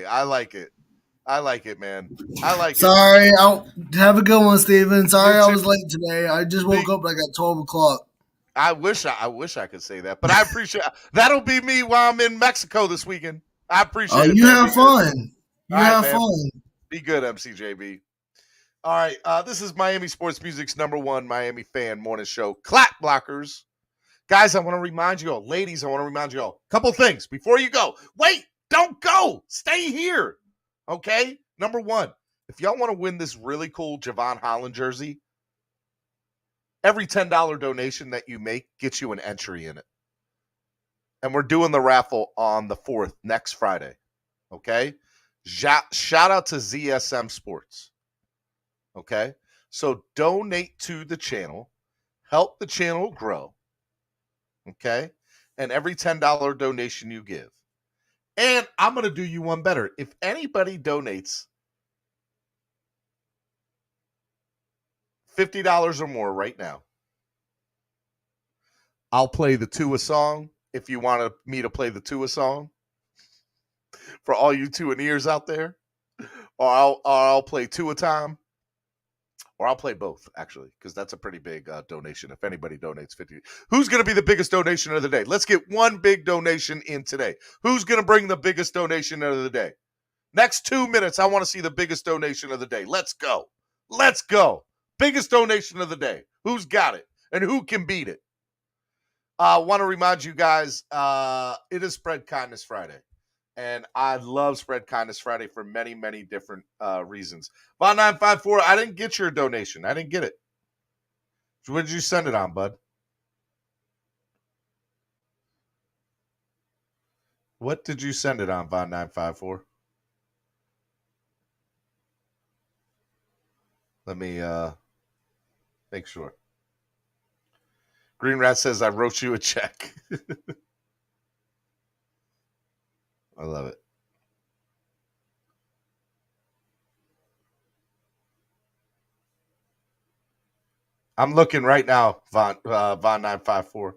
I like it. Man. I like Sorry, it. I'll have a good one, Steven. Sorry I was late today. I just woke up like at 12 o'clock. I wish I could say that, but I appreciate that'll be me while I'm in Mexico this weekend. I appreciate it. You have fun. You have fun. Be good, MCJB. All right. This is Miami Sports Music's #1 Miami fan morning show, Clap Blockers. Guys, I want to remind you all, ladies, a couple things before you go. Wait, don't go. Stay here. Okay? #1, if y'all want to win this really cool Javon Holland jersey, every $10 donation that you make gets you an entry in it. And we're doing the raffle on the 4th, next Friday. Okay? Shout out to ZSM Sports. Okay? So donate to the channel. Help the channel grow. Okay? And every $10 donation you give. And I'm going to do you one better. If anybody donates $50 or more right now, I'll play the Tua song. If you want me to play the Tua song for all you Tua-neers out there, or I'll play Tua time, or I'll play both, actually, because that's a pretty big donation. If anybody donates 50, who's going to be the biggest donation of the day? Let's get one big donation in today. Who's going to bring the biggest donation of the day? Next 2 minutes, I want to see the biggest donation of the day. Let's go. Biggest donation of the day. Who's got it? And who can beat it? I want to remind you guys, it is Spread Kindness Friday. And I love Spread Kindness Friday for many, many different reasons. Bond 954, I didn't get your donation. I didn't get it. What did you send it on, bud? What did you send it on, Bond 954? Let me make sure. Green Rat says, I wrote you a check. I love it. I'm looking right now, Von 954.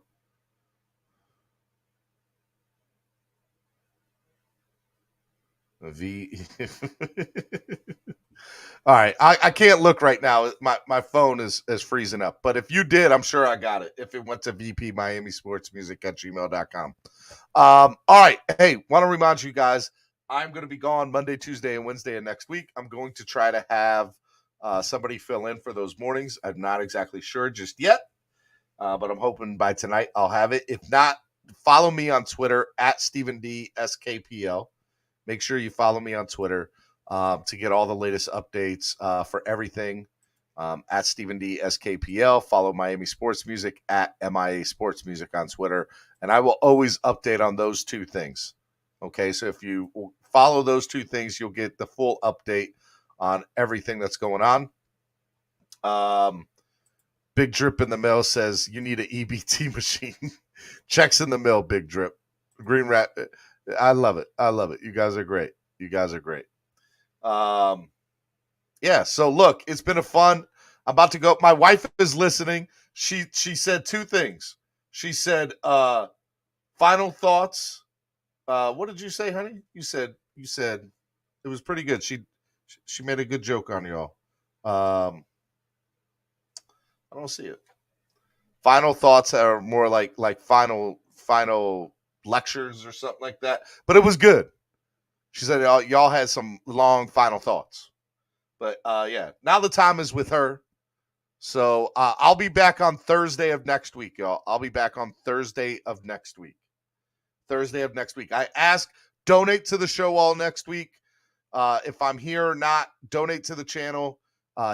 All right. I can't look right now. My phone is freezing up. But if you did, I'm sure I got it. If it went to vpmiamisportsmusic@gmail.com. All right. Hey, want to remind you guys, I'm going to be gone Monday, Tuesday, and Wednesday of next week. I'm going to try to have somebody fill in for those mornings. I'm not exactly sure just yet, but I'm hoping by tonight I'll have it. If not, follow me on Twitter @StephenDSKPL. Make sure you follow me on Twitter to get all the latest updates for everything @StephenDSKPL. Follow Miami Sports Music @MIA Sports Music on Twitter. And I will always update on those two things. Okay, so if you follow those two things, you'll get the full update on everything that's going on. Big Drip in the Mail says, you need an EBT machine. Checks in the mail, Big Drip. Green Rat. I love it. I love it. You guys are great. You guys are great. Yeah, so look, it's been a fun. I'm about to go. My wife is listening. She said two things. She said, final thoughts. What did you say, honey? You said it was pretty good. She made a good joke on y'all. I don't see it. Final thoughts are more like final lectures or something like that. But it was good. She said y'all had some long final thoughts. But yeah, now the time is with her. So I'll be back on Thursday of next week, y'all. I'll be back on Thursday of next week. I ask, donate to the show all next week. If I'm here or not, donate to the channel.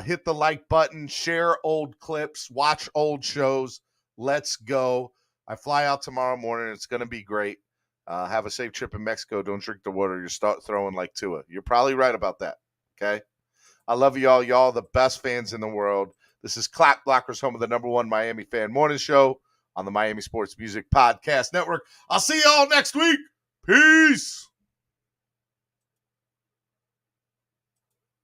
Hit the like button, share old clips, watch old shows. Let's go. I fly out tomorrow morning. It's going to be great. Have a safe trip in Mexico. Don't drink the water. You start throwing like Tua. You're probably right about that. Okay. I love y'all. Y'all the best fans in the world. This is Clap Blockers, home of the #1 Miami fan morning show on the Miami Sports Music Podcast Network. I'll see y'all next week. Peace.